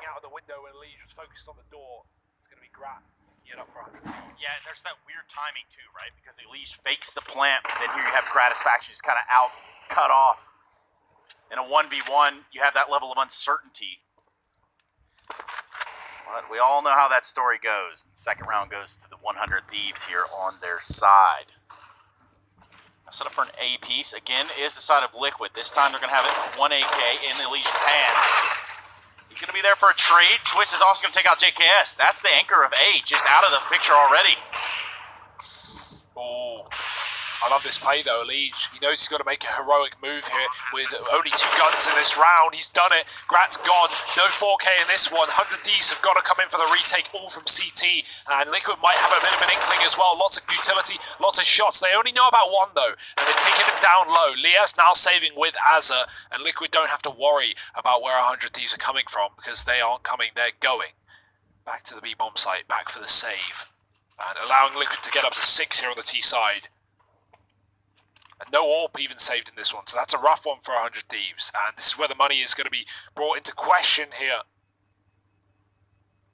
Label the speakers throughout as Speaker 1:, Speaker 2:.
Speaker 1: out of the window when Liege was focused on the door. It's going to be Grat picking it up for 100.
Speaker 2: Yeah, and there's that weird timing too, right? Because Liege fakes the plant, and then here you have Gratisfaction just kind of out, cut off. In a 1v1, you have that level of uncertainty. But we all know how that story goes. The second round goes to the 100 Thieves here on their side. I set up for an A piece. Again, is the side of Liquid. This time they're going to have it with 1 AK in Elise's hands. He's going to be there for a trade. Twist is also going to take out JKS. That's the anchor of A, just out of the picture already.
Speaker 1: Oh, I love this play though, Liege. He knows he's got to make a heroic move here with only 2 guns in this round. He's done it. Grat's gone. No 4K in this one. 100 Thieves have got to come in for the retake, all from CT. And Liquid might have a bit of an inkling as well. Lots of utility, lots of shots. They only know about 1 though, and they're taking him down low. Lias now saving with Azza, and Liquid don't have to worry about where 100 Thieves are coming from because they aren't coming, they're going. Back to the B-bomb site, back for the save. And allowing Liquid to get up to 6 here on the T side. And no AWP even saved in this one, so that's a rough one for 100 Thieves. And this is where the money is going to be brought into question here.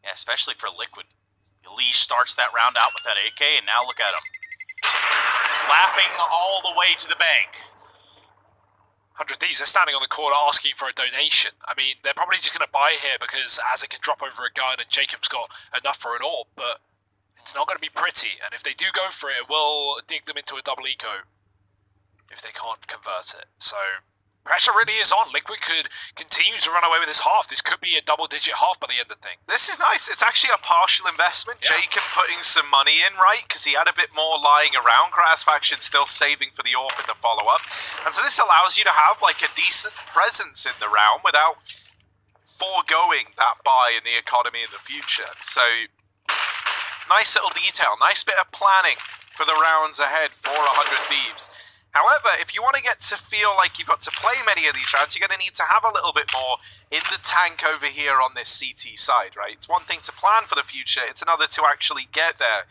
Speaker 2: Yeah, especially for Liquid. Liege starts that round out with that AK, and now look at him. Laughing all the way to the bank.
Speaker 1: 100 Thieves are standing on the corner asking for a donation. I mean, they're probably just going to buy here because Azza can drop over a gun and Jacob's got enough for an AWP, but it's not going to be pretty. And if they do go for it, it will dig them into a double eco if they can't convert it. So pressure really is on. Liquid could continue to run away with this half. This could be a double-digit half by the end of things.
Speaker 3: This is nice. It's actually a partial investment. Yeah. Jacob putting some money in, right? Because he had a bit more lying around. Gratisfaction still saving for the AWP in the follow-up. And so this allows you to have like a decent presence in the round without foregoing that buy in the economy in the future. So nice little detail. Nice bit of planning for the rounds ahead for 100 Thieves. However, if you want to get to feel like you've got to play many of these rounds, you're going to need to have a little bit more in the tank over here on this CT side, right? It's one thing to plan for the future, it's another to actually get there.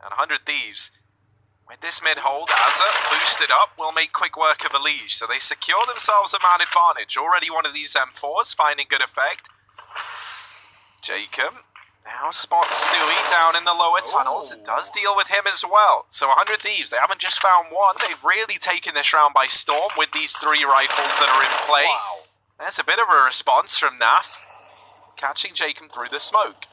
Speaker 3: And 100 Thieves, with this mid-hold, Azza boosted up, will make quick work of a Liege. So they secure themselves a man advantage. Already one of these M4s finding good effect. Jacob now spots Stewie down in the lower tunnels. It does deal with him as well. So 100 Thieves, they haven't just found 1. They've really taken this round by storm with these 3 rifles that are in play. Wow. There's a bit of a response from Naf, catching Jacob through the smoke.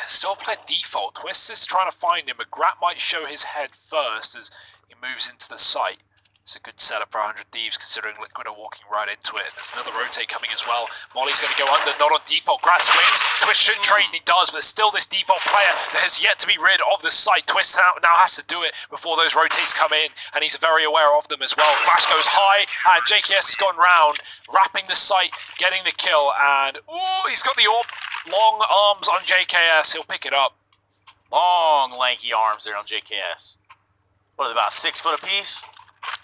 Speaker 1: Still played default. Twist is trying to find him, but Grat might show his head first as he moves into the site. It's a good setup for 100 Thieves considering Liquid are walking right into it. There's another rotate coming as well. Molly's going to go under, not on default. Grat swings. Twist shouldn't trade, and he does, but there's still this default player that has yet to be rid of the site. Twist now has to do it before those rotates come in, and he's very aware of them as well. Flash goes high, and JKS has gone round, wrapping the site, getting the kill, and ooh, he's got the AWP. Long arms on JKS. He'll pick it up.
Speaker 2: Long, lanky arms there on JKS. What are they, about 6 foot apiece?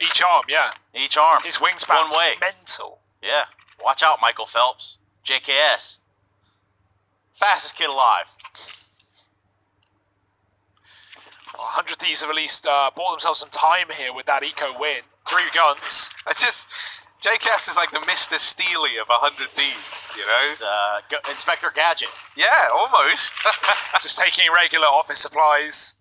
Speaker 1: Each arm, yeah.
Speaker 2: Each arm.
Speaker 1: His wingspan's
Speaker 2: one way.
Speaker 1: Mental.
Speaker 2: Yeah. Watch out, Michael Phelps. JKS. Fastest kid alive.
Speaker 1: 100 Thieves have at least bought themselves some time here with that eco win. 3 guns.
Speaker 3: JKS is like the Mr. Steely of 100 Thieves, you know?
Speaker 2: It's, Inspector Gadget.
Speaker 3: Yeah, almost.
Speaker 1: Just taking regular office supplies.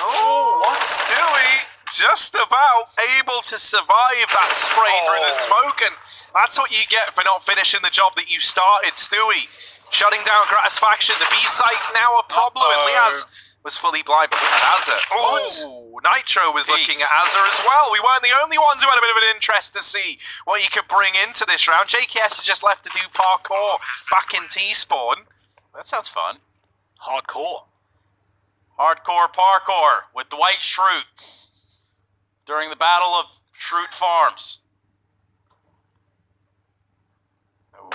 Speaker 3: Oh, what? Stewie just about able to survive that spray through the smoke, and that's what you get for not finishing the job that you started, Stewie. Shutting down Gratisfaction, the B site now a problem, and Liaz was fully blind, but look at Azza. Oh, Nitro was looking at Azza as well. We weren't the only ones who had a bit of an interest to see what he could bring into this round. JKS is just left to do parkour back in T-spawn.
Speaker 2: That sounds fun.
Speaker 1: Hardcore.
Speaker 2: Hardcore parkour with Dwight Schrute during the Battle of Schrute Farms. Oh,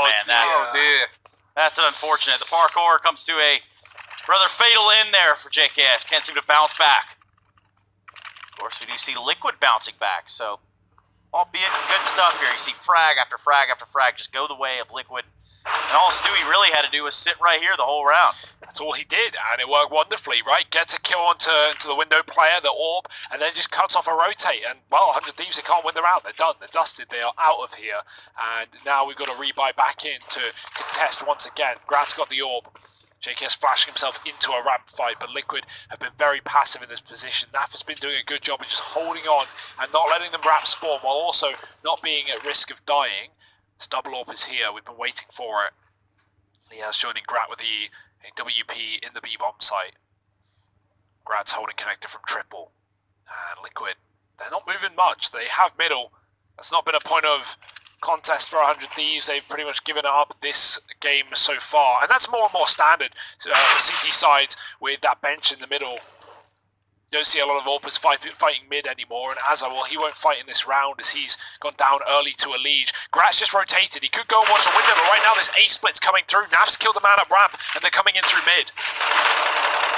Speaker 2: man, that's an unfortunate. The parkour comes to a rather fatal end there for JKS. Can't seem to bounce back. Of course, we do see Liquid bouncing back, so Albeit good stuff here. You see frag after frag after frag just go the way of Liquid. And all Stewie really had to do was sit right here the whole round.
Speaker 1: That's all he did, and it worked wonderfully, right? Gets a kill onto the window player, the orb, and then just cuts off a rotate. And, well, 100 Thieves, they can't win the round. They're done. They're dusted. They are out of here. And now we've got to rebuy back in to contest once again. Grant's got the orb. JKS flashing himself into a ramp fight, but Liquid have been very passive in this position. Naf has been doing a good job of just holding on and not letting them wrap spawn, while also not being at risk of dying. This double orb is here. We've been waiting for it. Liaz joining Grat with the WP in the B-bomb site. Grat's holding connector from triple. And Liquid, they're not moving much. They have middle. That's not been a point of contest for 100 Thieves. They've pretty much given up this game so far. And that's more and more standard for CT sides with that bench in the middle. You don't see a lot of Orpers fighting mid anymore, and Azza, well, he won't fight in this round as he's gone down early to a lead. Grat's just rotated. He could go and watch the window, but right now there's A-splits coming through. Naf's killed the man up ramp, and they're coming in through mid.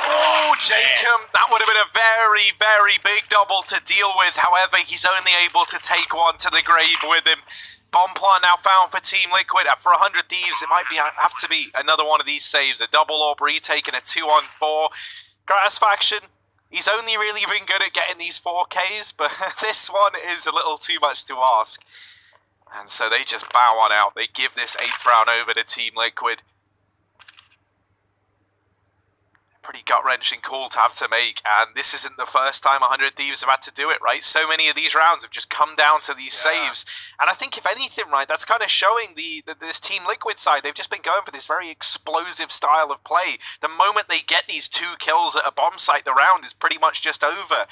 Speaker 3: Oh, Jacob, that would have been a very, very big double to deal with. However, he's only able to take one to the grave with him. Bomb plant now found for Team Liquid. For 100 Thieves, it might have to be another one of these saves. A double orb retake and a 2-on-4. Gratisfaction, he's only really been good at getting these 4Ks, but this one is a little too much to ask. And so they just bow on out. They give this 8th round over to Team Liquid. Pretty gut-wrenching call to have to make, and this isn't the first time 100 Thieves have had to do it, right? So many of these rounds have just come down to these saves, and I think if anything, right, that's kind of showing this Team Liquid side. They've just been going for this very explosive style of play. The moment they get these 2 kills at a bomb site, the round is pretty much just over.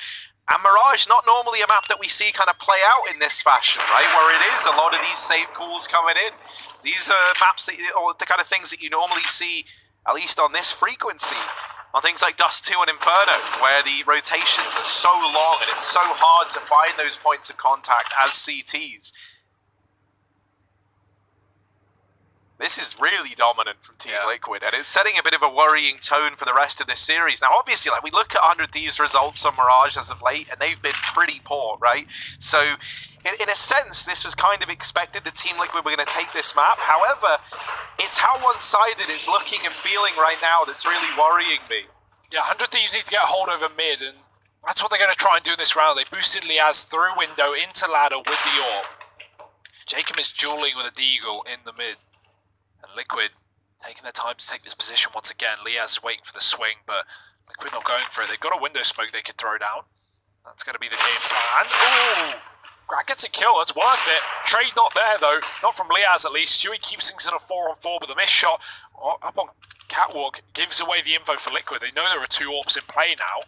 Speaker 3: And Mirage, not normally a map that we see kind of play out in this fashion, right? Where it is a lot of these save calls coming in. These are maps or the kind of things that you normally see, at least on this frequency, on things like Dust 2 and Inferno, where the rotations are so long and it's so hard to find those points of contact as CTs. This is really dominant from Team Liquid, and it's setting a bit of a worrying tone for the rest of this series. Now, obviously, like we look at 100 Thieves results on Mirage as of late, and they've been pretty poor, right? So, in a sense, this was kind of expected that Team Liquid were going to take this map. However, it's how one-sided it's looking and feeling right now that's really worrying me.
Speaker 1: Yeah, 100 Thieves need to get a hold over mid, and that's what they're going to try and do in this round. They boosted Liaz through window into ladder with the orb. Jacob is dueling with a Deagle in the mid. And Liquid taking their time to take this position once again. Liaz waiting for the swing, but Liquid not going for it. They've got a window smoke they could throw down. That's going to be the game plan. Ooh! Grat gets a kill, that's worth it. Trade not there though, not from Liaz at least. Stewie keeps things in a 4-on-4, but the missed shot up on Catwalk gives away the info for Liquid. They know there are 2 orbs in play now.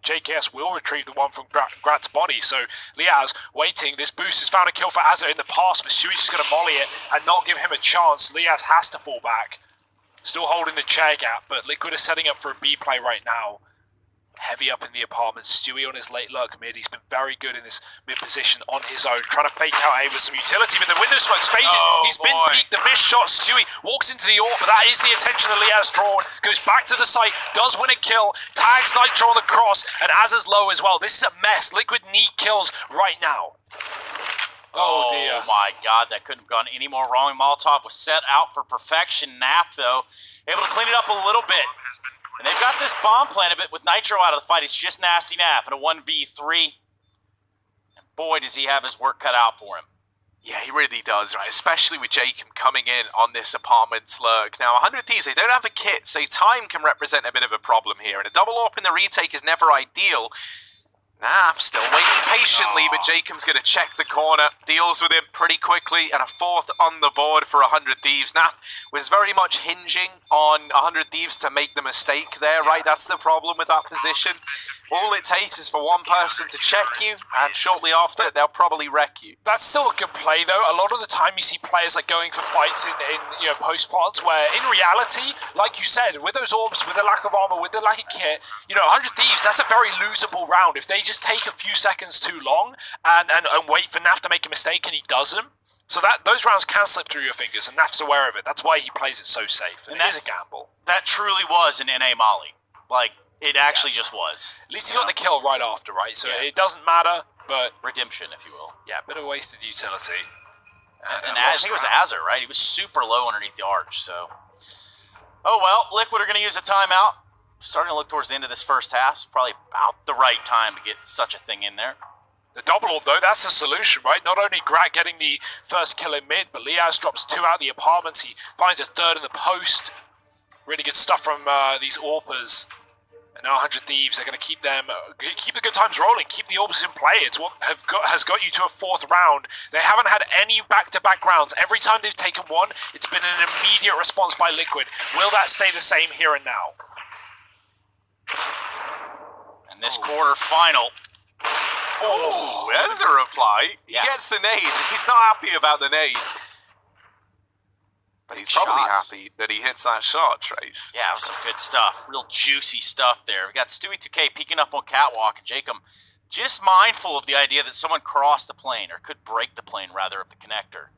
Speaker 1: JKS will retrieve the one from Grat's body, so Liaz waiting. This boost has found a kill for Azza in the past, but Stewie's just going to molly it and not give him a chance. Liaz has to fall back. Still holding the chair gap, but Liquid is setting up for a B play right now. Heavy up in the apartment. Stewie on his late lurk mid. He's been very good in this mid position on his own, trying to fake out A with some utility, but the window smoke's faded. He's been peaked. The missed shot. Stewie walks into the orb, but that is the attention of Liaz drawn. Goes back to the site, does win a kill, tags Nitro on the cross, and Azza's low as well. This is a mess. Liquid need kills right now. Oh dear.
Speaker 2: Oh my god, that couldn't have gone any more wrong. Molotov was set out for perfection. Naf, though, able to clean it up a little bit. And they've got this bomb planted, but with Nitro out of the fight, it's just Nasty Naf and a 1v3. And boy, does he have his work cut out for him.
Speaker 3: Yeah, he really does, right? Especially with Jacob coming in on this apartment slurk. Now, 100 Thieves, they don't have a kit, so time can represent a bit of a problem here. And a double AWP in the retake is never ideal. Naf still waiting patiently, but Jacob's going to check the corner, deals with him pretty quickly, and a 4th on the board for 100 Thieves. Naf was very much hinging on 100 Thieves to make the mistake there, right? That's the problem with that position. All it takes is for one person to check you, and shortly after, they'll probably wreck you.
Speaker 1: That's still a good play, though. A lot of the time you see players like going for fights in post plants, where in reality, like you said, with those orbs, with the lack of armor, with the lack of kit, 100 Thieves, that's a very losable round. If they just take a few seconds too long and wait for Naf to make a mistake and he doesn't, so that those rounds can slip through your fingers, and Naf's aware of it. That's why he plays it so safe. And it is a gamble.
Speaker 2: That truly was an NA Molly. Like, it actually just was.
Speaker 1: At least he got the kill right after, right? So it doesn't matter. but
Speaker 2: redemption, if you will.
Speaker 1: yeah, a bit of wasted utility.
Speaker 2: And I think it was Azar, right? He was super low underneath the arch, so. Oh, well, Liquid are going to use a timeout. Starting to look towards the end of this first half. It's probably about the right time to get such a thing in there.
Speaker 1: The double orb, though, that's the solution, right? Not only Grat getting the first kill in mid, but Liaz drops 2 out of the apartments. He finds a 3rd in the post. Really good stuff from these AWPers. And now 100 Thieves, they're going to keep them, keep the good times rolling, keep the orbs in play. It's what has got you to a 4th round. They haven't had any back-to-back rounds. Every time they've taken one, it's been an immediate response by Liquid. Will that stay the same here and now?
Speaker 2: And this quarter final.
Speaker 3: Oh, there's a reply. He gets the nade. He's not happy about the nade. But he's probably happy that he hits that shot, Trace.
Speaker 2: Yeah, it was some good stuff. Real juicy stuff there. We got Stewie2K peeking up on Catwalk, and Jacob just mindful of the idea that someone crossed the plane, or could break the plane, rather, of the connector.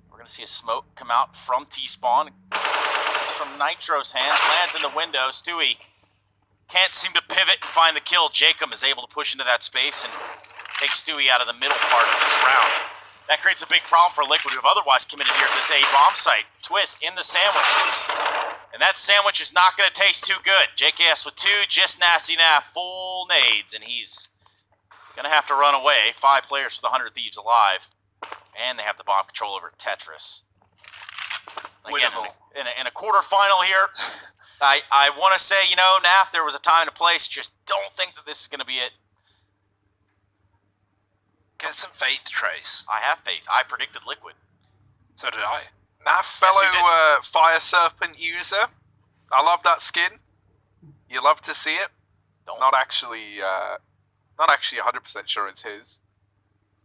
Speaker 2: We're going to see a smoke come out from T-Spawn. From Nitro's hands, lands in the window. Stewie can't seem to pivot and find the kill. Jacob is able to push into that space and take Stewie out of the middle part of this round. That creates a big problem for Liquid, who have otherwise committed here to this A bomb site. Twist in the sandwich. And that sandwich is not going to taste too good. JKS with 2, just nasty naf, full nades, and he's going to have to run away. 5 players for the 100 Thieves alive. And they have the bomb control over Tetris. Again, in a quarterfinal here, I want to say, you know, Naf, there was a time and a place. Just don't think that this is going to be it.
Speaker 1: Get some faith, Trace.
Speaker 2: I have faith. I predicted Liquid.
Speaker 1: So did I.
Speaker 3: Naf, fellow Fire Serpent user. I love that skin. You love to see it. Not actually 100% sure it's his.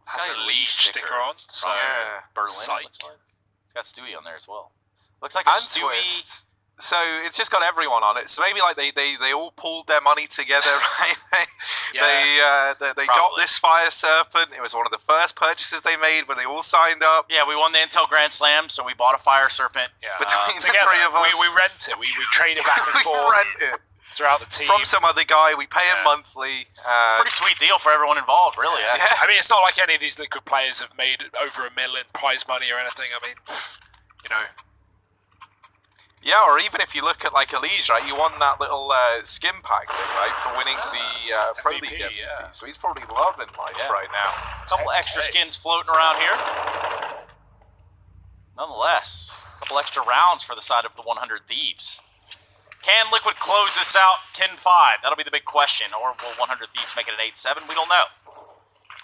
Speaker 1: Has a leash sticker on. So
Speaker 2: yeah, Berlin.
Speaker 1: Psych.
Speaker 2: Looks like. It's got Stewie on there as well. Looks like a Stewie.
Speaker 3: Twist. So it's just got everyone on it. So maybe like they all pulled their money together, right? They got this Fire Serpent. It was one of the first purchases they made when they all signed up.
Speaker 2: Yeah, we won the Intel Grand Slam, so we bought a Fire Serpent.
Speaker 1: Yeah.
Speaker 3: Between the
Speaker 1: together,
Speaker 3: 3 of us.
Speaker 1: We rent it. We trade it back and
Speaker 3: we
Speaker 1: forth.
Speaker 3: rent it.
Speaker 1: Throughout the team.
Speaker 3: From some other guy. We pay him monthly.
Speaker 2: Pretty sweet deal for everyone involved, really.
Speaker 3: Yeah.
Speaker 1: I mean, it's not like any of these Liquid players have made over $1 million prize money or anything. I mean, you know.
Speaker 3: Yeah, or even if you look at like Elise, right? You won that little skin pack thing, right, for winning the Pro League MVP.
Speaker 1: Yeah.
Speaker 3: So he's probably loving life right now.
Speaker 2: A couple extra skins floating around here. Nonetheless, a couple extra rounds for the side of the 100 Thieves. Can Liquid close this out 10-5? That'll be the big question. Or will 100 Thieves make it an 8-7? We don't know.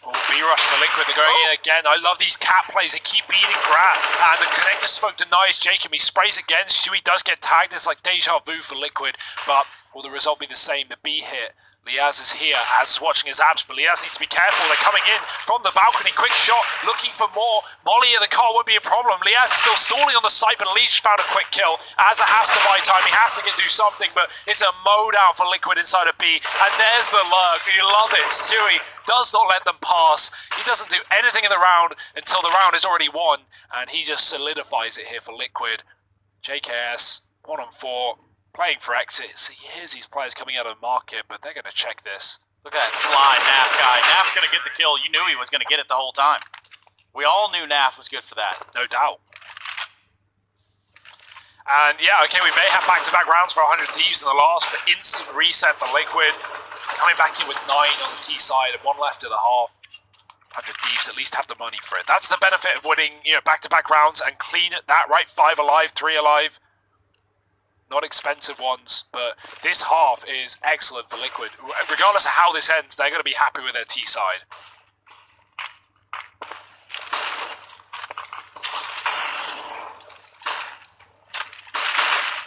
Speaker 1: Oh, B-rush for Liquid, they're going in again. I love these cat plays, they keep beating Grat. And the connector smoke denies Jacob. He sprays again, Stewie does get tagged. It's like deja vu for Liquid. But will the result be the same? The B hit. Liaz is here, Az is watching his abs, but Liaz needs to be careful. They're coming in from the balcony. Quick shot, looking for more. Molly in the car won't be a problem. Liaz is still stalling on the site, but Leach found a quick kill. Azza has to buy time. He has to do something, but it's a mow down for Liquid inside of B. And there's the lurk. You love it. Stewie does not let them pass. He doesn't do anything in the round until the round is already won, and he just solidifies it here for Liquid. JKS, 1-on-4. Playing for exit. So here's these players coming out of the market, but they're going to check this.
Speaker 2: Look at that slide Naf guy. Naf's going to get the kill. You knew he was going to get it the whole time. We all knew Naf was good for that.
Speaker 1: No doubt. And yeah, okay, we may have back-to-back rounds for 100 Thieves in the last, but instant reset for Liquid. Coming back in with 9 on the T side and 1 left of the half. 100 Thieves at least have the money for it. That's the benefit of winning, you know, back-to-back rounds and clean at that, right? 5 alive, 3 alive. Not expensive ones, but this half is excellent for Liquid. Regardless of how this ends, they're going to be happy with their T side.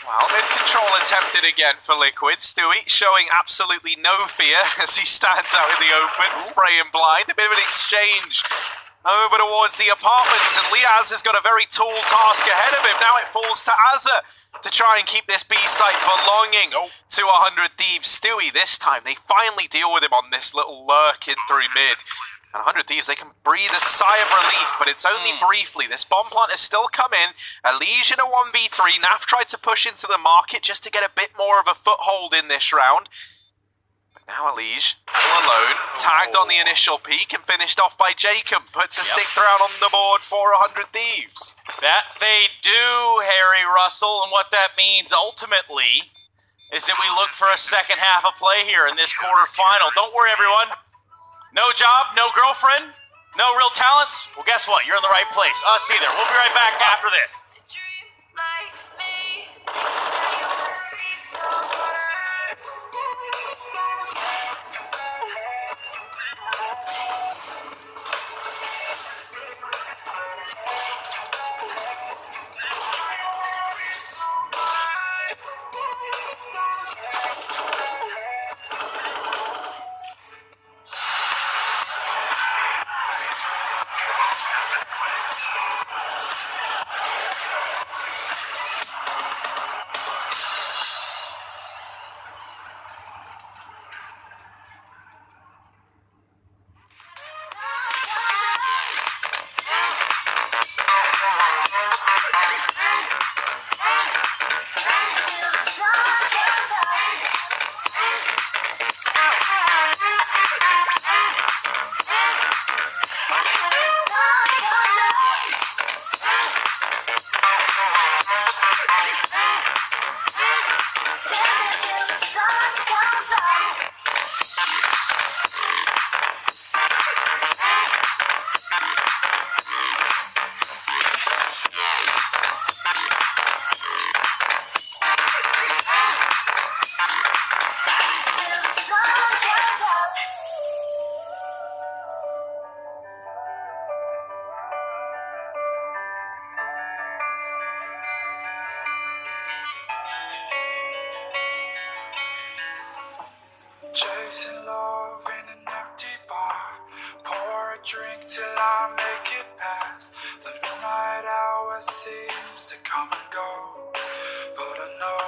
Speaker 3: Well, mid-control attempted again for Liquid. Stewie showing absolutely no fear as he stands out in the open, spraying blind. A bit of an exchange over towards the apartments, and Liaz has got a very tall task ahead of him. Now it falls to Azza to try and keep this B site belonging to 100 Thieves. Stewie, this time, they finally deal with him on this little lurk in through mid. And 100 Thieves, they can breathe a sigh of relief, but it's only briefly. This bomb plant has still come in. Elise in a 1v3. Naf tried to push into the market just to get a bit more of a foothold in this round. Now Elige, all alone, tagged on the initial peak and finished off by Jacob. Puts a 6th round on the board for 100 Thieves.
Speaker 2: That they do, Harry Russell, and what that means ultimately is that we look for a second half of play here in this quarterfinal. Don't worry, everyone. No job, no girlfriend, no real talents. Well, guess what? You're in the right place. Us either. We'll be right back after this.
Speaker 4: Chasing love in an empty bar. Pour a drink till I make it past. The midnight hour seems to come and go, but I know.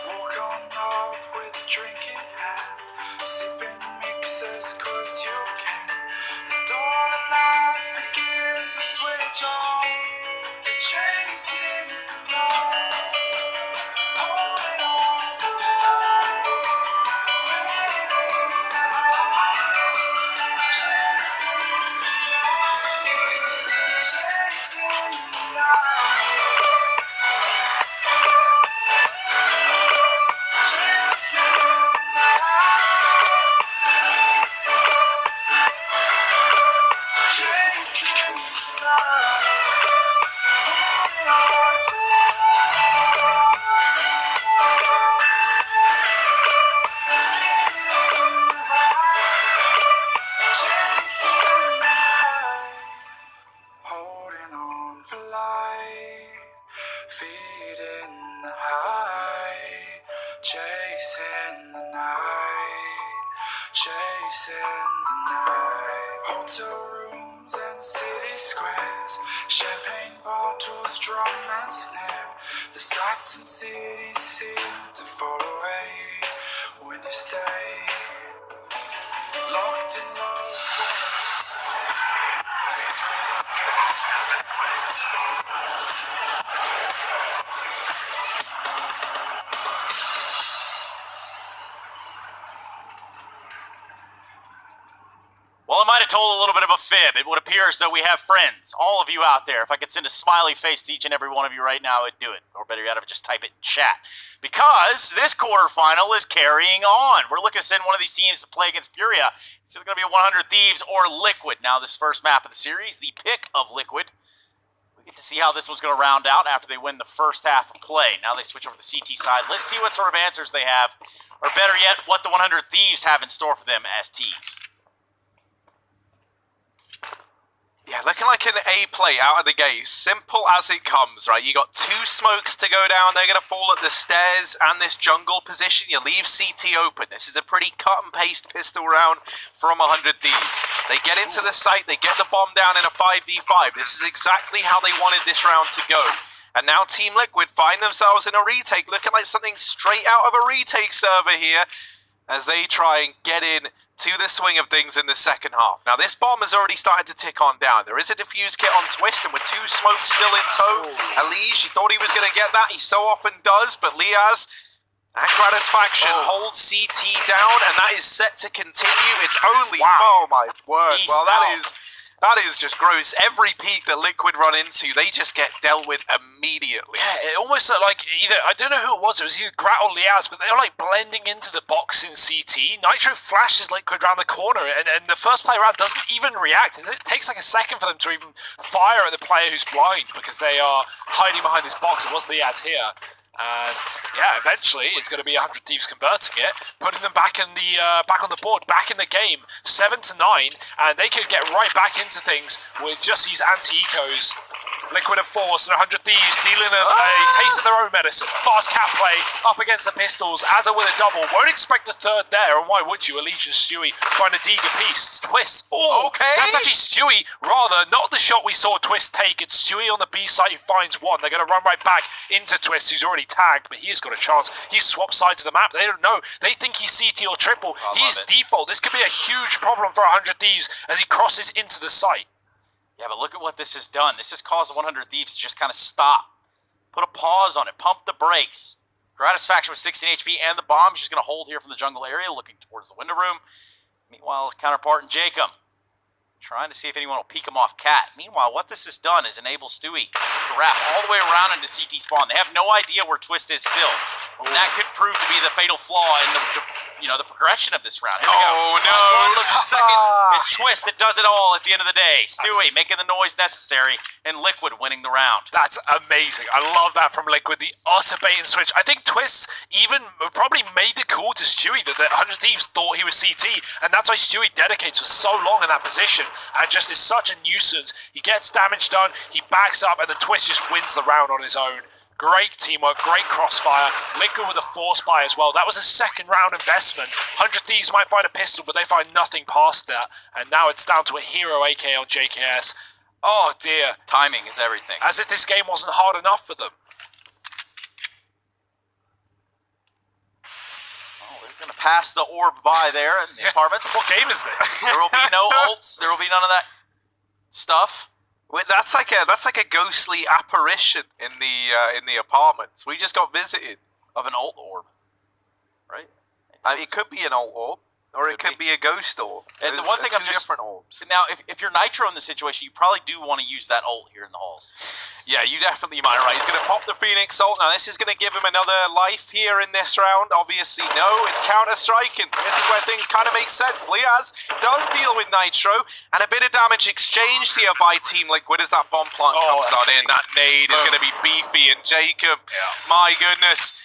Speaker 4: Walk on up with a drink in hand, sipping mixers cause you can. And all the lights begin to switch on. You're chasing love, holding on for life. Holding on for life, feeding the high, chasing the night, chasing the night. Hotel rooms and city squares, champagne bottles, drum and snare. The sights and cities seem to fall away when you stay locked in love.
Speaker 2: Well, I might have told a little bit of a fib. It would appear as though we have friends, all of you out there. If I could send a smiley face to each and every one of you right now, I'd do it. Or better yet, I would just type it in chat. Because this quarterfinal is carrying on. We're looking to send one of these teams to play against Furia. It's either going to be 100 Thieves or Liquid. Now, this first map of the series, the pick of Liquid. We get to see how this one's going to round out after they win the first half of play. Now they switch over to the CT side. Let's see what sort of answers they have. Or better yet, what the 100 Thieves have in store for them as T's.
Speaker 3: Yeah, looking like an A play out of the gate. Simple as it comes, right? You got 2 smokes to go down. They're going to fall at the stairs and this jungle position. You leave CT open. This is a pretty cut and paste pistol round from 100 Thieves. They get into the site. They get the bomb down in a 5v5. This is exactly how they wanted this round to go. And now Team Liquid find themselves in a retake, looking like something straight out of a retake server here, as they try and get in to the swing of things in the second half. Now, this bomb has already started to tick on down. There is a defuse kit on Twist, and with 2 smokes still in tow, Elige, he thought he was going to get that. He so often does, but Liaz, And Gratisfaction holds CT down, and that is set to continue. It's only... Oh, my word.
Speaker 2: Peace
Speaker 3: well,
Speaker 2: out.
Speaker 3: that is just gross. Every peak that Liquid run into, they just get dealt with immediately.
Speaker 1: Yeah, it almost looked like either, I don't know who it was either Grat or Liaz, but they were like blending into the box in CT. Nitro flashes Liquid around the corner, and the first player around doesn't even react. It takes like a second for them to even fire at the player who's blind because they are hiding behind this box. It was Liaz here. And yeah, eventually it's going to be 100 Thieves converting it, putting them back in the back on the board, back in the game, 7-9, and they could get right back into things with just these anti-ecos. Liquid and Force and 100 Thieves dealing them a taste of their own medicine. Fast cat play up against the pistols. Azza with a double. Won't expect a third there, and why would you? Allegiance Stewie find a Diga piece. Twist. Oh,
Speaker 3: okay.
Speaker 1: That's actually Stewie, rather, not the shot we saw Twist take. It's Stewie on the B side who finds one. They're going to run right back into Twist, who's already tagged, but he has got a chance. He's swapped sides of the map. They don't know. They think he's CT or triple. He is default. This could be a huge problem for 100 Thieves as he crosses into the site.
Speaker 2: Yeah, but look at what this has done. This has caused 100 Thieves to just kind of stop. Put a pause on it. Pump the brakes. Gratisfaction with 16 HP and the bomb. She's going to hold here from the jungle area, looking towards the window room. Meanwhile, his counterpart in Jacob, trying to see if anyone will peek him off Cat. Meanwhile, what this has done is enable Stewie to wrap all the way around into CT spawn. They have no idea where Twist is still. And that could prove to be the fatal flaw in the progression of this round. Here we go.
Speaker 3: Oh, no.
Speaker 2: Looks a second. It's Twist that does it all at the end of the day. Stewie making the noise necessary, and Liquid winning the round.
Speaker 1: That's amazing. I love that from Liquid. The utter bait and switch. I think Twist even probably made the call to Stewie that the 100 Thieves thought he was CT, and that's why Stewie dedicates for so long in that position and just is such a nuisance. He gets damage done, he backs up, and then Twist just wins the round on his own. Great teamwork, great crossfire. Liquid with a force buy as well. That was a second round investment. 100 Thieves might find a pistol, but they find nothing past that. And now it's down to a hero AK on JKS. Oh dear.
Speaker 2: Timing is everything.
Speaker 1: As if this game wasn't hard enough for them.
Speaker 2: Oh, they're going to pass the orb by there in the apartments.
Speaker 1: What game is this?
Speaker 2: There will be no ults. There will be none of that stuff.
Speaker 3: Wait, that's like a ghostly apparition in the apartments. We just got visited.
Speaker 2: Of an ult orb, right?
Speaker 3: It could be an ult orb, or it could be a ghost orb.
Speaker 2: And the one thing I'm just
Speaker 3: different orbs.
Speaker 2: Now, if you're Nitro in this situation, you probably do want to use that ult here in the halls.
Speaker 3: Yeah, you definitely might, right? He's going to pop the Phoenix ult. Now, this is going to give him another life here in this round. Obviously, no, it's counter-striking. This is where things kind of make sense. Liaz does deal with Nitro, and a bit of damage exchanged here by Team Liquid as that bomb plant comes on in. That nade is going to be beefy, and Jacob, my goodness.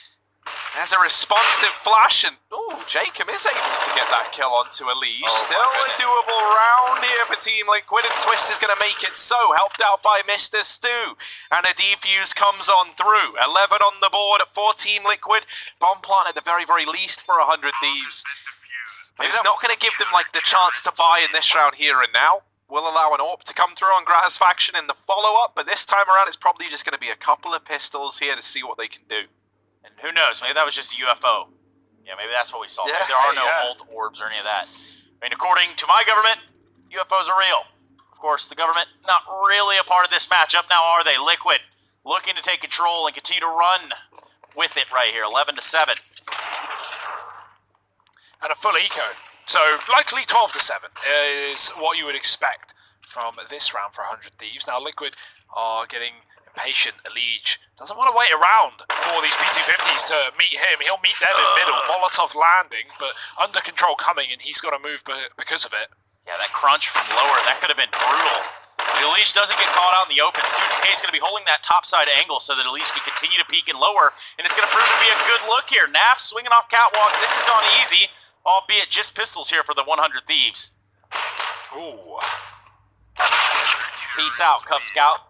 Speaker 3: There's a responsive flash, and Jacob is able to get that kill onto Elise. Still a doable round here for Team Liquid, and Twist is going to make it so, helped out by Mr. Stu. And a defuse comes on through. 11 on the board for Team Liquid. Bomb plant at the very, very least for 100 Thieves. But it's not going to give them like the chance to buy in this round here and now. We'll allow an AWP to come through on Gratisfaction in the follow-up, but this time around it's probably just going to be a couple of pistols here to see what they can do.
Speaker 2: And who knows, maybe that was just a UFO. Yeah, maybe that's what we saw.
Speaker 3: Yeah,
Speaker 2: maybe there are no ult orbs or any of that. I mean, according to my government, UFOs are real. Of course, the government not really a part of this matchup. Now are they? Liquid looking to take control and continue to run with it right here, 11-7.
Speaker 1: And a full eco. So likely 12-7 is what you would expect from this round for 100 Thieves. Now Liquid are getting impatient. Elige doesn't want to wait around for these P250s to meet him. He'll meet them in middle. Molotov landing, but under control coming, and he's got to move because of it.
Speaker 2: Yeah, that crunch from lower, that could have been brutal. But Elise doesn't get caught out in the open. K is going to be holding that topside angle so that Elise can continue to peek and lower, and it's going to prove to be a good look here. Naf swinging off catwalk. This has gone easy, albeit just pistols here for the 100 Thieves.
Speaker 1: Ooh.
Speaker 2: Peace out, Cub Scout.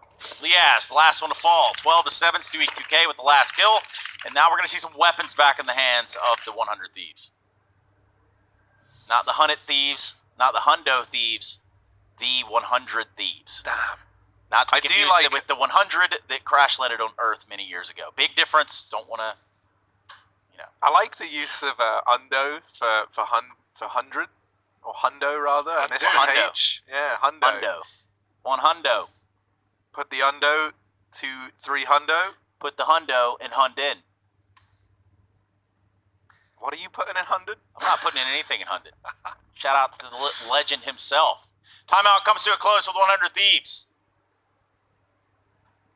Speaker 2: Liaz, the last one to fall. 12-7, Stewie 2K with the last kill. And now we're going to see some weapons back in the hands of the 100 Thieves. Not the 100 Thieves, not the Hundo Thieves, the 100 Thieves.
Speaker 1: Damn.
Speaker 2: Not to be confused with the 100 that crash-landed on Earth many years ago. Big difference. Don't want to,
Speaker 3: I like the use of Undo for 100, or Hundo rather. Mr.
Speaker 2: Hundo.
Speaker 3: H. Yeah, Hundo.
Speaker 2: Hundo. One Hundo.
Speaker 3: Put the Undo to 3 Hundo.
Speaker 2: Put the Hundo in Hundin.
Speaker 3: What are you putting in 100?
Speaker 2: I'm not putting in anything in 100. Shout out to the legend himself. Timeout comes to a close with 100 Thieves.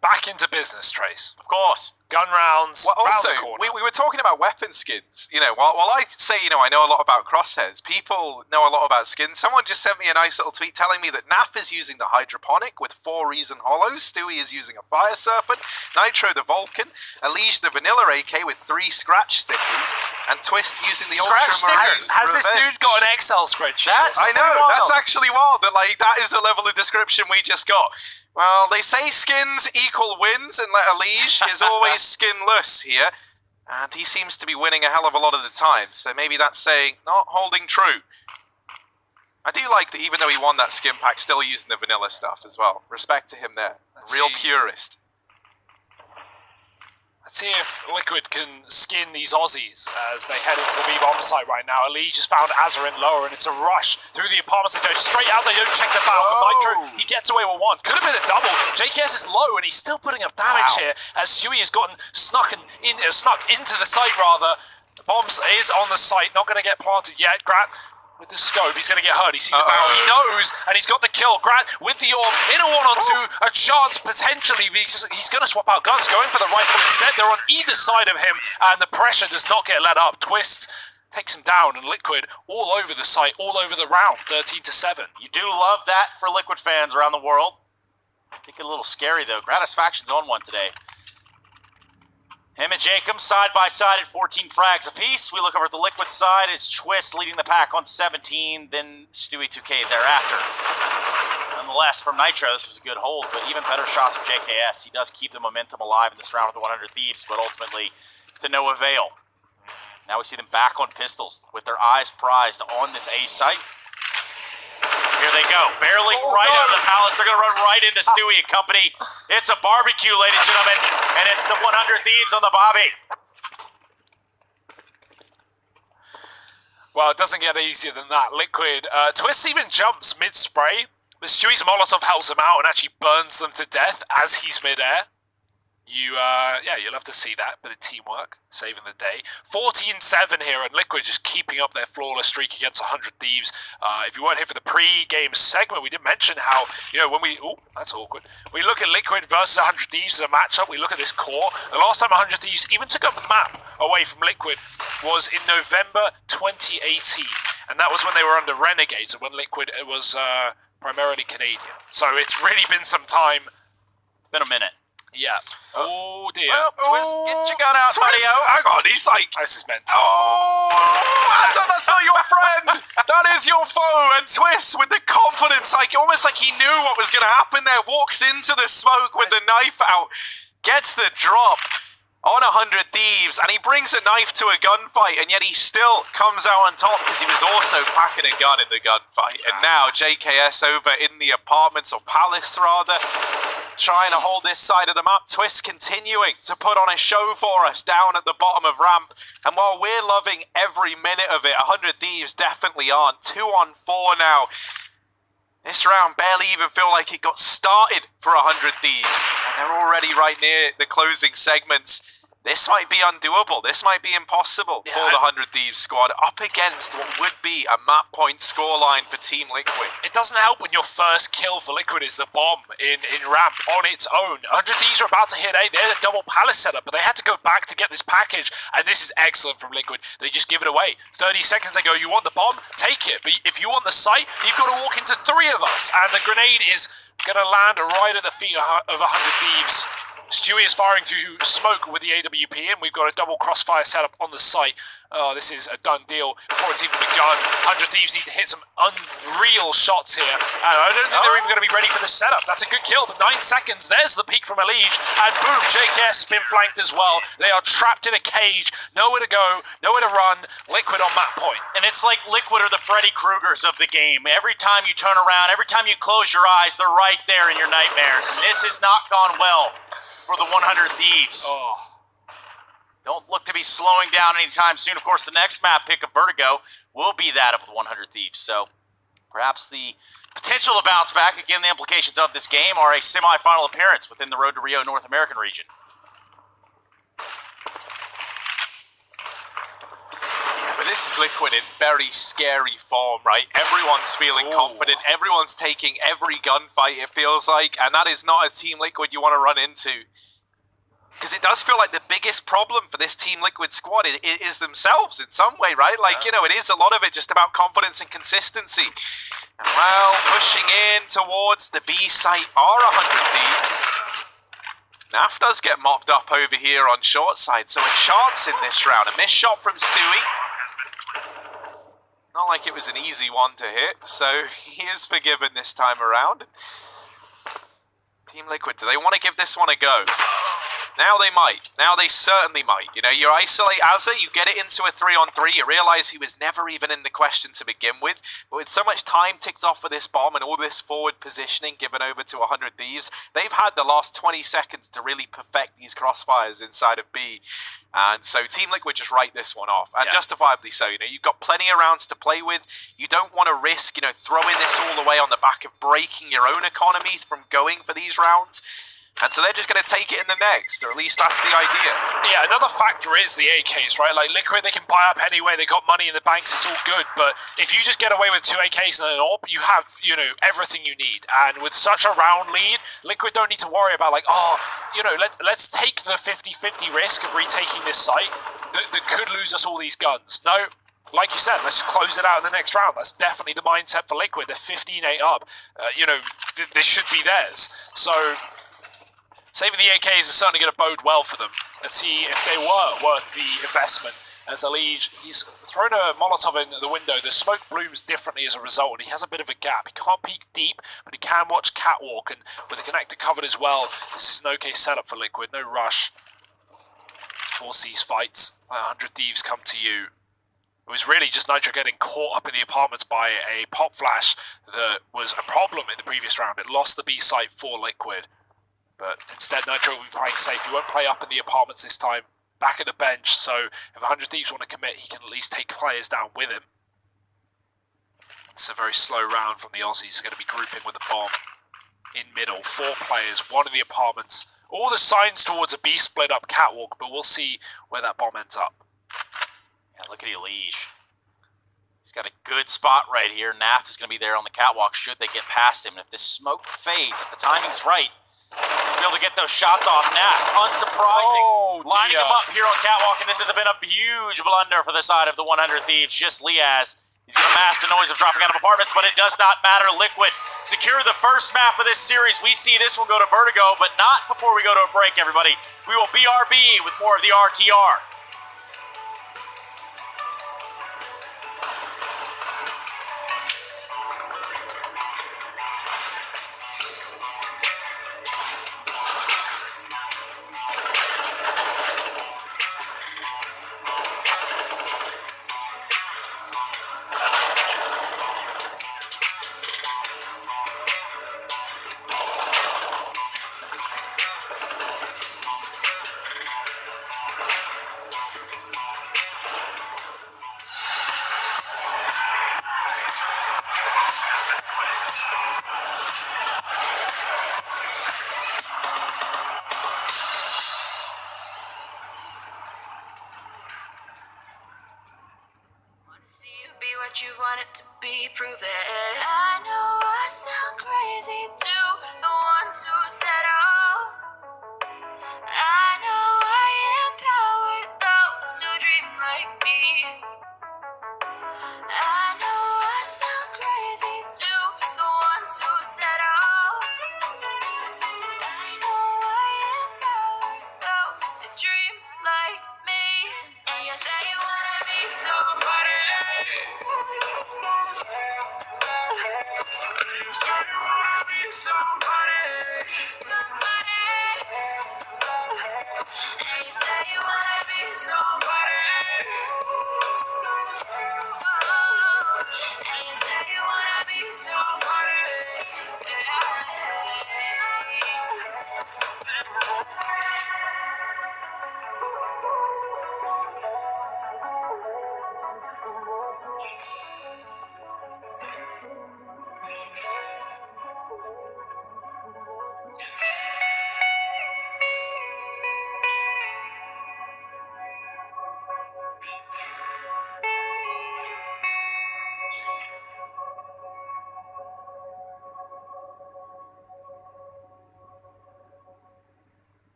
Speaker 1: Back into business, Trace.
Speaker 2: Of course.
Speaker 1: Gun rounds.
Speaker 3: Well, also,
Speaker 1: round the corner.
Speaker 3: we were talking about weapon skins. You know, while I say, you know, I know a lot about crosshairs, people know a lot about skins. Someone just sent me a nice little tweet telling me that Naf is using the Hydroponic with 4 Reason Hollows, Stewie is using a Fire Serpent, Nitro the Vulcan, Elige the Vanilla AK with 3 Scratch Stickers, and Twist using the Ultramarine.
Speaker 1: Has this dude got an Excel spreadsheet?
Speaker 3: I know, that's actually wild. That like that is the level of description we just got. Well, they say skins equal wins, and Elige is always skinless here, and he seems to be winning a hell of a lot of the time, so maybe that's saying not holding true. I do like that even though he won that skin pack, still using the vanilla stuff as well. Respect to him there. Real purist.
Speaker 1: Let's see if Liquid can skin these Aussies as they head into the B-bomb site right now. Elige has found Azarin lower, and it's a rush through the apartments. They go straight out, they don't check the battle. Nitro, he gets away with 1. Could have been a double. JKS is low, and he's still putting up damage here as Stewie has gotten snuck into the site, rather. The bomb is on the site, not going to get planted yet. Grat with the scope, he's going to get hurt. He's seen the barrel, he knows, and he's got the kill. Grat with the orb, in a 1-on-2, a chance potentially. He's going to swap out guns, going for the rifle instead. They're on either side of him, and the pressure does not get let up. Twist takes him down, and Liquid all over the site, all over the round, 13-7.
Speaker 2: You do love that for Liquid fans around the world. I think a little scary, though. Gratisfaction's on one today. Him and Jacob side by side at 14 frags apiece. We look over at the Liquid side. It's Twist leading the pack on 17, then Stewie 2K thereafter. Nonetheless, from Nitro, this was a good hold, but even better shots from JKS. He does keep the momentum alive in this round with the 100 Thieves, but ultimately to no avail. Now we see them back on pistols with their eyes prized on this A site. Here they go, barreling right out of the palace. They're going to run right into Stewie and company. It's a barbecue, ladies and gentlemen, and it's the 100 Thieves on the Bobby.
Speaker 1: Well, it doesn't get easier than that. Liquid, Twist even jumps mid-spray, but Stewie's Molotov helps him out and actually burns them to death as he's mid-air. Yeah, you'll have to see that. Bit of teamwork, saving the day. 14-7 here, and Liquid just keeping up their flawless streak against 100 Thieves. If you weren't here for the pre-game segment, we did mention how, you know, when we... Oh, that's awkward. We look at Liquid versus 100 Thieves as a matchup. We look at this core. The last time 100 Thieves even took a map away from Liquid was in November 2018. And that was when they were under Renegades, and when Liquid was primarily Canadian. So it's really been some time.
Speaker 2: It's been a minute.
Speaker 1: Yeah. Oh dear.
Speaker 3: Well, Twist, get your gun out, buddy. Hang on, he's like...
Speaker 1: This is meant to.
Speaker 3: That's not your friend. That is your foe. And Twist with the confidence, like almost like he knew what was going to happen there, walks into the smoke with the knife out, gets the drop on 100 Thieves, and he brings a knife to a gunfight, and yet he still comes out on top because he was also packing a gun in the gunfight. And now JKS over in the apartments, or palace rather, trying to hold this side of the map. Twist continuing to put on a show for us down at the bottom of ramp. And while we're loving every minute of it, 100 Thieves definitely aren't. 2-on-4 now. This round barely even feel like it got started for 100 Thieves. And they're already right near the closing segments. This might be undoable. This might be impossible for the 100 Thieves squad up against what would be a map point scoreline for Team Liquid.
Speaker 1: It doesn't help when your first kill for Liquid is the bomb in ramp on its own. 100 Thieves are about to hit A. They had a double palace setup, but they had to go back to get this package, and this is excellent from Liquid. They just give it away. 30 seconds they go, you want the bomb? Take it. But if you want the site, you've got to walk into 3 of us, and the grenade is going to land right at the feet of 100 Thieves. Stewie is firing through smoke with the AWP, and we've got a double crossfire setup on the site. Oh, this is a done deal before it's even begun. 100 Thieves need to hit some unreal shots here. And I don't think they're even going to be ready for the setup. That's a good kill, but 9 seconds. There's the peak from Elige, and boom, JKS has been flanked as well. They are trapped in a cage, nowhere to go, nowhere to run. Liquid on map point.
Speaker 2: And it's like Liquid are the Freddy Kruegers of the game. Every time you turn around, every time you close your eyes, they're right there in your nightmares. And this has not gone well for the 100 Thieves. Don't look to be slowing down anytime soon. Of course, the next map pick of Vertigo will be that of the 100 Thieves. So perhaps the potential to bounce back. Again, the implications of this game are a semi-final appearance within the Road to Rio North American region.
Speaker 3: this is Liquid in very scary form, right? Everyone's feeling confident. Everyone's taking every gunfight, it feels like. And that is not a Team Liquid you want to run into. Because it does feel like the biggest problem for this Team Liquid squad is themselves in some way, right? Like, you know, it is a lot of it just about confidence and consistency. And well, pushing in towards the B site are 100 Thieves. Naf does get mopped up over here on short side, so a chance in this round. A missed shot from Stewie. Not like it was an easy one to hit, so he is forgiven this time around. Team Liquid, do they want to give this one a go? Now they might. Now they certainly might. You know, you isolate Azza, you get it into a 3-on-3, you realise he was never even in the question to begin with. But with so much time ticked off for this bomb and all this forward positioning given over to 100 Thieves, they've had the last 20 seconds to really perfect these crossfires inside of B. And so Team Liquid just write this one off, and justifiably so. You know, you've got plenty of rounds to play with. You don't want to risk, you know, throwing this all the way on the back of breaking your own economy from going for these rounds. And so they're just going to take it in the next, or at least that's the idea.
Speaker 1: Yeah, another factor is the AKs, right? Like Liquid, they can buy up anyway. They got money in the banks. It's all good. But if you just get away with 2 AKs and an AWP, you have, you know, everything you need. And with such a round lead, Liquid don't need to worry about like, oh, you know, let's take the 50-50 risk of retaking this site that could lose us all these guns. No. Like you said, let's close it out in the next round. That's definitely the mindset for Liquid. They're 15-8 up. You know, this should be theirs. So saving the AKs is certainly going to bode well for them. Let's see if they were worth the investment. As Alige, he's thrown a Molotov in the window. The smoke blooms differently as a result, and he has a bit of a gap. He can't peek deep, but he can watch Catwalk, and with the connector covered as well, this is an okay setup for Liquid. No rush. Forces fights. 100 Thieves come to you. It was really just Nitro getting caught up in the apartments by a pop flash that was a problem in the previous round. It lost the B site for Liquid. But instead, Nitro will be playing safe. He won't play up in the apartments this time. Back at the bench, so if 100 Thieves want to commit, he can at least take players down with him. It's a very slow round from the Aussies. Going to be grouping with the bomb in middle. 4 players, 1 in the apartments. All the signs towards a B split up Catwalk, but we'll see where that bomb ends up.
Speaker 2: Yeah, look at Elige. He's got a good spot right here. Naf is going to be there on the catwalk should they get past him. And if this smoke fades, if the timing's right, he's be able to get those shots off. Naf, unsurprising, lining them up here on catwalk, and this has been a huge blunder for the side of the 100 Thieves. Just Liaz. He's going to mask the noise of dropping out of apartments, but it does not matter. Liquid secure the first map of this series. We see this one go to Vertigo, but not before we go to a break, everybody. We will BRB with more of the RTR.
Speaker 4: You want it to be proven. I know I sound crazy to the ones who said oh. I know I empowered those who dream like me. I know I sound crazy to the ones who said oh. I know I empowered those who dream like me. And you say you wanna be somebody. You say you wanna be somebody.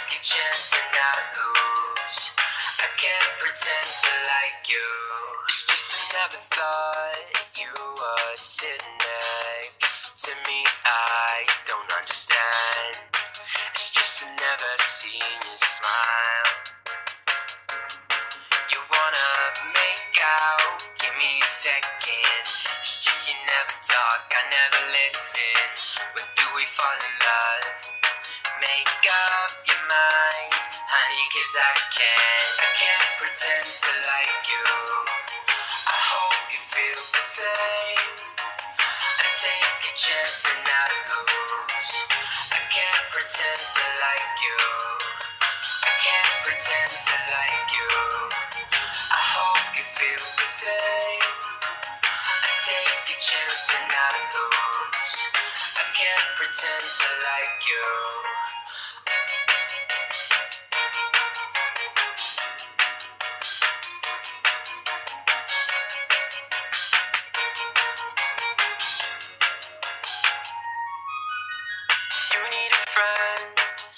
Speaker 4: take a chance and not lose. I can't pretend to like you. It's just I never thought you were sitting next to me. I don't understand. It's just I never seen you smile. You wanna make out, give me a second. It's just you never talk, I never listen. When do we fall in love? Make up your mind, honey, 'cause I can't pretend to like you. I hope you feel the same. I take a chance and not lose. I can't pretend to like you. I can't pretend to like you. I hope you feel the same. I take a chance and not lose. I can't pretend to like you. You need a friend.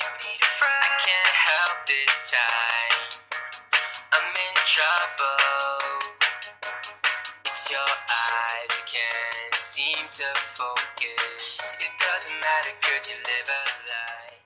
Speaker 4: You need a friend. I can't help this time. I'm in trouble. It's your eyes. I can't seem to focus. It doesn't matter 'cause you live a lie.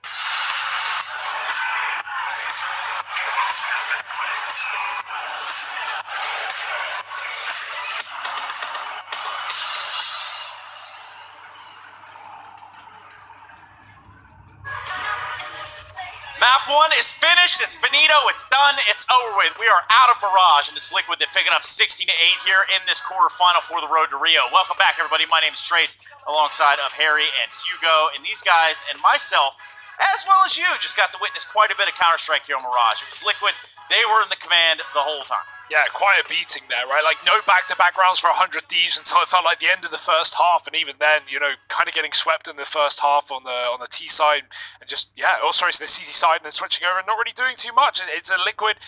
Speaker 2: Map 1 is finished. It's finito. It's done. It's over with. We are out of Mirage, and it's Liquid that picking up 16-8 here in this quarterfinal for the road to Rio. Welcome back, everybody. My name is Trace, alongside of Harry and Hugo, and these guys and myself, as well as you, just got to witness quite a bit of Counter-Strike here on Mirage. It was Liquid. They were in the command the whole time.
Speaker 1: Yeah, quite a beating there, right? Like, no back-to-back rounds for 100 Thieves until it felt like the end of the first half, and even then, you know, kind of getting swept in the first half on the T side, and just, yeah, oh, sorry, so the CT side, and then switching over and not really doing too much. It's a liquid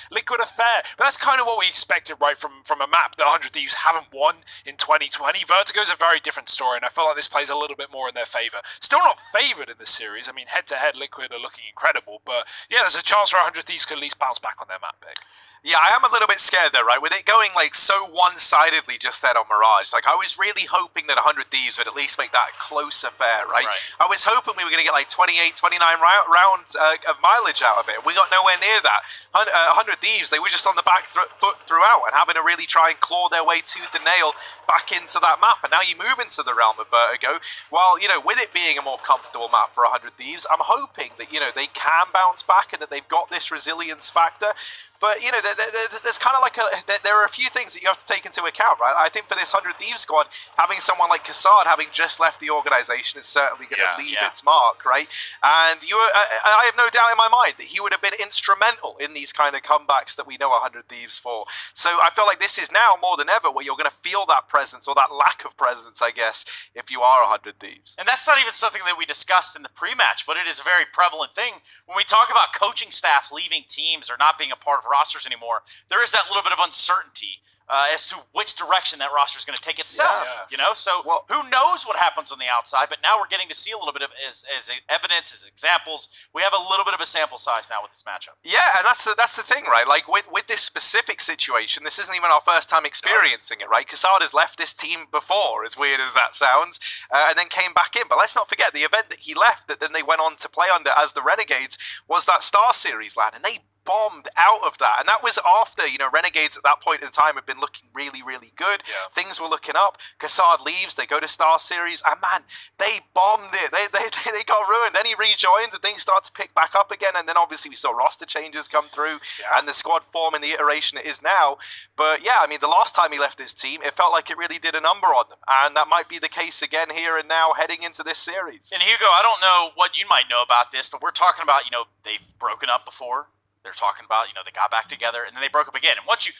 Speaker 1: affair. But that's kind of what we expected, right, from a map that 100 Thieves haven't won in 2020. Vertigo's a very different story, and I feel like this plays a little bit more in their favour. Still not favoured in the series. I mean, head-to-head, Liquid are looking incredible, but, yeah, there's a chance where 100 Thieves could at least bounce back on their map pick.
Speaker 3: Yeah, I am a little bit scared though, right? With it going like so one-sidedly just then on Mirage. Like I was really hoping that 100 Thieves would at least make that a close affair, right? I was hoping we were going to get like 28, 29 rounds of mileage out of it. We got nowhere near that. 100 Thieves, they were just on the back foot throughout and having to really try and claw their way to the nail back into that map. And now you move into the realm of Vertigo. While, you know, with it being a more comfortable map for 100 Thieves, I'm hoping that, you know, they can bounce back and that they've got this resilience factor. But, you know, there's kind of like there are a few things that you have to take into account, right? I think for this 100 Thieves squad, having someone like Kassad having just left the organization is certainly going to leave its mark, right? And I have no doubt in my mind that he would have been instrumental in these kind of comebacks that we know 100 Thieves for. So I feel like this is now more than ever where you're going to feel that presence or that lack of presence, I guess, if you are 100 Thieves.
Speaker 2: And that's not even something that we discussed in the pre-match, but it is a very prevalent thing. When we talk about coaching staff leaving teams or not being a part of rosters anymore, there is that little bit of uncertainty as to which direction that roster is going to take itself. You know, so who knows what happens on the outside? But now we're getting to see a little bit of as evidence, as examples. We have a little bit of a sample size now with this matchup.
Speaker 3: Yeah, and that's the thing, right? Like with this specific situation, this isn't even our first time experiencing it, right? Kassad has left this team before, as weird as that sounds, and then came back in. But let's not forget the event that he left, that then they went on to play under as the Renegades, was that Star Series LAN, and they bombed out of that. And that was after, you know, Renegades at that point in time had been looking really, really good. Things were looking up. Kassad leaves, they go to Star Series, and man, they bombed it. They got ruined. Then he rejoins and things start to pick back up again. And then obviously we saw roster changes come through and the squad form in the iteration it is now. But yeah, I mean, the last time he left his team, it felt like it really did a number on them. And that might be the case again here and now heading into this series.
Speaker 2: And Hugo, I don't know what you might know about this, but we're talking about, you know, they've broken up before. They're talking about, they got back together and then they broke up again. And once you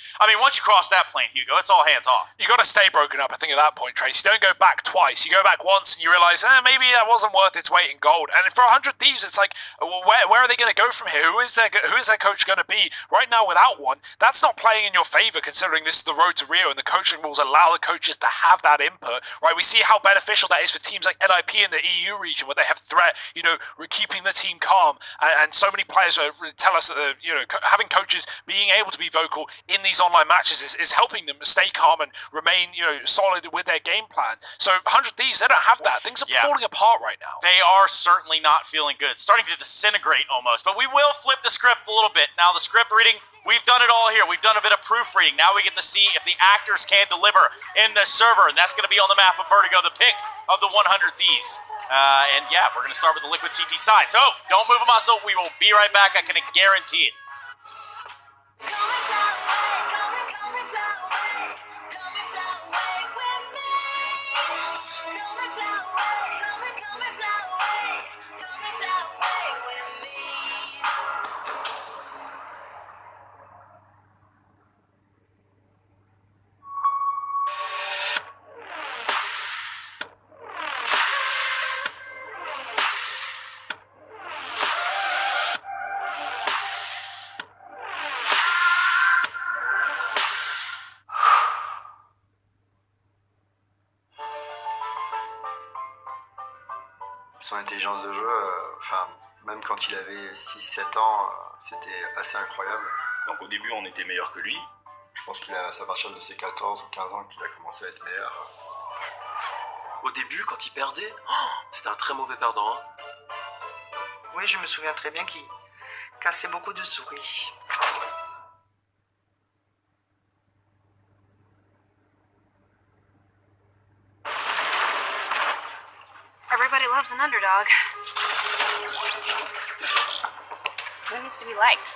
Speaker 2: cross that plane, Hugo, it's all hands off.
Speaker 1: You got to stay broken up, I think, at that point, Trace. You don't go back twice. You go back once and you realise, maybe that wasn't worth its weight in gold. And for 100 Thieves, it's like, well, where are they going to go from here? Who is their coach going to be? Right now, without one, that's not playing in your favour, considering this is the road to Rio and the coaching rules allow the coaches to have that input, right? We see how beneficial that is for teams like NIP in the EU region, where they have threat, keeping the team calm. And so many players tell us that, having coaches being able to be vocal in these online matches is helping them stay calm and remain, solid with their game plan. So 100 Thieves, they don't have that. Things are falling apart right now.
Speaker 2: They are certainly not feeling good. Starting to disintegrate almost. But we will flip the script a little bit. Now the script reading, we've done it all here. We've done a bit of proofreading. Now we get to see if the actors can deliver in the server. And that's going to be on the map of Vertigo, the pick of the 100 Thieves. And yeah, we're going to start with the Liquid CT side. So don't move a muscle. We will be right back. I can guarantee it.
Speaker 5: Son intelligence de jeu, même quand il avait 6-7 ans, c'était assez incroyable.
Speaker 6: Donc au début, on était meilleur que lui.
Speaker 5: Je pense qu'il a, c'est à partir de ses 14 ou 15 ans qu'il a commencé à être meilleur.
Speaker 7: Au début, quand il perdait, c'était un très mauvais perdant. Hein.
Speaker 8: Oui, je me souviens très bien qu'il cassait beaucoup de souris.
Speaker 9: Everybody loves an underdog. Who needs to be liked?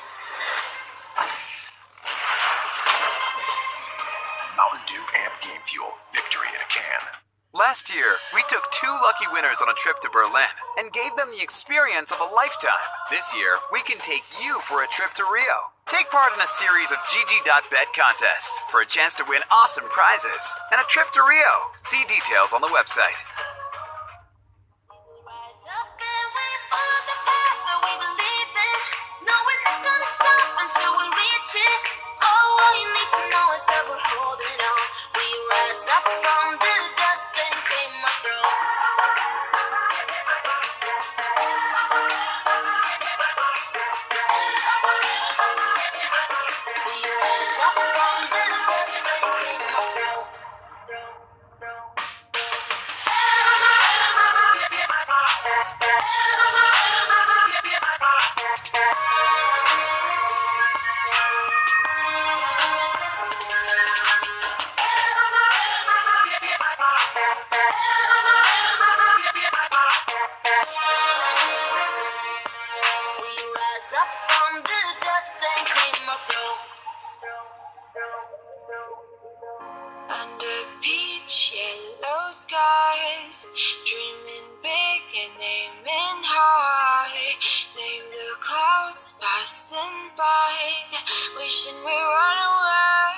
Speaker 10: Mountain Dew Amp Game Fuel. Victory in a can.
Speaker 11: Last year, we took 2 lucky winners on a trip to Berlin and gave them the experience of a lifetime. This year, we can take you for a trip to Rio. Take part in a series of GG.bet contests for a chance to win awesome prizes and a trip to Rio. See details on the website.
Speaker 4: Under peach yellow skies, dreaming big and aiming high. Name the clouds passing by, wishing we run away.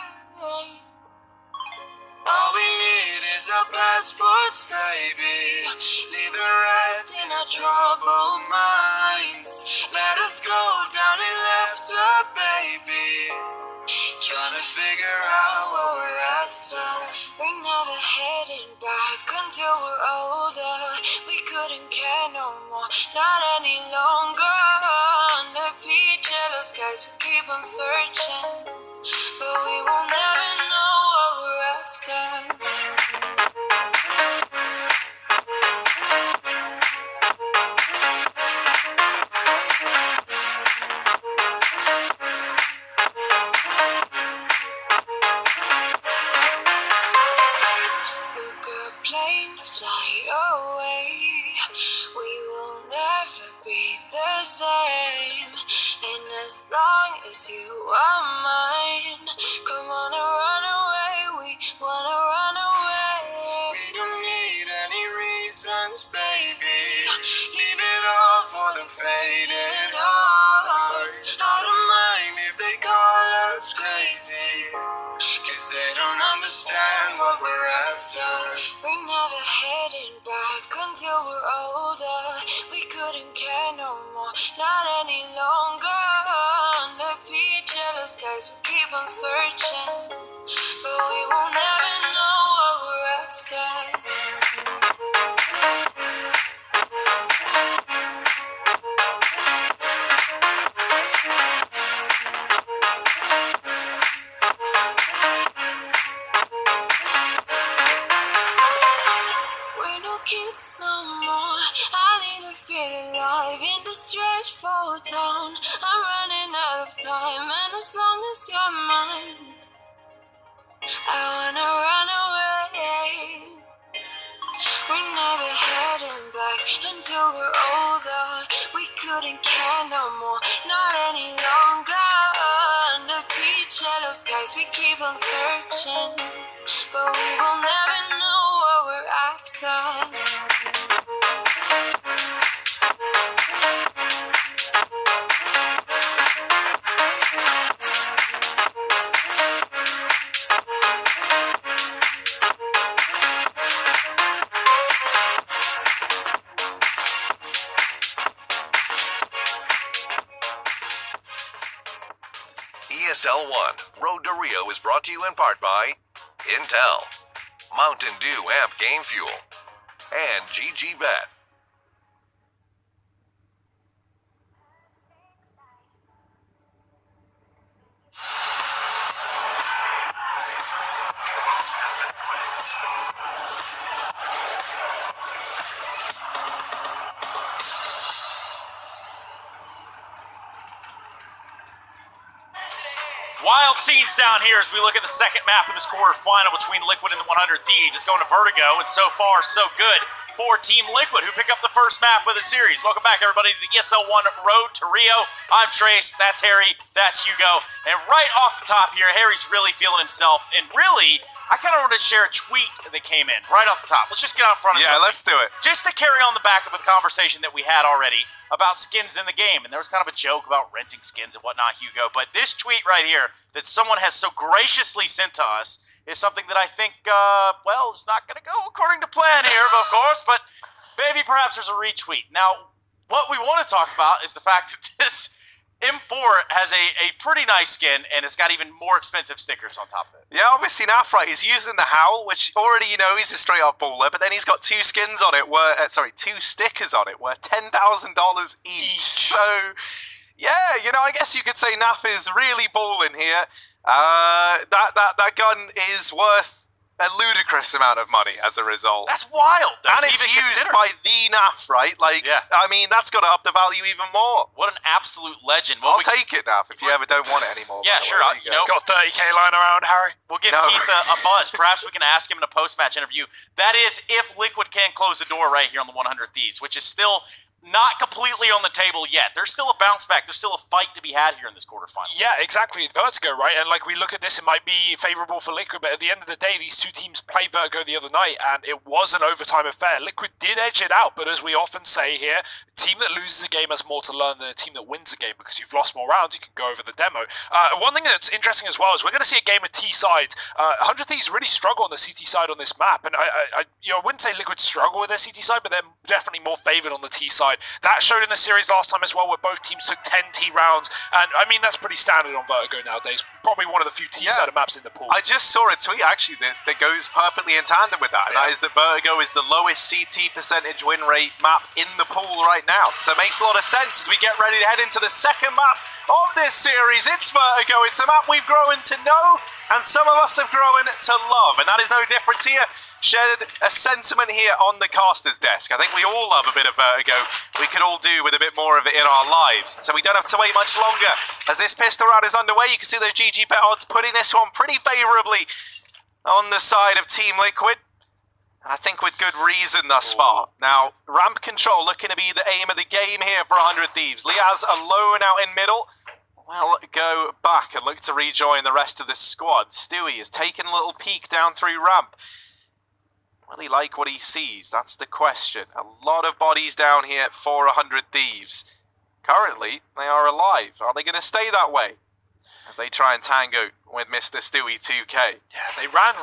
Speaker 4: All we need is our passports, baby. Leave the rest in our troubled minds. Let us go down and left up, baby. Trying to figure out what we're after. We never heading back until we're older. We couldn't care no more, not any longer. Under peach yellow skies, we keep on searching, but we will never know what we're after. As long as you are mine, come on and run away, we wanna run away. We don't need any reasons, baby. Leave it all for the faded hearts. Out of my more, not any longer. Under peach yellow skies, we keep on searching, but we will never know what we're after. We're no kids no more. I need to feel alive in this dreadful town. I'm running out of time, and as long as you're mine, I wanna run away. We're never heading back until we're older. We couldn't care no more, not any longer. Under peach yellow skies, we keep on searching, but we will never know what we're after.
Speaker 10: ESL 1 Road to Rio is brought to you in part by Intel, Mountain Dew Amp Game Fuel, and GG Bet.
Speaker 2: Wild scenes down here as we look at the second map of this quarterfinal between Liquid and the 100 Thieves. It's going to Vertigo, and so far, so good for Team Liquid, who pick up the first map of the series. Welcome back, everybody, to the ESL 1 Road to Rio. I'm Trace, that's Harry, that's Hugo, and right off the top here, Harry's really feeling himself, and really, I kind of want to share a tweet that came in right off the top. Let's just get out in front of something.
Speaker 3: Yeah, let's do it.
Speaker 2: Just to carry on the back of a conversation that we had already about skins in the game, and there was kind of a joke about renting skins and whatnot, Hugo, but this tweet right here that someone has so graciously sent to us is something that I think, well, it's not going to go according to plan here, of course, but maybe perhaps there's a retweet. Now, what we want to talk about is the fact that this M4 has a pretty nice skin, and it's got even more expensive stickers on top of it.
Speaker 3: Yeah, obviously Nafra is using the Howl, which already you know he's a straight up baller, but then he's got two skins on it, two stickers on it, worth $10,000 each. So, yeah, you know, I guess you could say Naf is really balling here. That gun is worth a ludicrous amount of money as a result.
Speaker 2: That's wild.
Speaker 3: And it's used by the NAF, right? Like,
Speaker 2: yeah.
Speaker 3: I mean, that's got to up the value even more.
Speaker 2: What an absolute legend. Well,
Speaker 3: I'll take it, NAF, if you ever don't want it anymore.
Speaker 2: Yeah, sure.
Speaker 1: You know, got 30k lying around, Harry.
Speaker 2: We'll give Keith a buzz. Perhaps we can ask him in a post-match interview. That is if Liquid can close the door right here on the 100 Thieves, which is still not completely on the table yet. There's still a bounce back. There's still a fight to be had here in this quarterfinal.
Speaker 1: Yeah, exactly. Vertigo, right? And like we look at this, it might be favourable for Liquid, but at the end of the day, these two teams played Vertigo the other night, and it was an overtime affair. Liquid did edge it out, but as we often say here, a team that loses a game has more to learn than a team that wins a game, because you've lost more rounds, you can go over the demo. One thing that's interesting as well is we're going to see a game of T sides. 100 Thieves really struggle on the CT side on this map, and I wouldn't say Liquid struggle with their CT side, but they're definitely more favoured on the T side. That showed in the series last time as well, where both teams took 10 T rounds, and I mean that's pretty standard on Vertigo nowadays. Probably one of the few T-sided maps in the pool.
Speaker 3: I just saw a tweet actually that goes perfectly in tandem with that, and that is that Vertigo is the lowest CT percentage win rate map in the pool right now. So it makes a lot of sense as we get ready to head into the second map of this series. It's Vertigo. It's a map we've grown to know, and some of us have grown to love, and that is no different here. Shared a sentiment here on the caster's desk. I think we all love a bit of Vertigo. We could all do with a bit more of it in our lives. So we don't have to wait much longer. As this pistol round is underway, you can see those GG bet odds putting this one pretty favourably on the side of Team Liquid. And I think with good reason thus far. Now, ramp control looking to be the aim of the game here for 100 Thieves. Liaz alone out in middle. Well, go back and look to rejoin the rest of the squad. Stewie has taken a little peek down through ramp. Will he like what he sees? That's the question. A lot of bodies down here for 100 Thieves. Currently, they are alive. Are they going to stay that way? As they try and tango with Mr. Stewie 2K.
Speaker 1: Yeah, they ran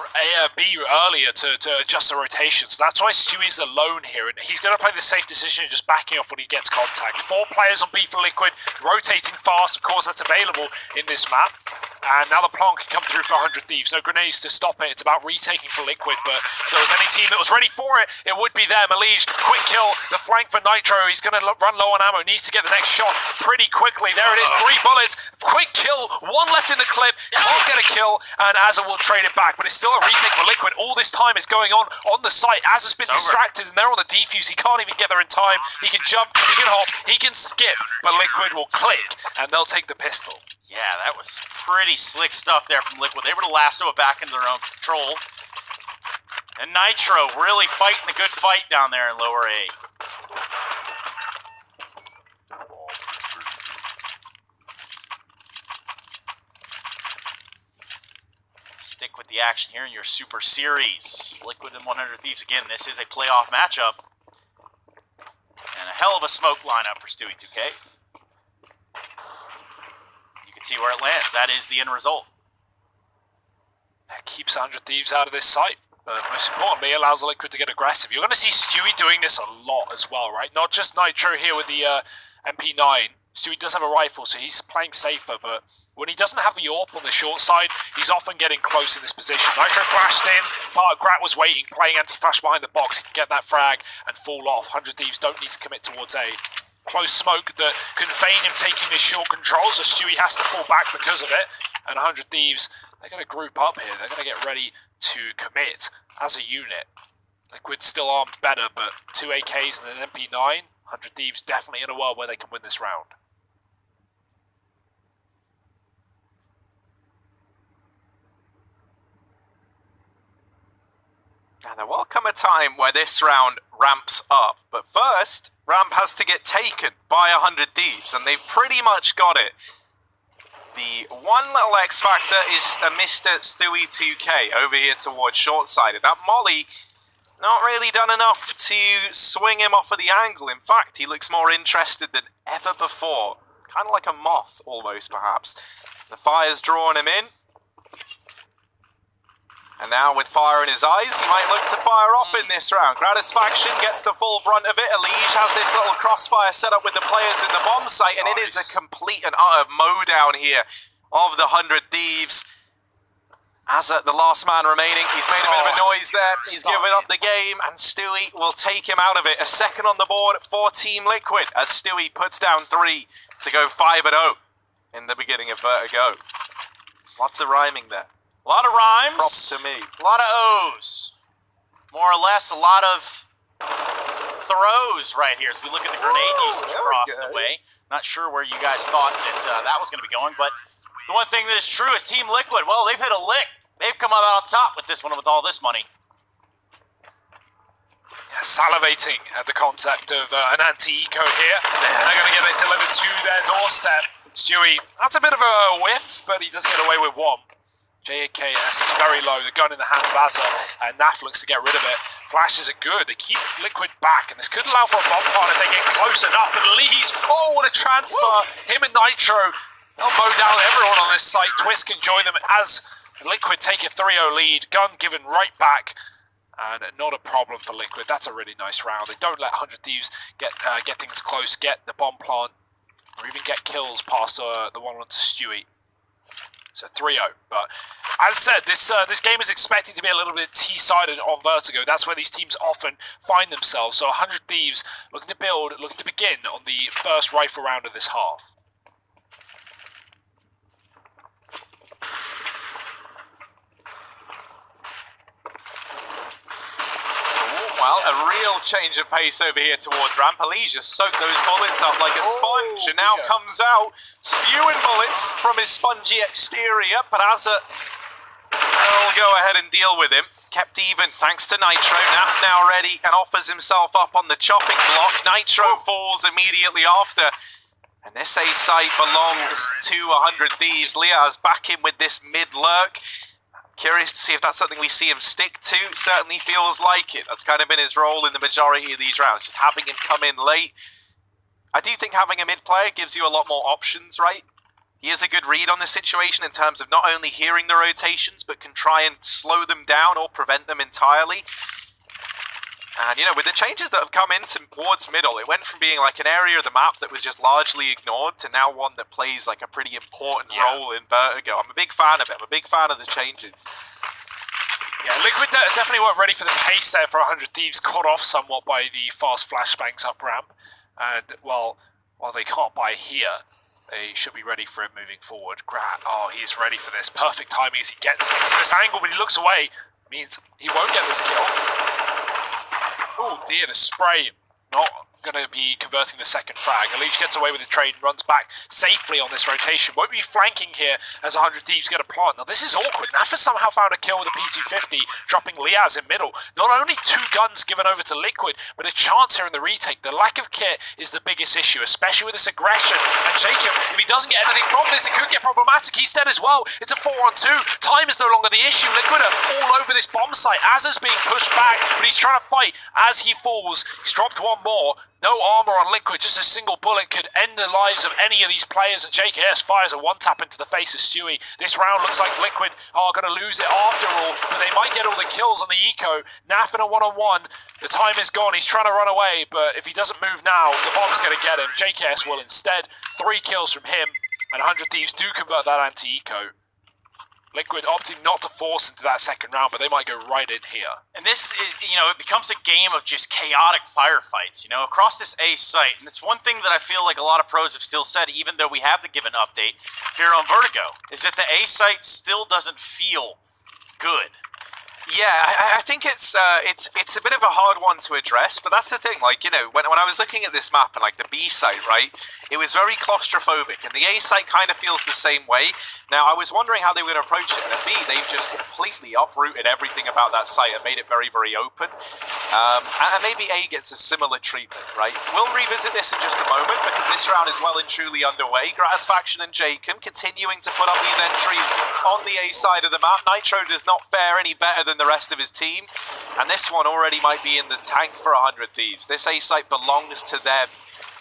Speaker 1: B earlier to adjust the rotation, so that's why Stewie's alone here, and he's going to play the safe decision of just backing off when he gets contact. 4 players on B for Liquid, rotating fast, of course that's available in this map. And now the plant can come through for 100 Thieves. No grenades to stop it. It's about retaking for Liquid, but if there was any team that was ready for it, it would be them. Elige, quick kill, the flank for Nitro. He's going to run low on ammo. Needs to get the next shot pretty quickly. There it is, 3 bullets. Quick kill, 1 left in the clip. Can't get a kill, and Azza will trade it back, but it's still a retake for Liquid. All this time is going on the site. Azza's been distracted, and they're on the defuse. He can't even get there in time. He can jump, he can hop, he can skip, but Liquid will click, and they'll take the pistol.
Speaker 2: Yeah, that was pretty slick stuff there from Liquid. They were able to lasso it back into their own control. And Nitro really fighting a good fight down there in lower A. Stick with the action here in your Super Series. Liquid and 100 Thieves again. This is a playoff matchup. And a hell of a smoke lineup for Stewie 2K. See where it lands. That is the end result.
Speaker 1: That keeps 100 Thieves out of this site, but most importantly, allows Liquid to get aggressive. You're going to see Stewie doing this a lot as well, right? Not just Nitro here with the MP9. Stewie does have a rifle, so he's playing safer, but when he doesn't have the AWP on the short side, he's often getting close in this position. Nitro flashed in, Grat was waiting, playing anti-flash behind the box. He can get that frag and fall off. 100 Thieves don't need to commit towards A. Close smoke that can feign him taking his short control, so Stewie has to fall back because of it. And 100 Thieves, they're going to group up here. They're going to get ready to commit as a unit. Liquid still armed better, but 2 AKs and an MP9. 100 Thieves definitely in a world where they can win this round.
Speaker 3: Now, there will come a time where this round ramps up, but first, ramp has to get taken by 100 Thieves, and they've pretty much got it. The one little X factor is a Mr. Stewie 2K over here towards short-sided. That molly, not really done enough to swing him off of the angle. In fact, he looks more interested than ever before. Kind of like a moth, almost, perhaps. The fire's drawing him in. And now with fire in his eyes, he might look to fire up in this round. Gratisfaction gets the full brunt of it. Elige has this little crossfire set up with the players in the bomb site, and it is a complete and utter mow-down here of the 100 Thieves. As the last man remaining, he's made a bit of a noise there. He's given up the game, and Stewie will take him out of it. A second on the board for Team Liquid, as Stewie puts down 3 to go 5-0 in the beginning of Vertigo. Lots of rhyming there.
Speaker 2: A lot of rhymes.
Speaker 3: Props to me.
Speaker 2: A lot of O's. More or less, a lot of throws right here as we look at the grenade usage across the way. Not sure where you guys thought that that was going to be going, but the one thing that is true is Team Liquid, well, they've hit a lick. They've come out on top with this one with all this money.
Speaker 1: Yeah, salivating at the concept of an anti-eco here. They're going to get it delivered to their doorstep. Stewie, that's a bit of a whiff, but he does get away with 1. JKS is very low, the gun in the hands of Azza, and Naf looks to get rid of it. Flashes are good, they keep Liquid back, and this could allow for a bomb part if they get close enough. And Elige, oh, what a transfer! Him and Nitro, they'll mow down everyone on this site. Twist can join them as Liquid take a 3-0 lead. Gun given right back, and not a problem for Liquid. That's a really nice round. They don't let 100 Thieves get things close, get the bomb plant, or even get kills past the one onto Stewie. So 3-0, but as said, this game is expected to be a little bit T-sided on Vertigo. That's where these teams often find themselves. So 100 Thieves looking to build, looking to begin on the first rifle round of this half.
Speaker 3: Well, a real change of pace over here towards ramp. Elige just soaked those bullets up like a sponge, and now comes out spewing bullets from his spongy exterior. But Azza will go ahead and deal with him. Kept even thanks to Nitro. Naf now ready and offers himself up on the chopping block. Nitro falls immediately after. And this A site belongs to 100 Thieves. Liaz back in with this mid-lurk. Curious to see if that's something we see him stick to. Certainly feels like it. That's kind of been his role in the majority of these rounds, just having him come in late. I do think having a mid player gives you a lot more options, right? He has a good read on the situation in terms of not only hearing the rotations, but can try and slow them down or prevent them entirely. And, you know, with the changes that have come in towards middle, it went from being like an area of the map that was just largely ignored to now one that plays like a pretty important role in Vertigo. I'm a big fan of it. I'm a big fan of the changes.
Speaker 1: Yeah, Liquid definitely weren't ready for the pace there for 100 Thieves, caught off somewhat by the fast flashbangs up ramp. And, while they can't buy here, they should be ready for it moving forward. Oh, he is ready for this. Perfect timing as he gets into this angle, but he looks away. Means he won't get this kill. Oh dear, the spray not going to be converting the second frag. Elise gets away with the trade and runs back safely on this rotation. Won't be flanking here as 100 Thieves get a plant. Now this is awkward. Nafa somehow found a kill with a P250, dropping Liaz in middle. Not only 2 guns given over to Liquid, but a chance here in the retake. The lack of kit is the biggest issue, especially with this aggression. And Jacob, if he doesn't get anything from this, it could get problematic. He's dead as well. It's a 4-on-2. Time is no longer the issue. Liquid are all over this bomb site. Azza's being pushed back, but he's trying to fight as he falls. He's dropped one more. No armor on Liquid, just a single bullet could end the lives of any of these players, and JKS fires a one-tap into the face of Stewie. This round looks like Liquid are going to lose it after all, but they might get all the kills on the eco. Naf in a one-on-one, the time is gone, he's trying to run away, but if he doesn't move now, the bomb's going to get him. JKS will instead. 3 kills from him, and 100 Thieves do convert that anti-eco. Liquid opting not to force into that second round, but they might go right in here.
Speaker 2: And this is, you know, it becomes a game of just chaotic firefights, you know, across this A site. And it's one thing that I feel like a lot of pros have still said, even though we have the given update here on Vertigo, is that the A site still doesn't feel good.
Speaker 3: Yeah, I think it's a bit of a hard one to address, but that's the thing, like, you know, when I was looking at this map and, like, the B site, right, it was very claustrophobic, and the A site kind of feels the same way. Now, I was wondering how they were going to approach it, and at B, they've just completely uprooted everything about that site and made it very, very open. And maybe A gets a similar treatment, right? We'll revisit this in just a moment, because this round is well and truly underway. Gratisfaction and Jacob continuing to put up these entries on the A side of the map. Nitro does not fare any better than the rest of his team, and this one already might be in the tank for 100 Thieves. This A site belongs to them,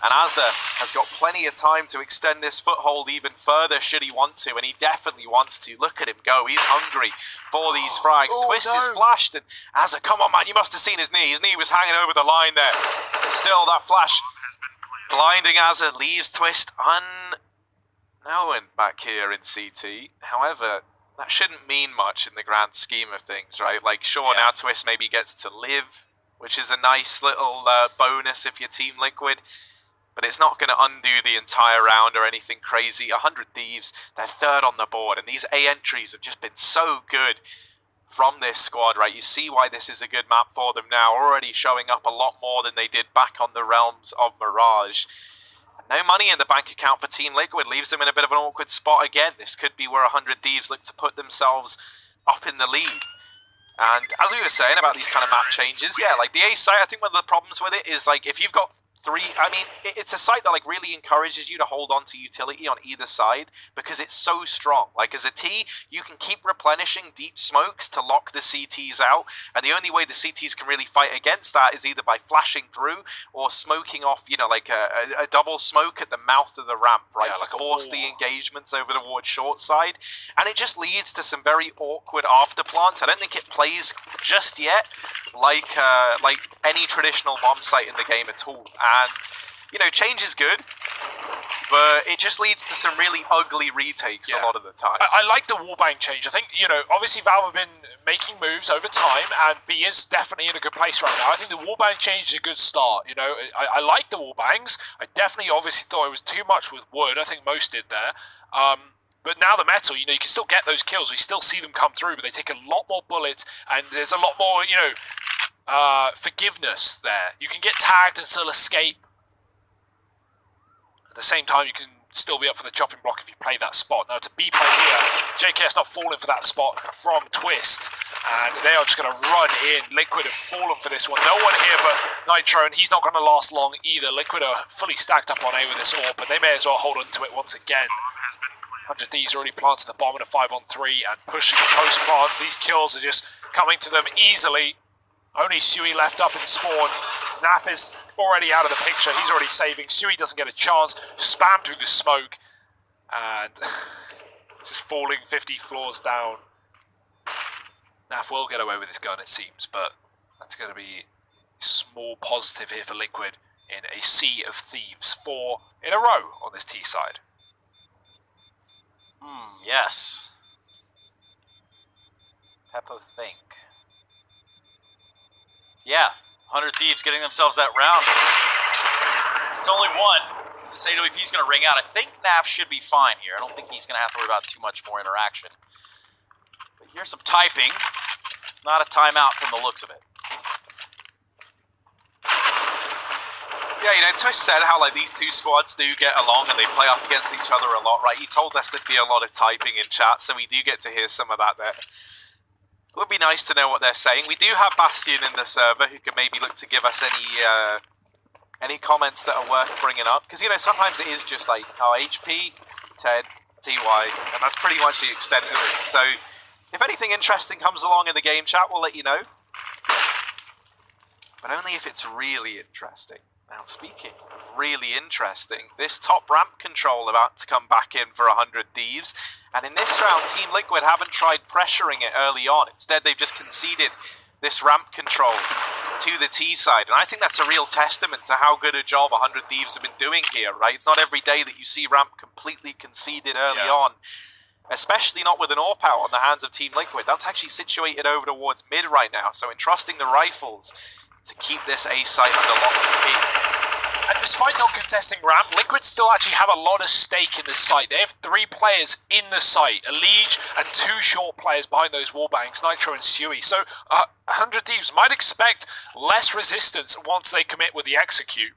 Speaker 3: and Azza has got plenty of time to extend this foothold even further should he want to, and he definitely wants to. Look at him go, he's hungry for these frags. Twist is flashed, and Azza, come on man, you must have seen his knee. His knee was hanging over the line there, but still that flash blinding Azza leaves Twist unknown back here in CT. However, that shouldn't mean much in the grand scheme of things, right? Like, sure, now Twist maybe gets to live, which is a nice little bonus if you're Team Liquid, but it's not going to undo the entire round or anything crazy. 100 Thieves, they're 3rd on the board, and these A entries have just been so good from this squad, right? You see why this is a good map for them now, already showing up a lot more than they did back on the realms of Mirage. No money in the bank account for Team Liquid leaves them in a bit of an awkward spot again. This could be where 100 Thieves look to put themselves up in the lead. And as we were saying about these kind of map changes, yeah, like the A site, I think one of the problems with it is, like, if you've got 3, I mean, it's a site that, like, really encourages you to hold on to utility on either side because it's so strong. Like, as a T, you can keep replenishing deep smokes to lock the CTs out, and the only way the CTs can really fight against that is either by flashing through or smoking off, you know, like a double smoke at the mouth of the ramp, right, to force the engagements over towards short side, and it just leads to some very awkward after plants. I don't think it plays just yet like any traditional bomb site in the game at all. And, you know, change is good, but it just leads to some really ugly retakes a lot of the time.
Speaker 1: I like the wallbang change. I think, you know, obviously Valve have been making moves over time, and B is definitely in a good place right now. I think the wallbang change is a good start, you know. I like the wallbangs. I definitely obviously thought it was too much with wood. I think most did there. But now the metal, you know, you can still get those kills. We still see them come through, but they take a lot more bullets, and there's a lot more, you know, forgiveness there. You can get tagged and still escape. At the same time, you can still be up for the chopping block if you play that spot. Now, it's a B play here. JKS not falling for that spot from Twist, and they are just going to run in. Liquid have fallen for this one. No one here but Nitro, and he's not going to last long either. Liquid are fully stacked up on A with this AWP, but they may as well hold on to it once again. 100 Thieves already planted the bomb in a 5-on-3 and pushing the post plants. These kills are just coming to them easily. Only Stewie left up in spawn. Naf is already out of the picture. He's already saving. Stewie doesn't get a chance. Spam through the smoke. And just falling 50 floors down. Naf will get away with his gun, it seems, but that's going to be a small positive here for Liquid in a sea of thieves. 4 in a row on this T side.
Speaker 2: Yes. Peppo think. Yeah, 100 Thieves getting themselves that round. It's only one. This AWP is going to ring out. I think Naf should be fine here. I don't think he's going to have to worry about too much more interaction. But here's some typing. It's not a timeout from the looks of it.
Speaker 3: Yeah, you know, Tush said how like these two squads do get along and they play up against each other a lot, right? He told us there'd be a lot of typing in chat, so we do get to hear some of that there. It would be nice to know what they're saying. We do have Bastion in the server who could maybe look to give us any comments that are worth bringing up. Because, you know, sometimes it is just like, oh, HP, Ted, TY, and that's pretty much the extent of it. So, if anything interesting comes along in the game chat, we'll let you know. But only if it's really interesting. Now, speaking of really interesting, this top ramp control about to come back in for 100 Thieves. And in this round, Team Liquid haven't tried pressuring it early on. Instead, they've just conceded this ramp control to the T side. And I think that's a real testament to how good a job 100 Thieves have been doing here, right? It's not every day that you see ramp completely conceded early on. Especially not with an AWP out on the hands of Team Liquid. That's actually situated over towards mid right now. So entrusting the rifles to keep this A site under lock and key.
Speaker 1: And despite not contesting ramp, Liquid still actually have a lot of stake in this site. They have 3 players in the site, a Liege and 2 short players behind those wallbangs, Nitro and Suey. So 100 Thieves might expect less resistance once they commit with the execute.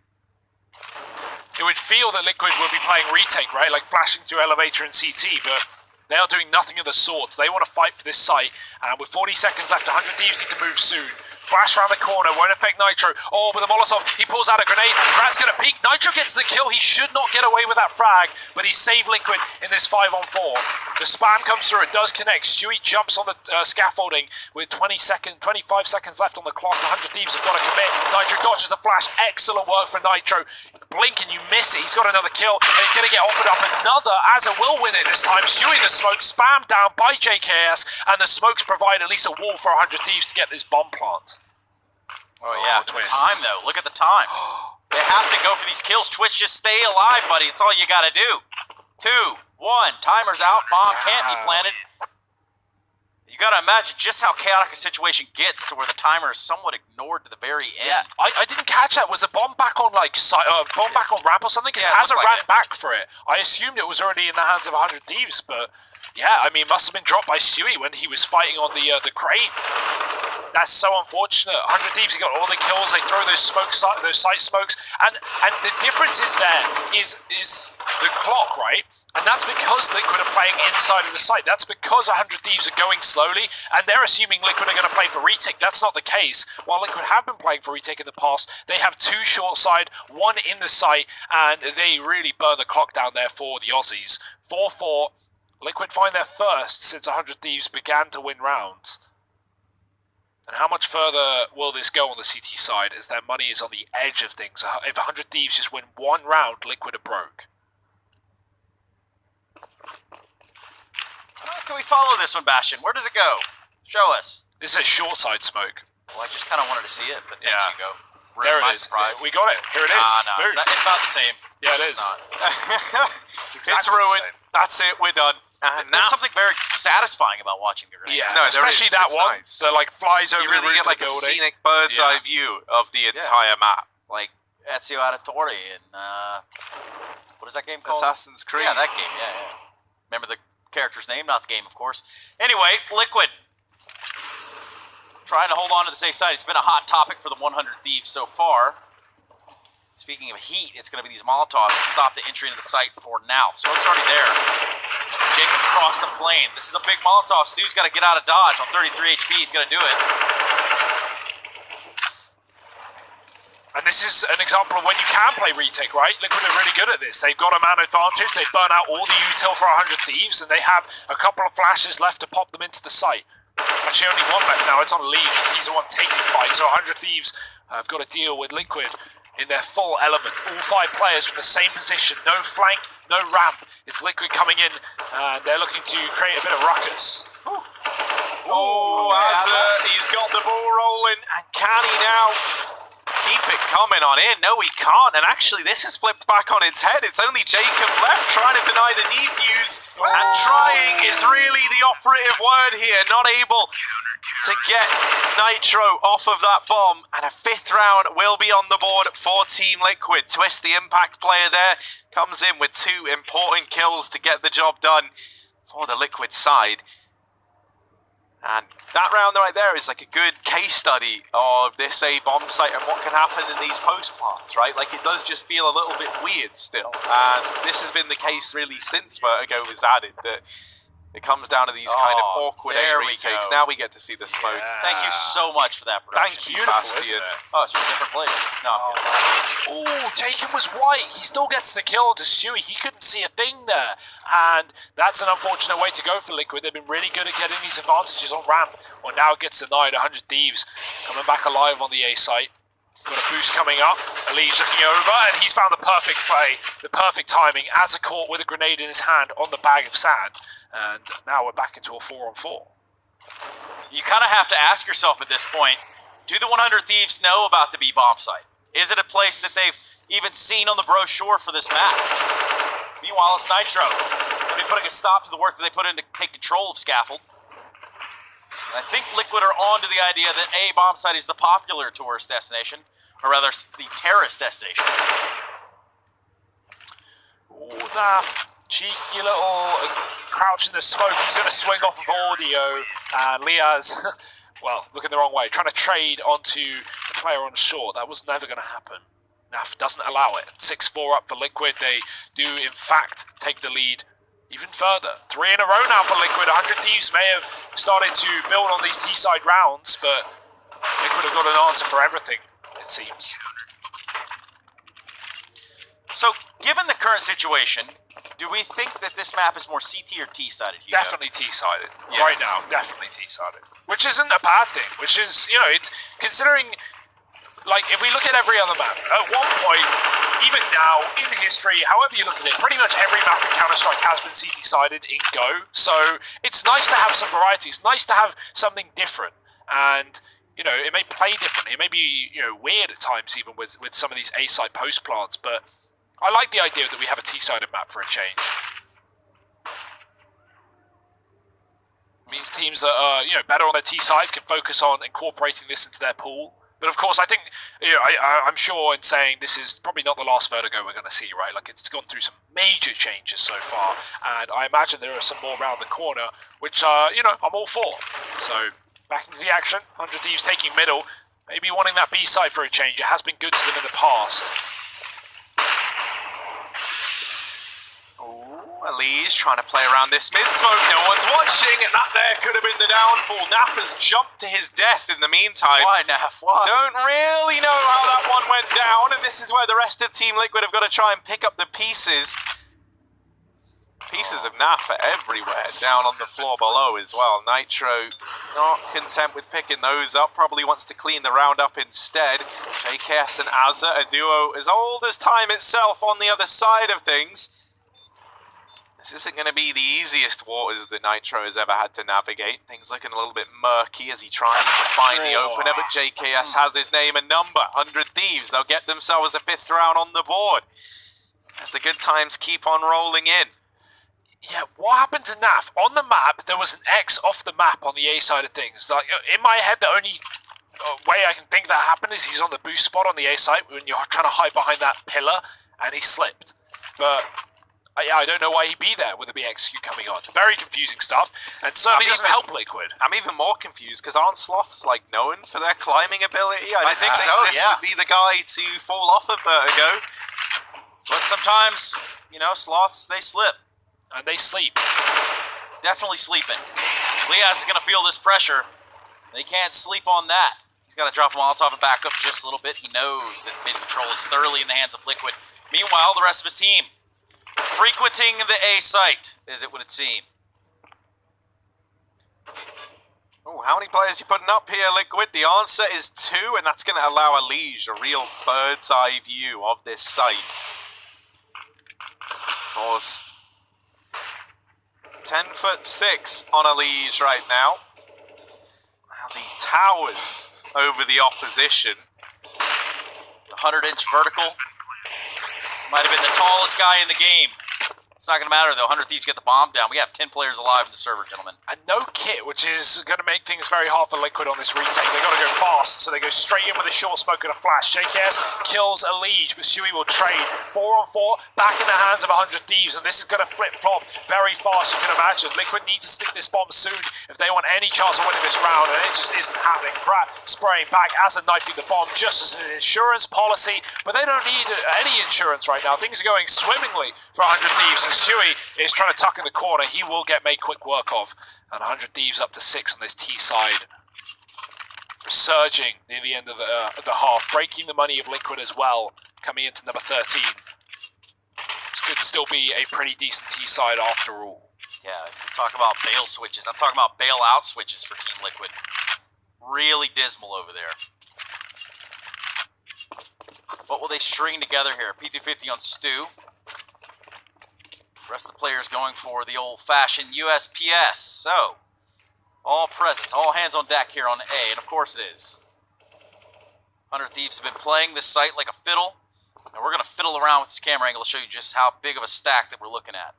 Speaker 1: It would feel that Liquid will be playing retake, right? Like flashing through elevator and CT, but they are doing nothing of the sorts. They want to fight for this site, and with 40 seconds left, 100 Thieves need to move soon. Flash around the corner, won't affect Nitro. Oh, with a Molotov, he pulls out a grenade. Grat's going to peek. Nitro gets the kill. He should not get away with that frag, but he saved Liquid in this 5-on-4. The spam comes through. It does connect. Stewie jumps on the scaffolding with 25 seconds left on the clock. 100 Thieves have got to commit. Nitro dodges a flash. Excellent work for Nitro. Blink and you miss it. He's got another kill, and he's going to get offered up another. Azza will win it this time. Stewie the smoke, spammed down by JKS, and the smokes provide at least a wall for 100 Thieves to get this bomb plant.
Speaker 2: Oh yeah, the time though. Look at the time. They have to go for these kills. Twist, just stay alive, buddy. It's all you gotta do. 2, 1, timer's out. Bomb can't be planted. You gotta imagine just how chaotic a situation gets to where the timer is somewhat ignored to the very end.
Speaker 1: Yeah, I didn't catch that. Was the bomb back on like back on ramp or something? Because Azza ran back for it. I assumed it was already in the hands of 100 Thieves, but yeah, I mean, must have been dropped by Stewie when he was fighting on the crane. That's so unfortunate. 100 Thieves, he got all the kills. They throw those site smokes, and the difference is the clock, right? And that's because Liquid are playing inside of the site. That's because 100 Thieves are going slowly, and they're assuming Liquid are going to play for retake. That's not the case. While Liquid have been playing for retake in the past, they have 2 short side, 1 in the site, and they really burn the clock down there for the Aussies. 4-4. Liquid find their first since 100 Thieves began to win rounds. And how much further will this go on the CT side as their money is on the edge of things? If 100 Thieves just win 1 round, Liquid are broke.
Speaker 2: How can we follow this one, Bastion? Where does it go? Show us.
Speaker 1: This is a short side smoke.
Speaker 2: Well, I just kind of wanted to see it, but thanks, you go.
Speaker 1: There it is.
Speaker 2: Surprise.
Speaker 1: We got it. Here it is.
Speaker 2: No, it's not the same.
Speaker 1: Yeah, it is.
Speaker 3: It's ruined. That's it. We're done.
Speaker 2: There's something very satisfying about watching the grenade.
Speaker 1: Yeah,
Speaker 3: no,
Speaker 1: especially that one
Speaker 3: nice.
Speaker 1: that like flies over
Speaker 3: you really
Speaker 1: the roof
Speaker 3: get like
Speaker 1: of the
Speaker 3: a
Speaker 1: building.
Speaker 3: scenic bird's eye view of the entire map.
Speaker 2: Like Ezio Auditore in what is that game called?
Speaker 3: Assassin's Creed.
Speaker 2: Yeah, that game. Yeah. Remember the character's name, not the game, of course. Anyway, Liquid trying to hold on to the safe side. It's been a hot topic for the 100 Thieves so far. Speaking of heat, it's going to be these Molotovs that stop the entry into the site for now. The smoke's already there. Jacobs crossed the plane. This is a big Molotov. Stu's got to get out of dodge on 33 HP. He's going to do it.
Speaker 1: And this is an example of when you can play retake, right? Liquid are really good at this. They've got a man advantage. They've burnt out all the util for 100 Thieves, and they have a couple of flashes left to pop them into the site. Actually, only 1 left now. It's on League. He's the one taking fight. So 100 Thieves have got to deal with Liquid in their full element. All 5 players from the same position. No flank, no ramp. It's Liquid coming in, and they're looking to create a bit of ruckus.
Speaker 3: He's got the ball rolling, and can he now keep it coming on in? No, he can't, and actually this is flipped back on its head. It's only Jacob left trying to deny the defuse, and trying is really the operative word here. Not able to get Nitro off of that bomb, and a 5th round will be on the board for Team Liquid. Twist, the impact player there, comes in with 2 important kills to get the job done for the Liquid side. And that round right there is like a good case study of this A bomb site and what can happen in these post plants, right? Like, it does just feel a little bit weird still. And this has been the case really since Vertigo was added, that it comes down to these kind of awkward A retakes. Now we get to see the smoke.
Speaker 2: Yeah. Thank you so much for that, bro.
Speaker 1: Thank you, Bastian.
Speaker 2: Oh, it's from a different place. No, I'm kidding.
Speaker 1: Ooh, Jacob was white. He still gets the kill to Stewie. He couldn't see a thing there. And that's an unfortunate way to go for Liquid. They've been really good at getting these advantages on ramp. Well, now it gets denied. 100 Thieves coming back alive on the A site. Got a boost coming up. Elise looking over, and he's found the perfect play, the perfect timing, as a caught with a grenade in his hand on the bag of sand. And now we're back into a 4-on-4.
Speaker 2: You kind of have to ask yourself at this point, do the 100 Thieves know about the B-bomb site? Is it a place that they've even seen on the brochure for this map? Meanwhile, it's Nitro. They'll be putting a stop to the work that they put in to take control of Scaffold. I think Liquid are on to the idea that A bomb site is the popular tourist destination, or rather, the terrorist destination.
Speaker 1: Ooh, Naf. Cheeky little crouch in the smoke. He's going to swing off of audio. And Liaz, well, looking the wrong way, trying to trade onto the player on short. That was never going to happen. Naf doesn't allow it. 6-4 up for Liquid. They do, in fact, take the lead even further. 3 in a row now for Liquid. 100 Thieves may have started to build on these T-side rounds, but Liquid have got an answer for everything, it seems.
Speaker 2: So, given the current situation, do we think that this map is more CT or T-sided?
Speaker 1: Definitely T-sided.
Speaker 2: Yes.
Speaker 1: Right now, definitely T-sided. Which isn't a bad thing, which is, you know, it's considering, like, if we look at every other map, at one point, even now, in history, however you look at it, pretty much every map in Counter-Strike has been CT-sided in Go, so it's nice to have some variety, it's nice to have something different, and, you know, it may play differently, it may be, you know, weird at times even with some of these A-side post plants, but I like the idea that we have a T-sided map for a change. It means teams that are, you know, better on their T-sides can focus on incorporating this into their pool. But of course, I think, you know, I'm sure in saying this is probably not the last Vertigo we're going to see, right? Like, it's gone through some major changes so far, and I imagine there are some more around the corner, which, you know, I'm all for. So, back into the action. 100 Thieves taking middle, maybe wanting that B side for a change. It has been good to them in the past.
Speaker 3: Elise trying to play around this mid-smoke, no one's watching, and that there could have been the downfall. Naf has jumped to his death in the meantime.
Speaker 2: Why, Naf? Why?
Speaker 3: Don't really know how that one went down, and this is where the rest of Team Liquid have got to try and pick up the pieces. Pieces of Naf are everywhere, down on the floor below as well. Nitro not content with picking those up, probably wants to clean the round up instead. JKS and Azza, a duo as old as time itself on the other side of things. This isn't going to be the easiest waters that Nitro has ever had to navigate. Things looking a little bit murky as he tries to find the opener, but JKS has his name and number. 100 Thieves, they'll get themselves a 5th round on the board as the good times keep on rolling in.
Speaker 1: Yeah, what happened to Naf? On the map, there was an X off the map on the A side of things. Like, in my head, the only way I can think that happened is he's on the boost spot on the A side when you're trying to hide behind that pillar, and he slipped. But I don't know why he'd be there with the BXQ coming on. Very confusing stuff, and certainly doesn't help Liquid.
Speaker 3: I'm even more confused because aren't Sloths like known for their climbing ability? I think
Speaker 2: so,
Speaker 3: this
Speaker 2: yeah.
Speaker 3: would be the guy to fall off a Vertigo.
Speaker 2: But sometimes, you know, Sloths, they slip.
Speaker 1: And they sleep.
Speaker 2: Definitely sleeping. Lias is going to feel this pressure. They can't sleep on that. He's got to drop a Molotov and back up just a little bit. He knows that mid control is thoroughly in the hands of Liquid. Meanwhile, the rest of his team frequenting the A site, as it would seem.
Speaker 3: Oh, how many players you putting up here, Liquid? The answer is 2, and that's going to allow Elige a real bird's eye view of this site. Of course, 10'6" on Elige right now, as he towers over the opposition.
Speaker 2: The 100-inch vertical. Might have been the tallest guy in the game. It's not going to matter, though. 100 Thieves get the bomb down. We have 10 players alive in the server, gentlemen.
Speaker 1: And no kit, which is going to make things very hard for Liquid on this retake. They've got to go fast, so they go straight in with a short smoke and a flash. JKS kills Elige, but Stewie will trade. 4 on 4, back in the hands of 100 Thieves, and this is going to flip-flop very fast, you can imagine. Liquid need to stick this bomb soon if they want any chance of winning this round, and it just isn't happening. Pratt spraying back as a knifing the bomb, just as an insurance policy, but they don't need any insurance right now. Things are going swimmingly for 100 Thieves. Stewie is trying to tuck in the corner. He will get made quick work of. And 100 Thieves up to 6 on this T side. Surging near the end of the half. Breaking the money of Liquid as well. Coming into number 13. This could still be a pretty decent T side after all.
Speaker 2: Yeah, talk about bail switches. I'm talking about bailout switches for Team Liquid. Really dismal over there. What will they string together here? P250 on Stu. Rest of the players going for the old-fashioned USPS. So, all presents, all hands on deck here on A, and of course it is. 100 Thieves have been playing this site like a fiddle, and we're going to fiddle around with this camera angle to show you just how big of a stack that we're looking at.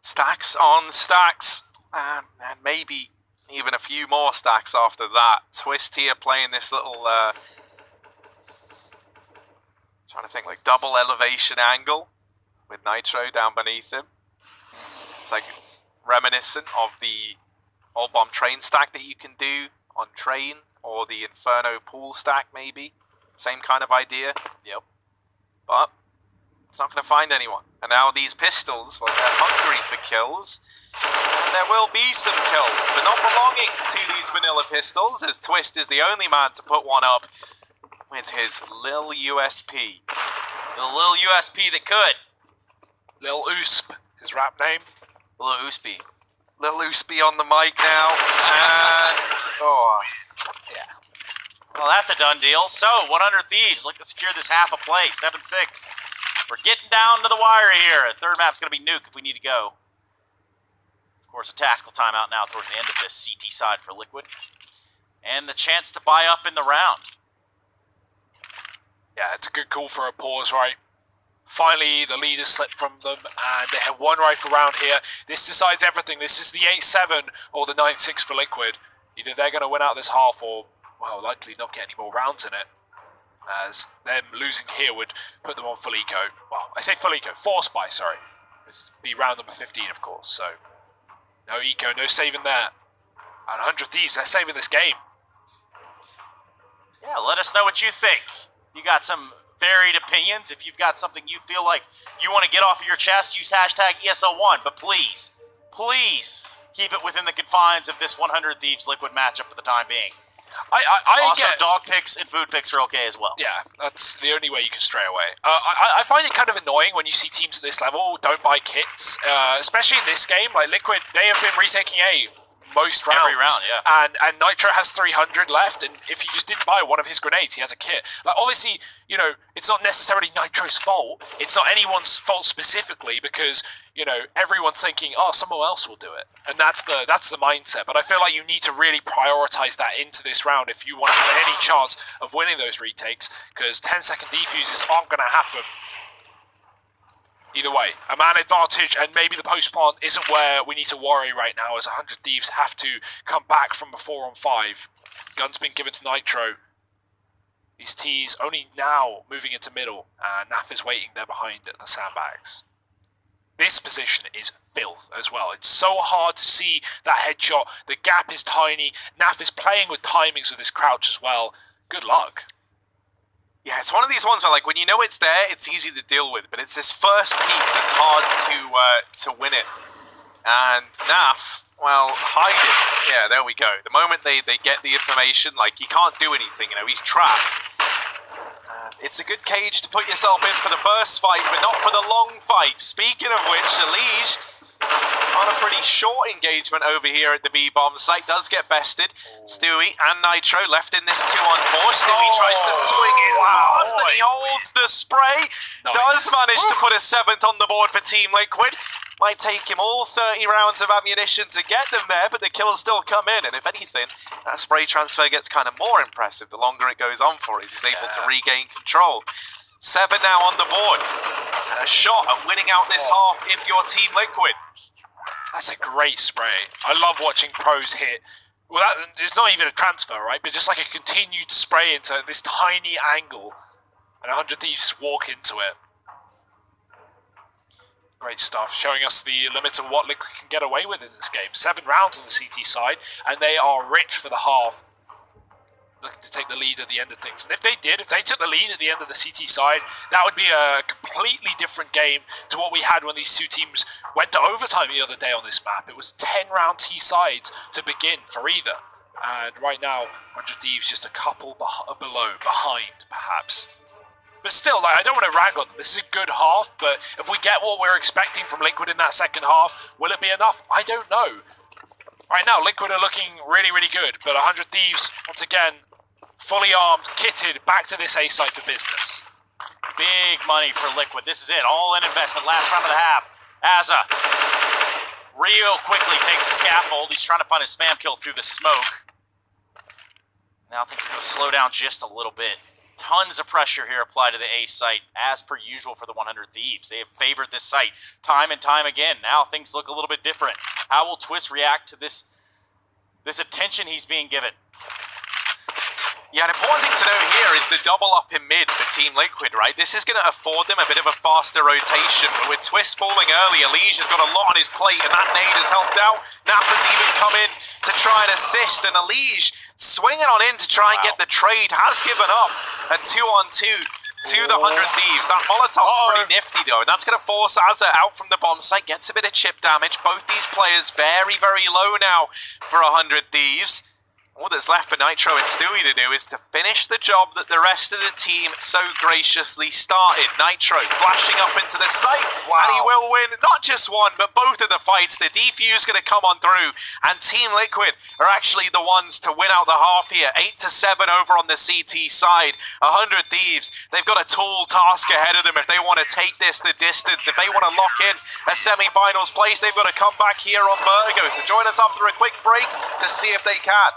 Speaker 3: Stacks on stacks, and maybe even a few more stacks after that. Twist here playing this little... trying to think, like double elevation angle with Nitro down beneath him. It's like reminiscent of the old bomb train stack that you can do on train, or the Inferno pool stack maybe. Same kind of idea.
Speaker 2: Yep.
Speaker 3: But it's not going to find anyone. And now these pistols, well, they're hungry for kills. And there will be some kills, but not belonging to these vanilla pistols, as Twist is the only man to put one up with his Lil USP.
Speaker 2: The Lil USP that could.
Speaker 1: Lil Usp, his rap name.
Speaker 2: Lil Uspy.
Speaker 3: Lil Uspy on the mic now. And... oh.
Speaker 2: Yeah. Well, that's a done deal. So, 100 Thieves look to secure this half a play. 7-6. We're getting down to the wire here. Third map's going to be nuke if we need to go. Of course, a tactical timeout now towards the end of this CT side for Liquid. And the chance to buy up in the round.
Speaker 1: Yeah, it's a good call for a pause, right? Finally, the lead has slipped from them, and they have one rifle round here. This decides everything. This is the 8-7 or the 9-6 for Liquid. Either they're going to win out this half or, well, likely not get any more rounds in it. As them losing here would put them on full eco. Well, I say full eco, force buy, sorry. It's be round number 15, of course, so no eco, no saving there. And 100 Thieves, they're saving this game.
Speaker 2: Yeah, let us know what you think. You got some varied opinions. If you've got something you feel like you want to get off of your chest, use hashtag ESL1. But please, please keep it within the confines of this 100 Thieves Liquid matchup for the time being. Also, dog picks and food picks are okay as well.
Speaker 1: Yeah, that's the only way you can stray away. I find it kind of annoying when you see teams at this level don't buy kits, especially in this game. Like Liquid, they have been retaking A most rounds.
Speaker 2: Every round, yeah.
Speaker 1: And Nitro has 300 left, and if he just didn't buy one of his grenades, he has a kit. Like, obviously, you know, it's not necessarily Nitro's fault. It's not anyone's fault specifically, because, you know, everyone's thinking, oh, someone else will do it. And that's the mindset. But I feel like you need to really prioritize that into this round if you want to have any chance of winning those retakes, because 10-second defuses aren't going to happen. Either way, a man advantage, and maybe the post-plant isn't where we need to worry right now, as 100 Thieves have to come back from a 4-on-5. Gun's been given to Nitro. These T's only now moving into middle, and Naf is waiting there behind the sandbags. This position is filth as well. It's so hard to see that headshot. The gap is tiny. Naf is playing with timings with his crouch as well. Good luck.
Speaker 3: Yeah, it's one of these ones where, like, when you know it's there, it's easy to deal with, but it's this first peek that's hard to win it. And Naf, well, hide it. Yeah, there we go. The moment they get the information, like, he can't do anything, you know, he's trapped. It's a good cage to put yourself in for the first fight, but not for the long fight. Speaking of which, Elige On a pretty short engagement over here at the B-bomb site, does get bested. Stewie and Nitro left in this 2-on-4. Stewie tries to swing in fast and he holds the spray.
Speaker 1: Nice.
Speaker 3: Does manage to put a 7th on the board for Team Liquid. Might take him all 30 rounds of ammunition to get them there, but the kills still come in. And if anything, that spray transfer gets kind of more impressive the longer it goes on for. He's able to regain control. 7 now on the board. And a shot at winning out this half if you're Team Liquid.
Speaker 1: That's a great spray. I love watching pros hit. Well, it's not even a transfer, right? But just like a continued spray into this tiny angle. And 100 Thieves walk into it. Great stuff. Showing us the limit of what Liquid can get away with in this game. 7 rounds on the CT side. And they are rich for the half. Looking to take the lead at the end of things. And if they took the lead at the end of the CT side, that would be a completely different game to what we had when these two teams went to overtime the other day on this map. It was 10-round T sides to begin for either. And right now, 100 Thieves just a couple behind, perhaps. But still, like, I don't want to rag on them. This is a good half, but if we get what we're expecting from Liquid in that second half, will it be enough? I don't know. Right now, Liquid are looking really, really good, but 100 Thieves, once again, fully armed, kitted, back to this A site for business.
Speaker 2: Big money for Liquid. This is it. All in investment. Last round of the half. Azza real quickly takes a scaffold. He's trying to find a spam kill through the smoke. Now things are going to slow down just a little bit. Tons of pressure here applied to the A site, as per usual for the 100 Thieves. They have favored this site time and time again. Now things look a little bit different. How will Twist react to this attention he's being given?
Speaker 3: Yeah, an important thing to note here is the double up in mid for Team Liquid, right? This is going to afford them a bit of a faster rotation, but with Twist falling early, Elige has got a lot on his plate, and that nade has helped out. Nappa's even come in to try and assist, and Elige swinging on in to try and get the trade, has given up a 2-on-2 to the 100 Thieves. That Molotov's pretty nifty, though, and that's going to force Azza out from the bomb site, gets a bit of chip damage. Both these players very, very low now for 100 Thieves. All that's left for Nitro and Stewie to do is to finish the job that the rest of the team so graciously started. Nitro flashing up into the site, and he will win not just one, but both of the fights. The defuse going to come on through, and Team Liquid are actually the ones to win out the half here. 8-7 over on the CT side. 100 Thieves, they've got a tall task ahead of them if they want to take this the distance. If they want to lock in a semi-finals place, they've got to come back here on Vertigo. So join us after a quick break to see if they can.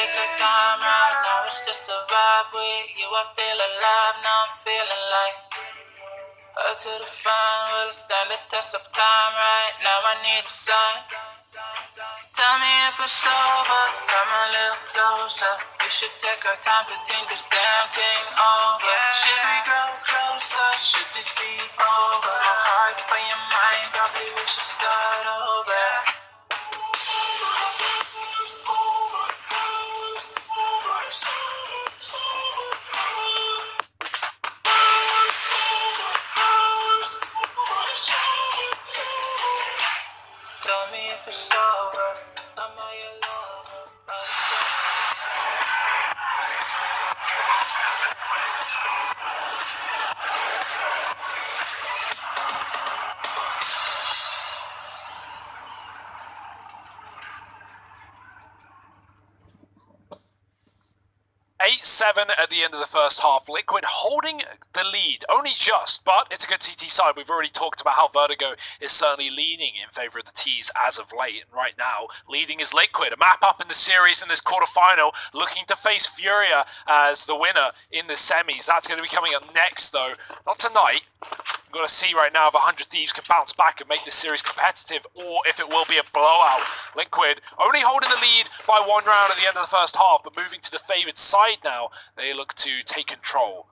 Speaker 4: take our time right now. It's just a vibe with you. I feel alive, now I'm feeling like up to the fun, will it stand the test of time right now? I need a sign. Tell me if it's over, come a little closer. We should take our time to think this damn thing over. Should we grow closer? Should this be over? My heart for your mind, probably we should start over. Tell me if it's over, am I your lover?
Speaker 1: Seven at the end of the first half. Liquid holding the lead, only just, but it's a good TT side. We've already talked about how Vertigo is certainly leaning in favour of the T's as of late, and right now, leading is Liquid. A map up in the series in this quarterfinal, looking to face Furia as the winner in the semis. That's going to be coming up next, though. Not tonight. We've got to see right now if 100 Thieves can bounce back and make this series competitive, or if it will be a blowout. Liquid only holding the lead by 1 round at the end of the first half, but moving to the favoured side now. They look to take control.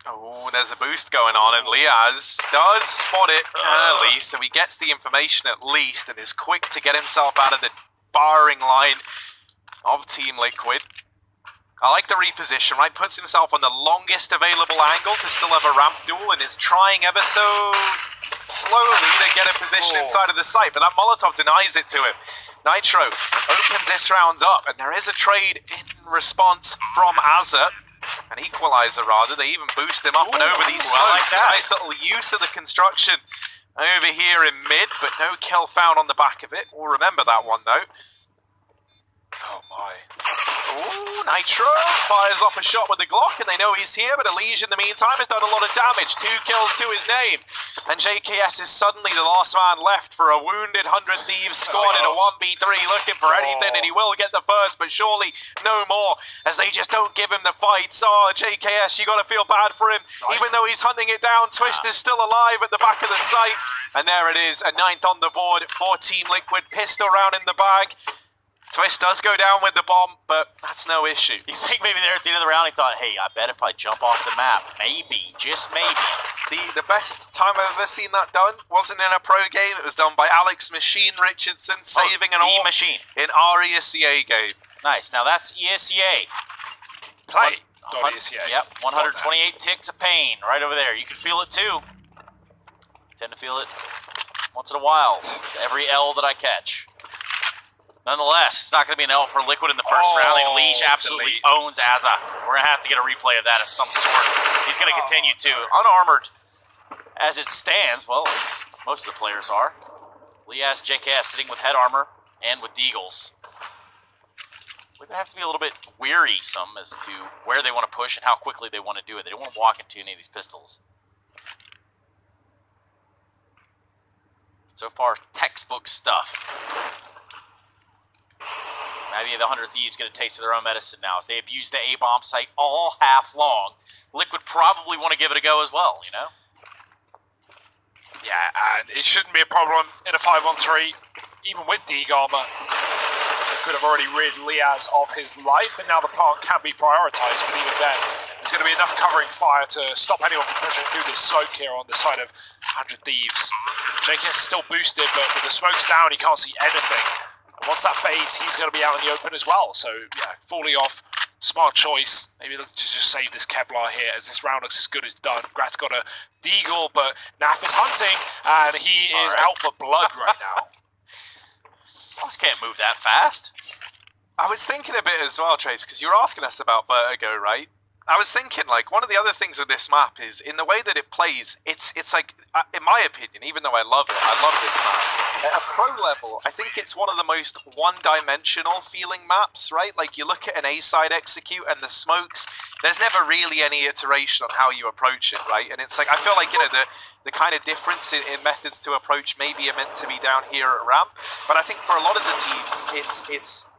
Speaker 3: Oh, there's a boost going on, and Liaz does spot it early, so he gets the information at least, and is quick to get himself out of the firing line of Team Liquid. I like the reposition, right? Puts himself on the longest available angle to still have a ramp duel, and is trying ever so slowly to get a position inside of the site, but that Molotov denies it to him. Nitro opens this round up, and there is a trade in response from Azza. An equalizer, rather. They even boost him up and over these slopes.
Speaker 2: I like that.
Speaker 3: Nice little use of the construction over here in mid, but no kill found on the back of it. We'll remember that one, though.
Speaker 1: Oh my.
Speaker 3: Ooh, Nitro fires off a shot with the Glock, and they know he's here, but Elige in the meantime has done a lot of damage. 2 kills to his name. And JKS is suddenly the last man left for a wounded 100 Thieves squad in a 1v3, looking for anything, and he will get the first, but surely no more, as they just don't give him the fights. Oh, JKS, you gotta feel bad for him. Even though he's hunting it down, Twist is still alive at the back of the site. And there it is, a 9th on the board for Team Liquid. Pistol round in the bag. Twist does go down with the bomb, but that's no issue.
Speaker 2: You think maybe there at the end of the round he thought, hey, I bet if I jump off the map, maybe, just maybe.
Speaker 3: The best time I've ever seen that done wasn't in a pro game. It was done by Alex Machine Richardson, saving an AWP
Speaker 2: machine
Speaker 3: in our ESCA game.
Speaker 2: Nice. Now that's ESCA.
Speaker 1: Play. ESCA.
Speaker 2: Yep, 128 ticks of pain right over there. You can feel it too. Tend to feel it once in a while. Every L that I catch. Nonetheless, it's not going to be an L for Liquid in the first round. Elige absolutely owns Azza. We're going to have to get a replay of that of some sort. He's going to continue to. Unarmored as it stands, well, at least most of the players are. Liaz JKS sitting with head armor and with Deagles. We're going to have to be a little bit weary-some as to where they want to push and how quickly they want to do it. They don't want to walk into any of these pistols. So far, textbook stuff. Maybe the 100 Thieves get a taste of their own medicine now, as they have used the A-bomb site all half long. Liquid probably want to give it a go as well, you know?
Speaker 1: Yeah, and it shouldn't be a problem in a 5-on-3, even with Deag armor. They could have already rid Liaz of his life, and now the plant can be prioritised, but even then, there's going to be enough covering fire to stop anyone from pushing through this smoke here on the side of 100 Thieves. JKS is still boosted, but with the smoke's down, he can't see anything. Once that fades, he's going to be out in the open as well. So, yeah, fully off. Smart choice. Maybe look to just save this Kevlar here, as this round looks as good as done. Grat's got a Deagle, but Naf is hunting, and he is out for blood right now.
Speaker 2: Songs can't move that fast.
Speaker 3: I was thinking a bit as well, Trace, because you were asking us about Vertigo, right? I was thinking, like, one of the other things with this map is, in the way that it plays, it's like, in my opinion, even though I love it, I love this map, at a pro level, I think it's one of the most one-dimensional feeling maps, right? Like, you look at an A-side execute and the smokes, there's never really any iteration on how you approach it, right? And it's like, I feel like, you know, the kind of difference in methods to approach maybe are meant to be down here at ramp, but I think for a lot of the teams, it's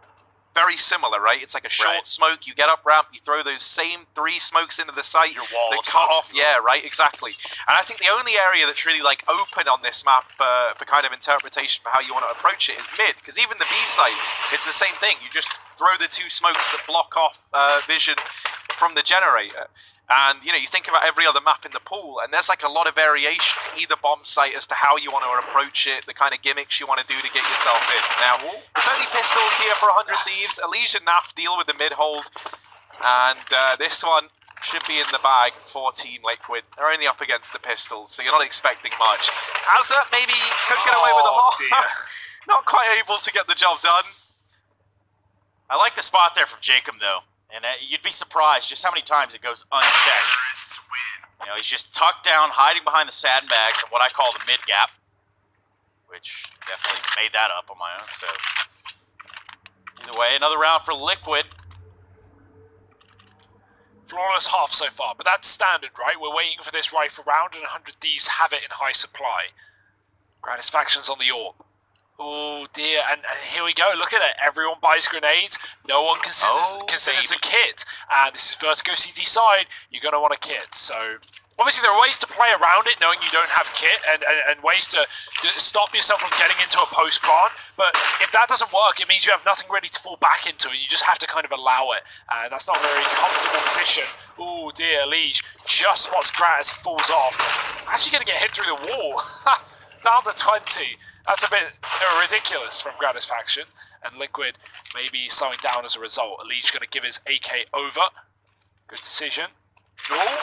Speaker 3: very similar, right? It's like a short smoke, you get up ramp, you throw those same 3 smokes into the site,
Speaker 2: your wall
Speaker 3: they cut off, yeah, right, exactly. And I think the only area that's really like open on this map for kind of interpretation for how you want to approach it is mid, because even the B site, it's the same thing. You just throw the 2 smokes that block off vision from the generator. And, you know, you think about every other map in the pool, and there's like a lot of variation, either bomb site as to how you want to approach it, the kind of gimmicks you want to do to get yourself in. Now, it's only pistols here for 100 Thieves. Elysia and Naf deal with the mid-hold, and this one should be in the bag for Team Liquid. They're only up against the pistols, so you're not expecting much. Azza maybe could get away with a haul. Not quite able to get the job done.
Speaker 2: I like the spot there from Jacob, though. And you'd be surprised just how many times it goes unchecked. You know, he's just tucked down, hiding behind the sandbags in what I call the mid-gap. Which, definitely made that up on my own, so... Either way, another round for Liquid.
Speaker 1: Flawless half so far, but that's standard, right? We're waiting for this rifle round, and 100 Thieves have it in high supply. Gratisfaction's on the orb. Oh dear, and here we go, look at it, everyone buys grenades, no one considers a kit, and this is Vertigo CT side, you're going to want a kit, so obviously there are ways to play around it knowing you don't have kit, and ways to stop yourself from getting into a post-plant, but if that doesn't work, it means you have nothing really to fall back into, and you just have to kind of allow it, and that's not a very comfortable position. Oh dear, Liege just spots Grat as he falls off, actually going to get hit through the wall, down to 20. That's a bit ridiculous from Gratisfaction, and Liquid maybe slowing down as a result. Elige going to give his AK over. Good decision. Oh,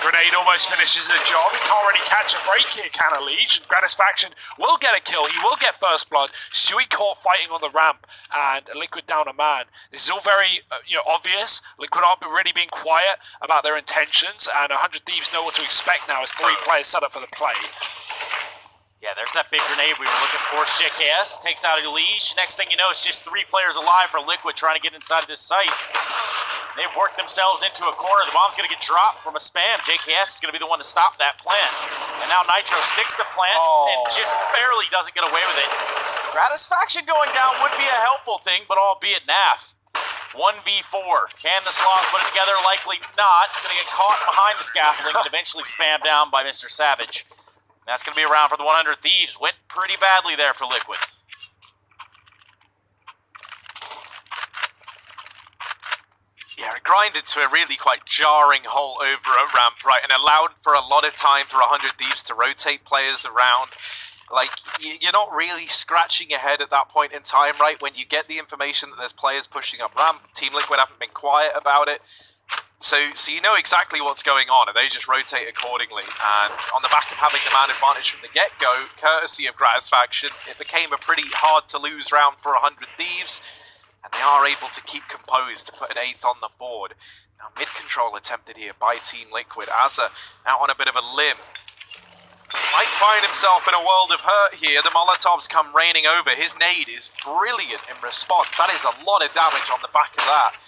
Speaker 1: grenade almost finishes the job. He can't really catch a break here, can Elige? And Gratisfaction will get a kill. He will get first blood. Stewie caught fighting on the ramp, and Liquid down a man. This is all very obvious. Liquid aren't really being quiet about their intentions, and 100 Thieves know what to expect now as 3 players set up for the play.
Speaker 2: Yeah, there's that big grenade we were looking for. JKS takes out Elish. Next thing you know, it's just 3 players alive for Liquid trying to get inside of this site. They've worked themselves into a corner. The bomb's going to get dropped from a spam. JKS is going to be the one to stop that plant. And now Nitro 6 the plant and just barely doesn't get away with it. Gratisfaction going down would be a helpful thing, but albeit naff. 1v4. Can the Sloth put it together? Likely not. It's going to get caught behind the scaffolding and eventually spammed down by Mr. Savage. That's going to be around for the 100 Thieves. Went pretty badly there for Liquid.
Speaker 3: Yeah, it grinded to a really quite jarring hole over a ramp, right, and allowed for a lot of time for 100 Thieves to rotate players around. Like, you're not really scratching your head at that point in time, right? When you get the information that there's players pushing up ramp, Team Liquid haven't been quiet about it. So you know exactly what's going on, and they just rotate accordingly. And on the back of having the man advantage from the get-go, courtesy of Gratisfaction, it became a pretty hard-to-lose round for 100 Thieves, and they are able to keep composed to put an 8th on the board. Now, mid-control attempted here by Team Liquid. Azza out on a bit of a limb. Might find himself in a world of hurt here. The Molotovs come raining over. His nade is brilliant in response. That is a lot of damage on the back of that.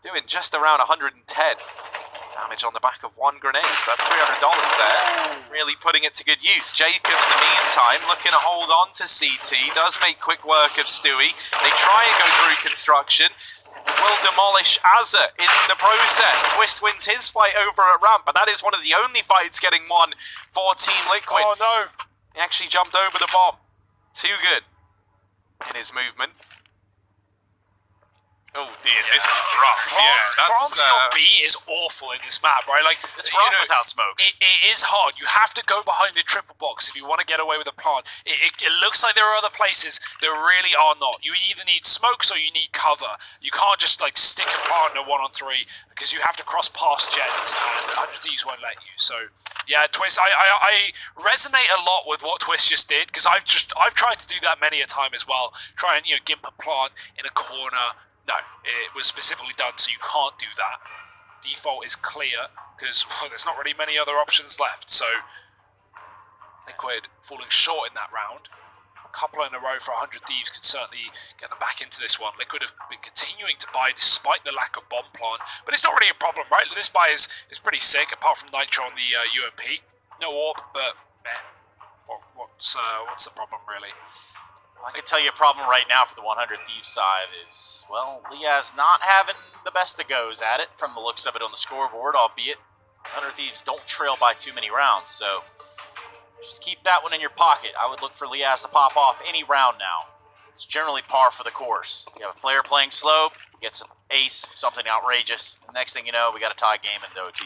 Speaker 3: Doing just around 110 damage on the back of 1 grenade, so that's $300 there. Really putting it to good use. Jacob, in the meantime, looking to hold on to CT, does make quick work of Stewie. They try and go through construction, and they will demolish Azza in the process. Twist wins his fight over at ramp, but that is one of the only fights getting won for Team Liquid.
Speaker 1: Oh no!
Speaker 3: He actually jumped over the bomb. Too good in his movement. Oh dear, this is rough.
Speaker 1: Planting on B is awful in this map, right? Like,
Speaker 2: it's rough without smokes.
Speaker 1: It is hard. You have to go behind the triple box if you want to get away with a plant. It looks like there are other places. There really are not. You either need smokes or you need cover. You can't just like stick a plant in a 1-on-3 because you have to cross past gens and 100 Thieves won't let you. So yeah, Twist. I resonate a lot with what Twist just did because I've tried to do that many a time as well. Try and gimp a plant in a corner. No, it was specifically done so you can't do that. default is clear, because there's not really many other options left. So Liquid falling short in that round. A couple in a row for 100 Thieves could certainly get them back into this one. Liquid have been continuing to buy despite the lack of bomb plant, but it's not really a problem, right? This buy is pretty sick, apart from Nitro on the UMP. No AWP, but meh. What's the problem, really?
Speaker 2: I can tell you a problem right now for the 100 Thieves side is, well, Liaz not having the best of goes at it from the looks of it on the scoreboard, albeit 100 Thieves don't trail by too many rounds, so just keep that one in your pocket. I would look for Liaz to pop off any round now. It's generally par for the course. You have a player playing slow, gets an ace, something outrageous. Next thing you know, we got a tie game in OT.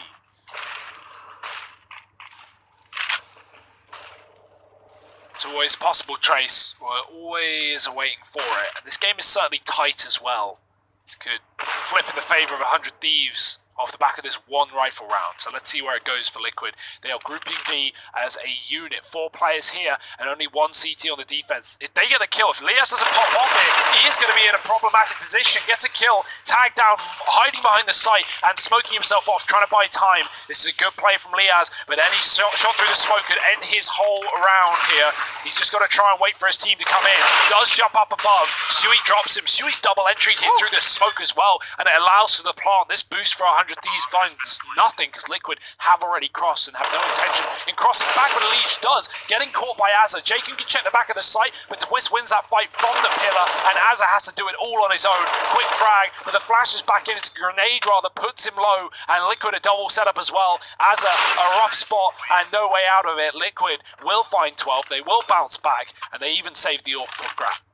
Speaker 1: It's always possible, Trace. We're always waiting for it. And this game is certainly tight as well. This could flip in the favour of 100 Thieves off the back of this one rifle round. So let's see where it goes for Liquid. They are grouping B as a unit. 4 players here and only 1 CT on the defense. If they get the kill, if Liaz doesn't pop off it, he is going to be in a problematic position. Gets a kill, tagged down, hiding behind the site and smoking himself off, trying to buy time. This is a good play from Liaz, but any shot through the smoke could end his whole round here. He's just got to try and wait for his team to come in. He does jump up above. Sui drops him. Sui's double entry hit through the smoke as well, and it allows for the plant. This boost for 100 Thieves finds nothing, because Liquid have already crossed and have no intention in crossing back, but Leech does. Getting caught by Azza. Jacob can check the back of the site, but Twist wins that fight from the pillar, and Azza has to do it all on his own. Quick frag, but the flash is back in. It's a grenade rather, puts him low, and Liquid a double setup as well. Azza, a rough spot, and no way out of it. Liquid will find 12. They will bounce back, and they even save the AWP for Grab.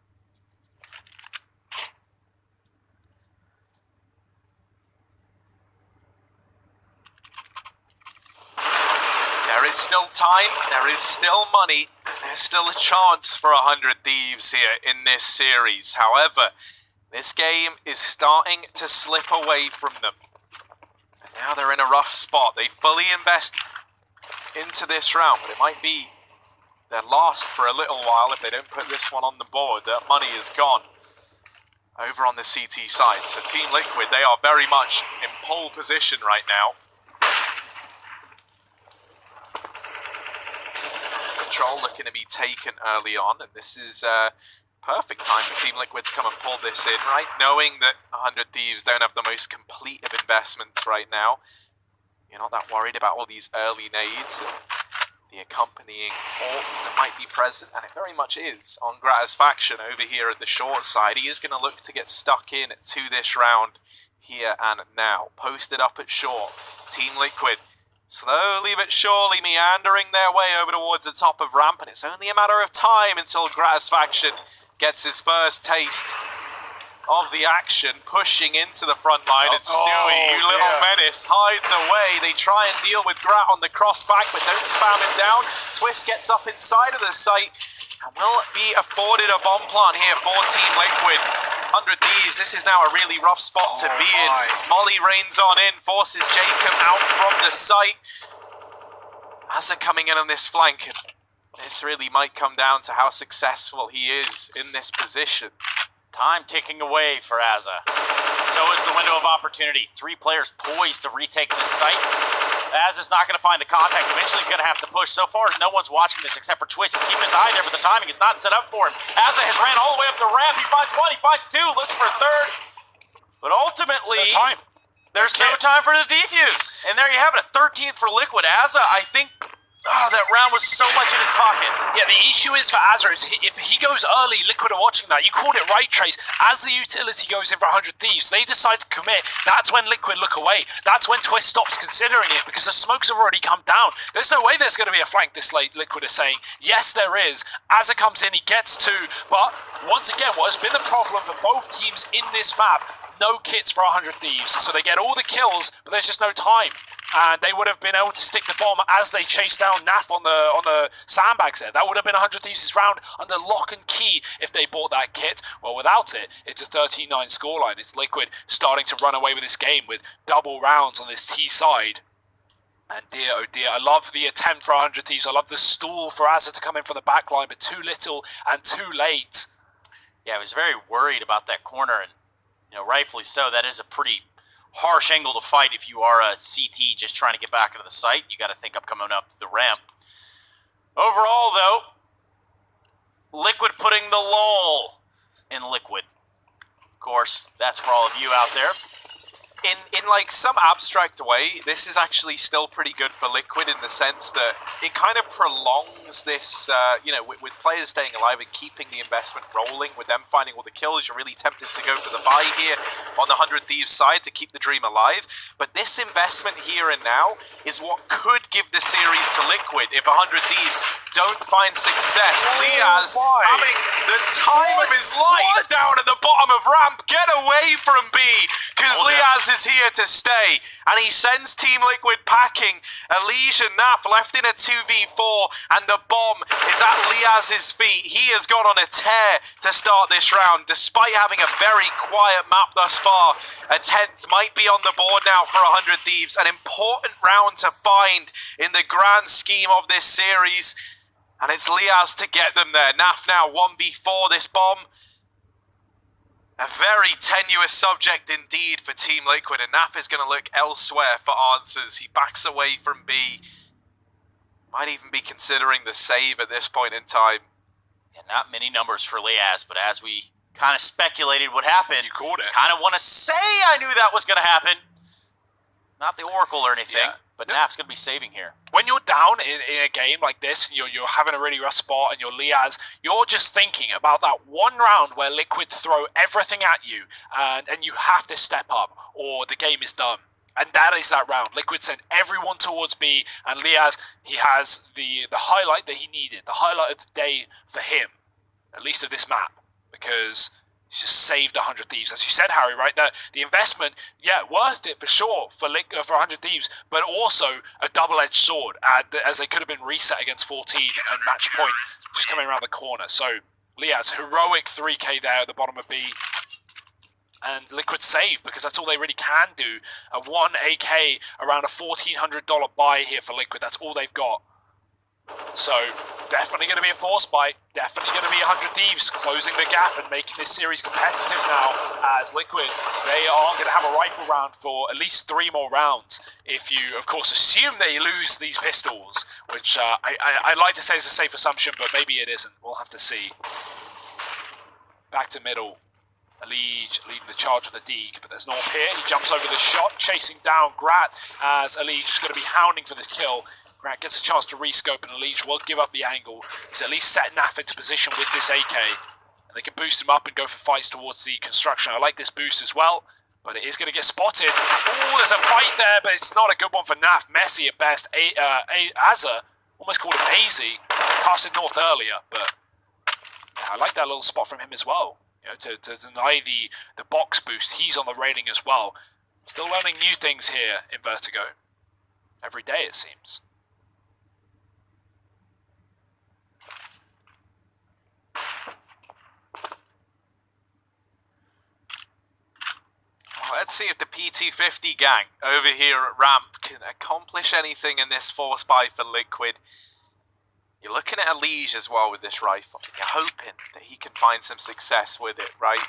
Speaker 3: There is still time, there is still money, there's still a chance for 100 Thieves here in this series. However, this game is starting to slip away from them. And now they're in a rough spot. They fully invest into this round, but it might be their last for a little while if they don't put this one on the board. That money is gone over on the CT side. So Team Liquid, they are very much in pole position right now. Control looking to be taken early on, and this is perfect time for Team Liquid to come and pull this in, right? Knowing that 100 Thieves don't have the most complete of investments right now. You're not that worried about all these early nades and the accompanying AWP that might be present, and it very much is on Gratta's faction over here at the short side. He is going to look to get stuck in to this round here and now. Posted up at short. Team Liquid slowly but surely meandering their way over towards the top of ramp, and it's only a matter of time until Gratta's faction gets his first taste of the action, pushing into the front line, and Stewie, you little menace, hides away. They try and deal with Gratt on the cross back, but don't spam him down. Twist gets up inside of the site, and will be afforded a bomb plant here for Team Liquid. 100 Thieves, this is now a really rough spot to be in. Molly rains on in, forces Jacob out from the site. Azza coming in on this flank, and this really might come down to how successful he is in this position.
Speaker 2: Time ticking away for Azza. So is the window of opportunity. 3 players poised to retake this site. Azza's not going to find the contact. Eventually he's going to have to push. So far, no one's watching this except for Twist. He's keeping his eye there, but the timing is not set up for him. Azza has ran all the way up the ramp. He finds 1, he finds 2, looks for a 3rd. But ultimately, there's no time for the defuse. And there you have it, a 13th for Liquid. Azza, I think, that round was so much in his pocket.
Speaker 1: Yeah, the issue is for Azza is if he goes early, Liquid are watching that. You called it right, Trace. As the utility goes in for 100 Thieves, they decide to commit. That's when Liquid look away. That's when Twist stops considering it, because the smokes have already come down. There's no way there's going to be a flank this late, Liquid are saying. Yes, there is. Azza comes in, he gets 2. But once again, what has been the problem for both teams in this map, no kits for 100 Thieves. So they get all the kills, but there's just no time. And they would have been able to stick the bomb as they chased down Naf on the sandbags there. That would have been 100 Thieves' round under lock and key if they bought that kit. Well, without it, it's a 13-9 scoreline. It's Liquid starting to run away with this game with double rounds on this T side. And dear, oh dear, I love the attempt for 100 Thieves. I love the stall for Azza to come in from the back line, but too little and too late.
Speaker 2: Yeah, I was very worried about that corner, and rightfully so. That is a pretty harsh angle to fight if you are a CT just trying to get back into the site. You got to think of coming up the ramp. Overall, though, Liquid putting the lull in Liquid. Of course, that's for all of you out there.
Speaker 3: In like some abstract way, this is actually still pretty good for Liquid in the sense that it kind of prolongs this, you know, with players staying alive and keeping the investment rolling, with them finding all the kills. You're really tempted to go for the buy here on the 100 Thieves side to keep the dream alive. But this investment here and now is what could give the series to Liquid if 100 Thieves don't find success. Liaz having the time of his life down at the bottom of ramp. Get away from B, because Liaz is here to stay. And he sends Team Liquid packing. Elige and Naf left in a 2v4, and the bomb is at Liaz's feet. He has gone on a tear to start this round, despite having a very quiet map thus far. A 10th might be on the board now for 100 Thieves. An important round to find in the grand scheme of this series. And it's Liaz to get them there. Naf now 1v4 this bomb. A very tenuous subject indeed for Team Liquid, and Naf is going to look elsewhere for answers. He backs away from B. Might even be considering the save at this point in time.
Speaker 2: Yeah, not many numbers for Liaz, but as we kind of speculated would happen,
Speaker 1: You called it.
Speaker 2: kind of want to say I knew that was going to happen. Not the Oracle or anything, but Naf's going to be saving here.
Speaker 1: When you're down in a game like this, and you're having a really rough spot, and you're Liaz, you're just thinking about that one round where Liquid throw everything at you, and you have to step up, or the game is done. And that is that round. Liquid sent everyone towards B, and Liaz, he has the highlight that he needed, the highlight of the day for him, at least of this map, because he's just saved 100 Thieves. As you said, Harry, right? That the investment, yeah, worth it for sure for 100 Thieves, but also a double-edged sword, as they could have been reset against 14 and match point just coming around the corner. So Liaz, heroic 3k there at the bottom of B. And Liquid save, because that's all they really can do. A 1 AK, around a $1,400 buy here for Liquid. That's all they've got. So, definitely going to be a force buy. Definitely going to be 100 Thieves closing the gap and making this series competitive now. As Liquid, they are going to have a rifle round for at least 3 more rounds. If you, of course, assume they lose these pistols, which I'd like to say is a safe assumption, but maybe it isn't. We'll have to see. Back to middle. Elige leading the charge with the Deeg, but there's North here. He jumps over the shot, chasing down Grat, as Elige is going to be hounding for this kill. Grat gets a chance to rescope, and Elige will give up the angle. He's at least set Naf into position with this AK, and they can boost him up and go for fights towards the construction. I like this boost as well, but it is going to get spotted. Oh, there's a fight there, but it's not a good one for Naf. Messy at best. Azza, almost called him AZ, casted North earlier, but I like that little spot from him as well. You know, to deny the box boost, he's on the railing as well. Still learning new things here in Vertigo. Every day, it seems.
Speaker 3: Well, let's see if the PT50 gang over here at ramp can accomplish anything in this force buy for Liquid. You're looking at Elige as well with this rifle. You're hoping that he can find some success with it, right?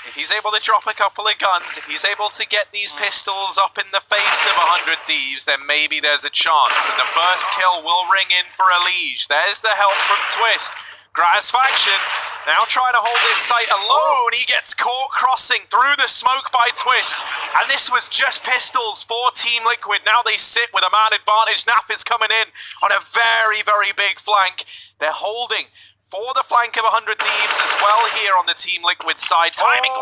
Speaker 3: If he's able to drop a couple of guns, if he's able to get these pistols up in the face of 100 Thieves, then maybe there's a chance. And the first kill will ring in for Elige. There's the help from Twist. Gratisfaction now trying to hold this site alone. He gets caught crossing through the smoke by Twist. And this was just pistols for Team Liquid. Now they sit with a man advantage. Naf is coming in on a very, very big flank. They're holding for the flank of 100 Thieves as well here on the Team Liquid side. Timing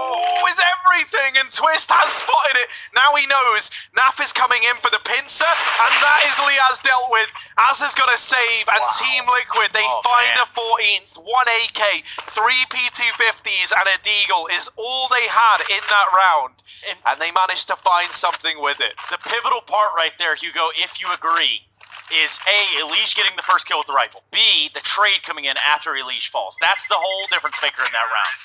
Speaker 3: is everything, and Twist has spotted it. Now he knows Naf is coming in for the pincer, and that is Liaz dealt with. Azza's got a save, and Team Liquid, they find the 14th. 1 AK, 3 P250s, and a Deagle is all they had in that round. And they managed to find something with it.
Speaker 2: The pivotal part right there, Hugo, if you agree, is A, Elige getting the first kill with the rifle. B, the trade coming in after Elige falls. That's the whole difference maker in that round.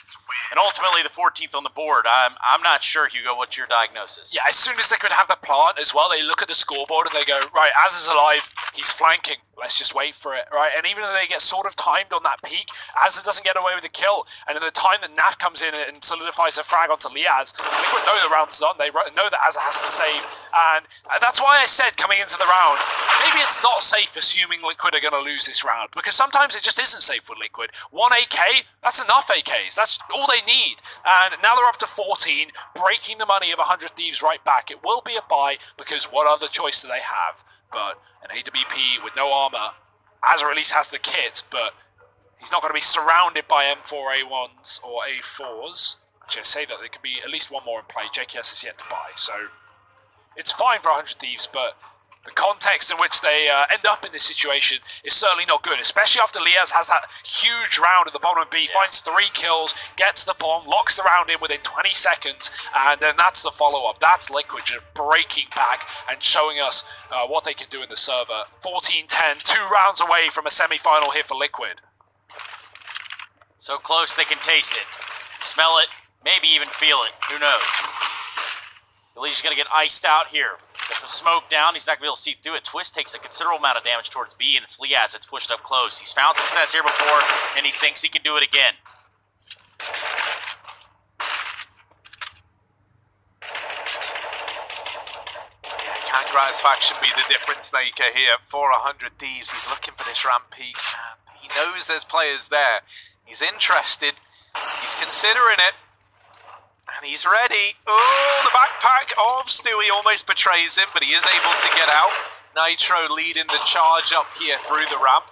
Speaker 2: And ultimately, the 14th on the board. I'm not sure, Hugo, what's your diagnosis?
Speaker 1: Yeah, as soon as Liquid have the plant as well, they look at the scoreboard and they go, right, Az is alive, he's flanking, let's just wait for it, right? And even though they get sort of timed on that peak, Az doesn't get away with the kill. And at the time that Naf comes in and solidifies a frag onto Liaz, Liquid know the round's done, they know that Az has to save. And that's why I said coming into the round, maybe it's not safe assuming Liquid are going to lose this round, because sometimes it just isn't safe with Liquid. 1 AK, that's enough AKs, that's all they need. And now they're up to 14, breaking the money of 100 Thieves right back. It will be a buy, because what other choice do they have? But an AWP with no armor, Azza at least has the kit, but he's not going to be surrounded by M4A1s or A4s. Actually, I say that there could be at least one more in play. JKS is yet to buy, so it's fine for 100 Thieves, but the context in which they end up in this situation is certainly not good, especially after Liaz has that huge round at the bottom of B, finds 3 kills, gets the bomb, locks the round in within 20 seconds, and then that's the follow-up. That's Liquid just breaking back and showing us what they can do in the server. 14-10, 2 rounds away from a semi-final here for Liquid.
Speaker 2: So close they can taste it, smell it, maybe even feel it. Who knows? Elige's going to get iced out here. Gets the smoke down, he's not going to be able to see through it. Twist takes a considerable amount of damage towards B, and it's Liaz that's pushed up close. He's found success here before, and he thinks he can do it again.
Speaker 3: Can Gratisfaction be the difference maker here for 100 Thieves? He's looking for this ramp peak, and he knows there's players there. He's interested, he's considering it. And he's ready. Oh, the backpack of Stewie almost betrays him, but he is able to get out. Nitro leading the charge up here through the ramp.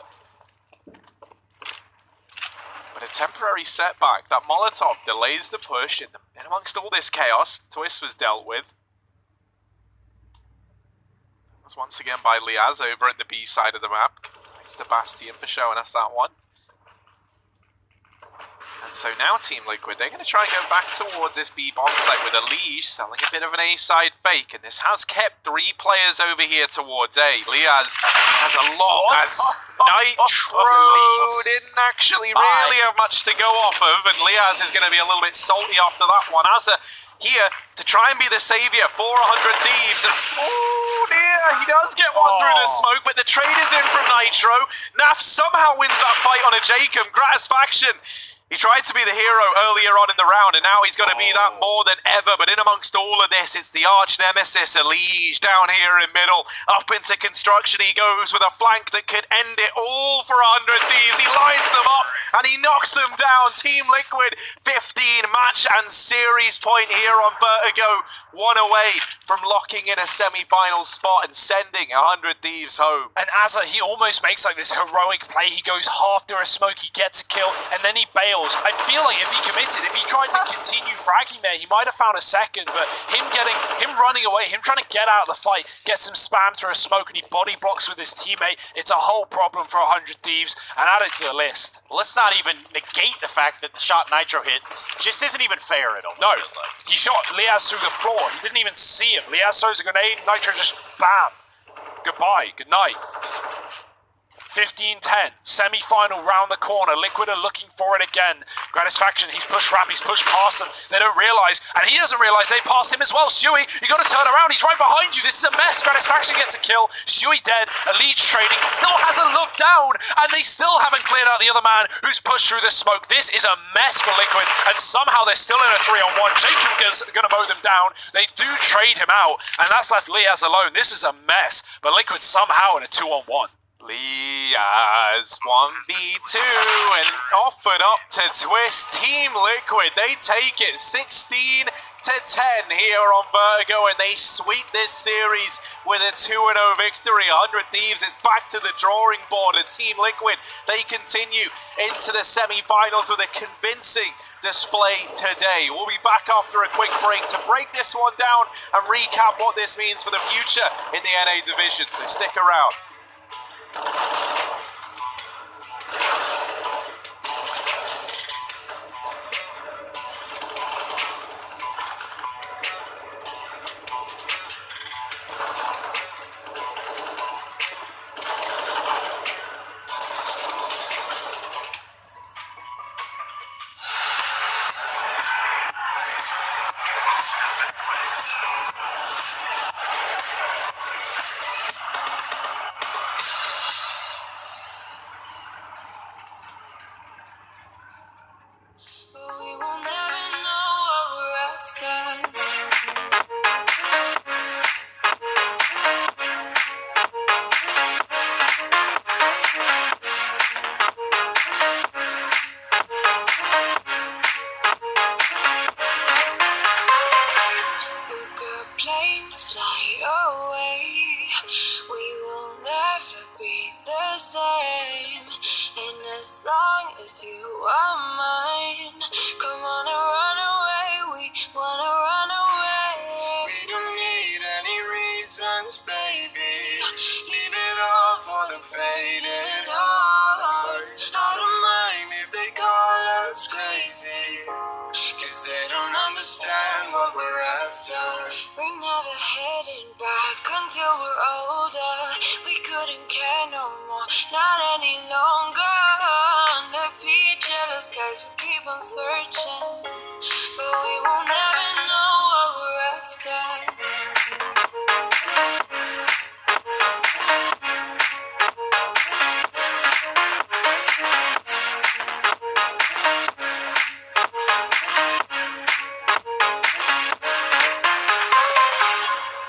Speaker 3: But a temporary setback. That Molotov delays the push in amongst all this chaos. Twist was dealt with. It was once again by Liaz over at the B side of the map. Thanks to Bastion for showing us that one. And so now Team Liquid, they're going to try and go back towards this B bomb site with Elige selling a bit of an A-side fake, and this has kept 3 players over here towards A. Liaz has a lot as Nitro didn't actually really have much to go off of, and Liaz is going to be a little bit salty after that one. Azza here to try and be the saviour for 100 Thieves, and oh dear, he does get one through the smoke, but the trade is in from Nitro. Naf somehow wins that fight on a Jacob. Gratisfaction, he tried to be the hero earlier on in the round, and now he's got to be that more than ever. But in amongst all of this, it's the arch nemesis, Elige, down here in middle. Up into construction he goes with a flank that could end it all for 100 Thieves. He lines them up, and he knocks them down. Team Liquid, 15 match and series point here on Vertigo. 1 away from locking in a semi-final spot and sending 100 Thieves home.
Speaker 1: And Azza, he almost makes like this heroic play. He goes half through a smoke, he gets a kill, and then he bails. I feel like if he committed, if he tried to continue fragging there, he might have found a second, but him running away, him trying to get out of the fight, gets him spammed through a smoke, and he body blocks with his teammate. It's a whole problem for 100 Thieves, and add it to the list.
Speaker 2: Well, let's not even negate the fact that the shot Nitro hit just isn't even fair at all.
Speaker 1: No,
Speaker 2: feels like.
Speaker 1: He shot Liaz through the floor. He didn't even see him. Liaz throws a grenade, Nitro just bam. Goodbye, good night. 15-10, semi-final round the corner. Liquid are looking for it again. Gratisfaction, he's pushed Rap, he's pushed past them. They don't realise, and he doesn't realise they passed him as well. Stewie, you got to turn around, he's right behind you. This is a mess. Gratisfaction gets a kill. Stewie dead, Elige trading, still hasn't looked down, and they still haven't cleared out the other man who's pushed through the smoke. This is a mess for Liquid, and somehow they're still in a 3-on-1. Jacob is going to mow them down. They do trade him out, and that's left Liaz alone. This is a mess, but Liquid somehow in a 2-on-1.
Speaker 3: Liaz 1v2 and offered up to Twist. Team Liquid, they take it 16-10 here on Vertigo, and they sweep this series with a 2-0 victory. 100 Thieves is back to the drawing board, and Team Liquid, they continue into the semi-finals with a convincing display today. We'll be back after a quick break to break this one down and recap what this means for the future in the NA division, so stick around.
Speaker 4: 'cause you are mine. Come on and run away, we wanna run away. We don't need any reasons, baby. Leave it all for the faded hearts. I don't mind if they call us crazy, 'cause they don't understand what we're after. We're never heading back until we're older. We couldn't care no more, not any longer. Under peach yellow skies, we keep on searching, but we will never know what we're after.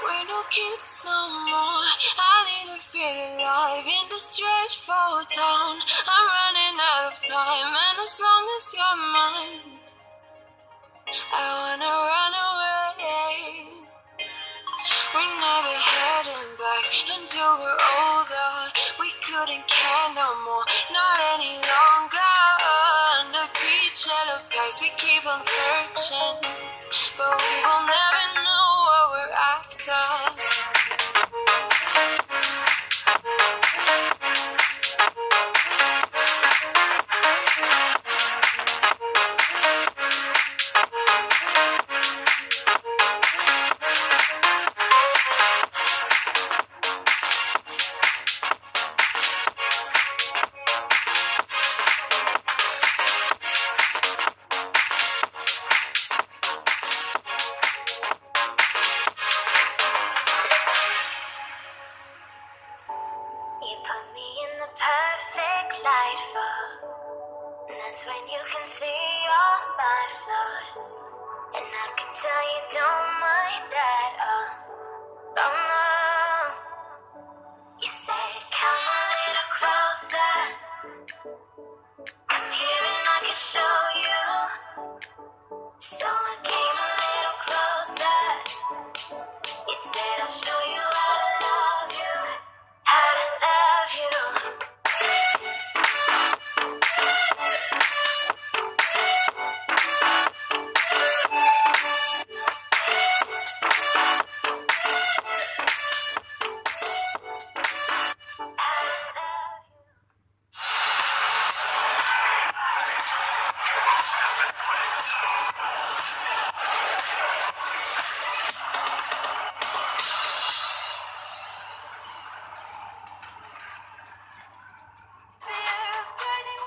Speaker 4: We're no kids no more. I need to feel alive in this dreadful town. I'm running out of time, and as long as you're mine, I wanna run away. We're never heading back until we're older. We couldn't care no more, not any longer. Under peach yellow skies, we keep on searching, but we will never know what we're after. You put me in the perfect light for, and that's when you can see all my flaws. And I could tell you don't mind that, oh no. You said come a little closer, come here and I can show you. So I came a little closer. You said I'll show you how to love you, how to love you.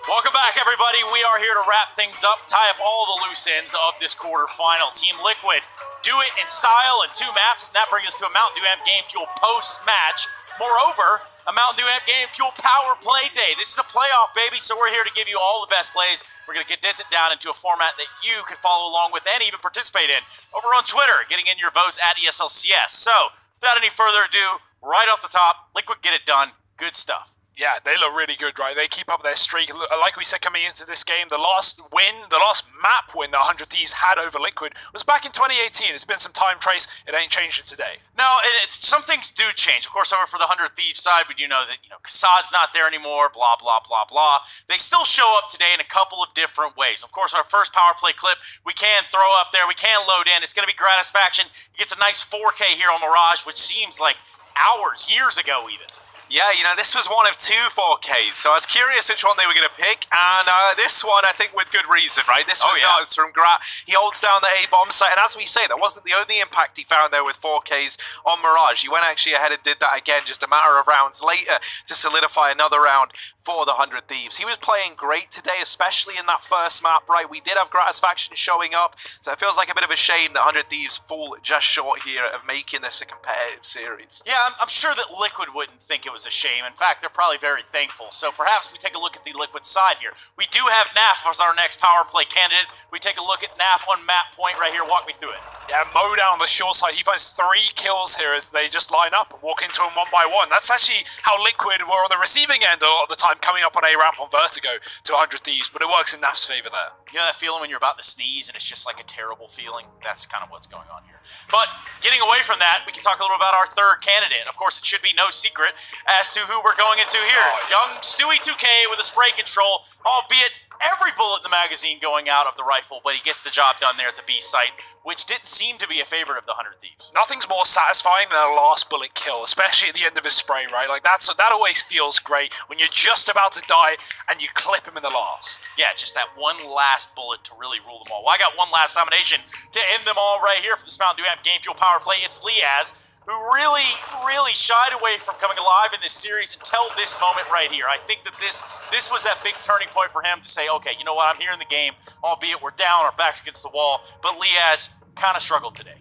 Speaker 2: Welcome back, everybody. We are here to wrap things up, tie up all the loose ends of this quarterfinal. Team Liquid do it in style in 2 maps, and that brings us to a Mountain Dew Amp Game Fuel post-match. Moreover, a Mountain Dew Amp Game Fuel Power Play Day. This is a playoff, baby, so we're here to give you all the best plays. We're going to condense it down into a format that you can follow along with and even participate in over on Twitter, getting in your votes at ESLCS. So, without any further ado, right off the top, Liquid get it done. Good stuff.
Speaker 1: Yeah, they look really good, right? They keep up their streak. Like we said coming into this game, the last map win that 100 Thieves had over Liquid was back in 2018. It's been some time trace. It ain't changed it today.
Speaker 2: No, some things do change. Of course, over for the 100 Thieves side, we do know that, Kassad's not there anymore, blah, blah, blah, blah. They still show up today in a couple of different ways. Of course, our first power play clip, we can throw up there, we can load in. It's going to be Gratisfaction. He gets a nice 4K here on Mirage, which seems like hours, years ago even.
Speaker 3: Yeah, this was one of 2 4Ks, so I was curious which one they were going to pick, and this one, I think, with good reason, right? This was nuts from Grat. He holds down the A-bomb site, and as we say, that wasn't the only impact he found there with 4Ks on Mirage. He went actually ahead and did that again just a matter of rounds later to solidify another round for the 100 Thieves. He was playing great today, especially in that first map, right? We did have Gratisfaction showing up, so it feels like a bit of a shame that 100 Thieves fall just short here of making this a competitive series.
Speaker 2: Yeah, I'm sure that Liquid wouldn't think it was a shame. In fact, they're probably very thankful. So perhaps we take a look at the Liquid side here. We do have Naf as our next power play candidate. We take a look at Naf on map point right here. Walk me through it.
Speaker 1: Yeah, Mo down the short side. He finds 3 kills here as they just line up and walk into him one by one. That's actually how Liquid were on the receiving end a lot of the time, coming up on A ramp on Vertigo to 100 Thieves, but it works in Naf's favor there.
Speaker 2: You know that feeling when you're about to sneeze and it's just like a terrible feeling? That's kind of what's going on here. But getting away from that, we can talk a little about our third candidate. Of course, it should be no secret as to who we're going into here. Young Stewie 2K with a spray control, albeit every bullet in the magazine going out of the rifle, but he gets the job done there at the B site, which didn't seem to be a favorite of the 100 Thieves.
Speaker 1: Nothing's more satisfying than a last bullet kill, especially at the end of his spray, right? Like that always feels great when you're just about to die and you clip him in the last.
Speaker 2: Yeah, just that one last bullet to really rule them all. Well, I got one last nomination to end them all right here for this Mountain Dew Amp Game Fuel Power Play. It's Liaz, who really shied away from coming alive in this series until this moment right here. I think that this was that big turning point for him to say, okay, you know what, I'm here in the game, albeit we're down, our backs against the wall, but Liaz kind of struggled today.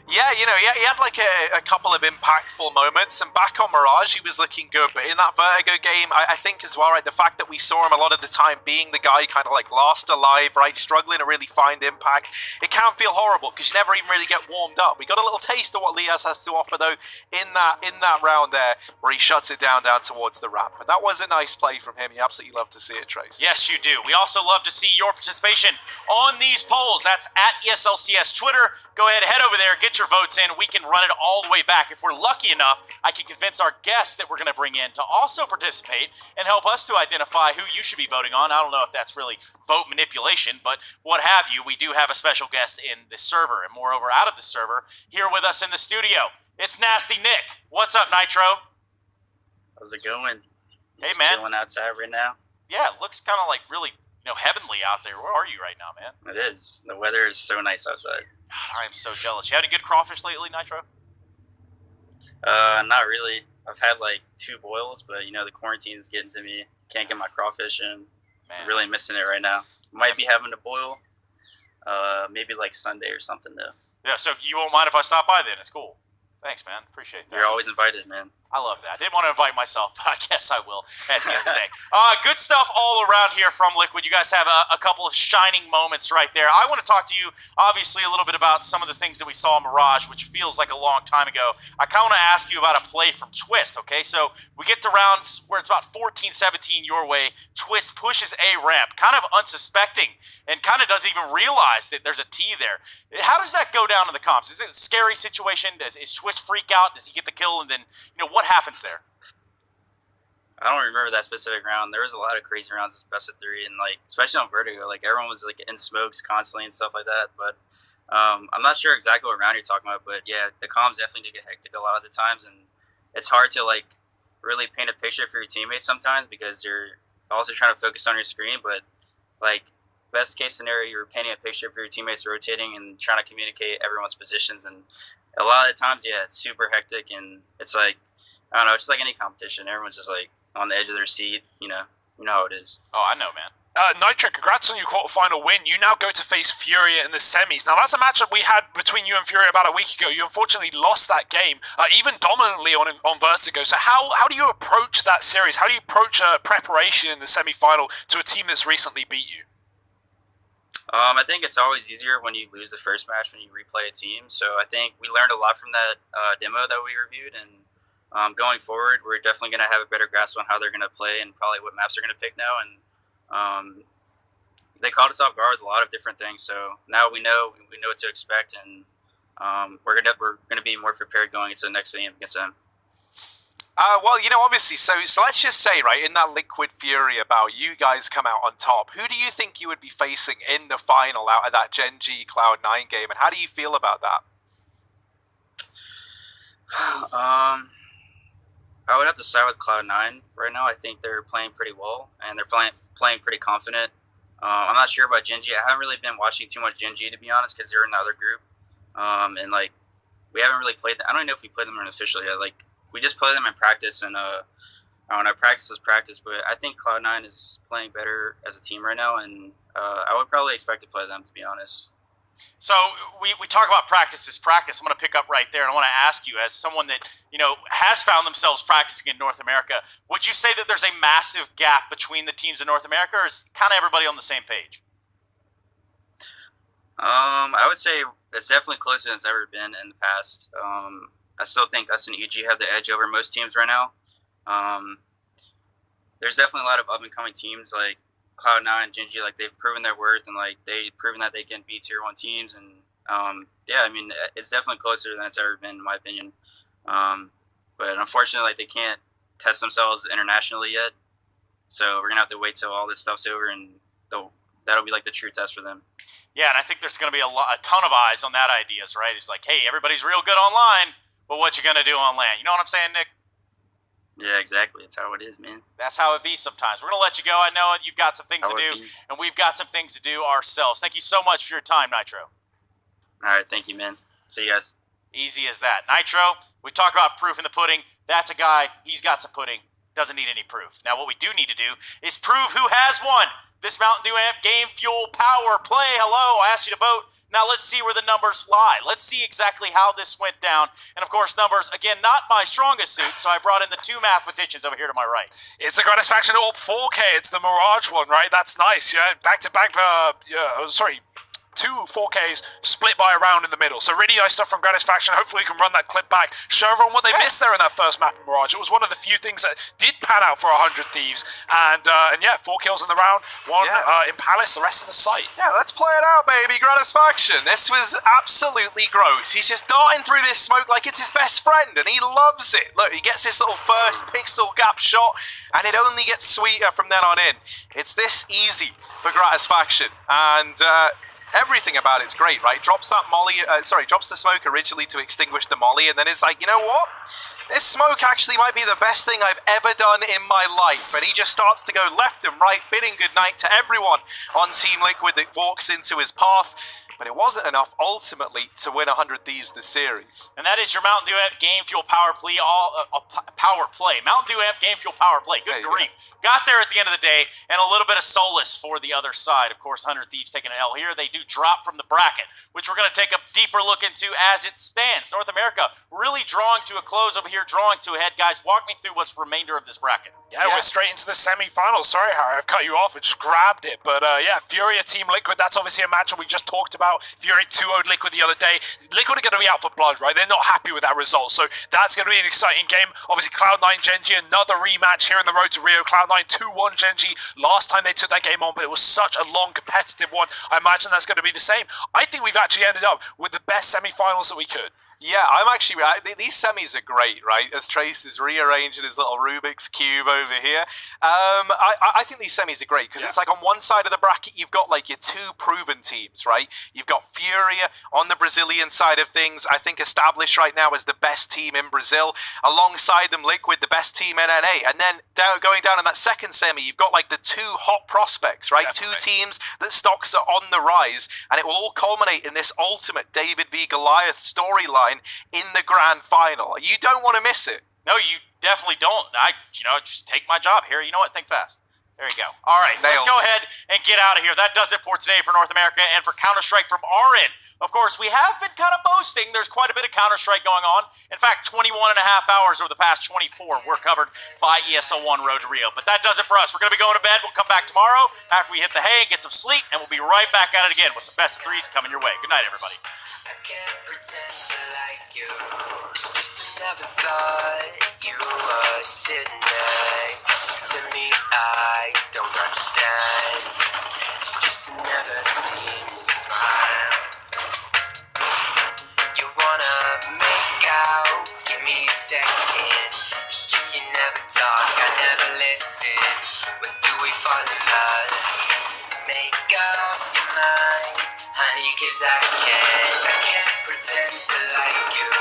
Speaker 3: Yeah, you know, he had like a couple of impactful moments, and back on Mirage, he was looking good. But in that Vertigo game, I think as well, right, the fact that we saw him a lot of the time being the guy kind of like last alive, right, struggling to really find impact, it can feel horrible because you never even really get warmed up. We got a little taste of what Liaz has to offer, though, in that round there, where he shuts it down towards the ramp. But that was a nice play from him. You absolutely love to see it, Trace.
Speaker 2: Yes, you do. We also love to see your participation on these polls. That's at ESLCS Twitter. Go ahead, head over there, get your votes in. We can run it all the way back. If we're lucky enough, I can convince our guests that we're going to bring in to also participate and help us to identify who you should be voting on. I don't know if that's really vote manipulation, but what have you. We do have a special guest in the server, and moreover, out of the server, here with us in the studio. It's Nasty Nick. What's up, Nitro?
Speaker 12: How's it going?
Speaker 2: Hey, man.
Speaker 12: Chilling outside right now.
Speaker 2: Yeah, it looks kind of like really, heavenly out there. Where are you right now, man?
Speaker 12: It is. The weather is so nice outside.
Speaker 2: God, I am so jealous. You had a good crawfish lately, Nitro?
Speaker 12: Not really. I've had like 2 boils, but the quarantine is getting to me. Can't get my crawfish in.
Speaker 2: Man.
Speaker 12: I'm really missing it right now. Might be having a boil. Maybe like Sunday or something though.
Speaker 2: Yeah, so you won't mind if I stop by then? It's cool. Thanks, man. Appreciate that.
Speaker 12: You're always invited, man.
Speaker 2: I love that. I didn't want to invite myself, but I guess I will at the end of the day. Good stuff all around here from Liquid. You guys have a couple of shining moments right there. I want to talk to you, obviously, a little bit about some of the things that we saw in Mirage, which feels like a long time ago. I kind of want to ask you about a play from Twist, okay? So we get to rounds where it's about 14-17 your way. Twist pushes A ramp, kind of unsuspecting, and kind of doesn't even realize that there's a T there. How does that go down in the comps? Is it a scary situation? Is Twist freak out? Does he get the kill? And then, what happens there?
Speaker 12: I don't remember that specific round. There was a lot of crazy rounds as best of 3, and especially on Vertigo, everyone was in smokes constantly and stuff like that. But I'm not sure exactly what round you're talking about. But yeah, the comms definitely do get hectic a lot of the times, and it's hard to really paint a picture for your teammates sometimes because you're also trying to focus on your screen. But best case scenario, you're painting a picture for your teammates rotating and trying to communicate everyone's positions. And a lot of the times, yeah, it's super hectic, and it's I don't know, it's just like any competition. Everyone's just on the edge of their seat, you know how it is.
Speaker 2: Oh, I know, man.
Speaker 1: Nitro, congrats on your quarterfinal win. You now go to face Furia in the semis. Now, that's a matchup we had between you and Furia about a week ago. You unfortunately lost that game, even dominantly on Vertigo. So how do you approach that series? How do you approach preparation in the semi-final to a team that's recently beat you?
Speaker 12: I think it's always easier when you lose the first match when you replay a team. So I think we learned a lot from that demo that we reviewed, and going forward, we're definitely going to have a better grasp on how they're going to play and probably what maps they're going to pick now. And they caught us off guard with a lot of different things. So now we know what to expect, and we're going to be more prepared going into the next game against them.
Speaker 3: Well, obviously, so let's just say, right, in that Liquid Fury about you guys come out on top, who do you think you would be facing in the final out of that Gen G Cloud9 game, and how do you feel about that?
Speaker 12: I would have to side with Cloud9 right now. I think they're playing pretty well, and they're playing pretty confident. I'm not sure about Gen G. I haven't really been watching too much Gen G, to be honest, because they're in the other group. And, we haven't really played them. I don't even know if we played them officially yet. We just play them in practice, and I don't know, practice is practice, but I think Cloud9 is playing better as a team right now, and I would probably expect to play them, to be honest.
Speaker 2: So we talk about practice is practice. I'm going to pick up right there, and I want to ask you, as someone that has found themselves practicing in North America, would you say that there's a massive gap between the teams in North America, or is kind of everybody on the same page?
Speaker 12: I would say it's definitely closer than it's ever been in the past. I still think us and EG have the edge over most teams right now. There's definitely a lot of up-and-coming teams like Cloud9, Gen G, they've proven their worth, and they've proven that they can beat Tier 1 teams. And yeah, I mean, it's definitely closer than it's ever been, in my opinion. But unfortunately, they can't test themselves internationally yet. So we're gonna have to wait till all this stuff's over and that'll be like the true test for them.
Speaker 2: Yeah, and I think there's going to be a ton of eyes on that ideas, right? It's like, hey, everybody's real good online, but what you going to do on land? You know what I'm saying, Nick?
Speaker 12: Yeah, exactly. It's how it is, man.
Speaker 2: That's how it be sometimes. We're going to let you go. I know you've got some things to do, and we've got some things to do ourselves. Thank you so much for your time, Nitro.
Speaker 12: All right, thank you, man. See you guys.
Speaker 2: Easy as that. Nitro, we talk about proof in the pudding. That's a guy, he's got some pudding. Doesn't need any proof. Now, what we do need to do is prove who has won this Mountain Dew Amp Game Fuel Power Play. Hello, I asked you to vote. Now, let's see where the numbers lie. Let's see exactly how this went down. And, of course, numbers, again, not my strongest suit, so I brought in the two mathematicians over here to my right.
Speaker 1: It's a Gratisfaction Orb 4K. It's the Mirage one, right? That's nice, yeah. Back-to-back, two 4Ks split by a round in the middle. So really nice stuff from Gratisfaction. Hopefully we can run that clip back, show everyone what they missed there in that first map of Mirage. It was one of the few things that did pan out for 100 Thieves. And yeah, 4 kills in the round, one in Palace, the rest in the site.
Speaker 3: Yeah, let's play it out, baby. Gratisfaction. This was absolutely gross. He's just darting through this smoke like it's his best friend, and he loves it. Look, he gets this little first pixel gap shot, and it only gets sweeter from then on in. It's this easy for Gratisfaction, and everything about it's great, right? Drops that molly, drops the smoke originally to extinguish the molly, and then it's like, you know what? This smoke actually might be the best thing I've ever done in my life. And he just starts to go left and right, bidding goodnight to everyone on Team Liquid that walks into his path. But it wasn't enough, ultimately, to win 100 Thieves this series.
Speaker 2: And that is your Mountain Dew Amp Game Fuel Power Play. Power Play. Mountain Dew Amp Game Fuel Power Play. Good grief. Got there at the end of the day, and a little bit of solace for the other side. Of course, 100 Thieves taking an L here. They do drop from the bracket, which we're going to take a deeper look into as it stands. North America really drawing to a close over here, drawing to a head. Guys, walk me through what's remainder of this bracket.
Speaker 1: Yeah, we're straight into the semi-finals. Sorry, Harry, I've cut you off. I just grabbed it. But yeah, Furia Team Liquid, that's obviously a matchup we just talked about. Fury 2-0'd Liquid the other day. Liquid are going to be out for blood, right? They're not happy with that result. So that's going to be an exciting game. Obviously, Cloud9 Genji, another rematch here in the road to Rio. Cloud9 2-1 Genji. Last time they took that game on, but it was such a long competitive one. I imagine that's going to be the same. I think we've actually ended up with the best semi-finals that we could.
Speaker 3: Yeah, I'm actually, these semis are great, right? As Trace is rearranging his little Rubik's Cube over here. I think these semis are great because it's like on one side of the bracket, you've got like your two proven teams, right? You've got Furia on the Brazilian side of things, I think established right now as the best team in Brazil. Alongside them, Liquid, the best team in NA. And then going down in that second semi, you've got like the two hot prospects, right? Definitely. Two teams that stocks are on the rise. And it will all culminate in this ultimate David v Goliath storyline in the grand final. You don't want to miss it.
Speaker 2: No, you definitely don't. Just take my job here. You know what? Think fast. There you go. All right, let's go ahead and get out of here. That does it for today for North America and for Counter-Strike from our end. Of course, we have been kind of boasting. There's quite a bit of Counter-Strike going on. In fact, 21 and a half hours over the past 24 were covered by ESL 1 Road to Rio. But that does it for us. We're going to be going to bed. We'll come back tomorrow after we hit the hay and get some sleep, and we'll be right back at it again with some best of threes coming your way. Good night, everybody.
Speaker 4: I can't pretend to like you. It's just I never thought you were sitting next to me. I don't understand. It's just I never seen you smile. You wanna make out, give me a second. It's just you never talk, I never listen. When do we fall in love? Make up your mind, honey, 'cause I can't pretend to like you.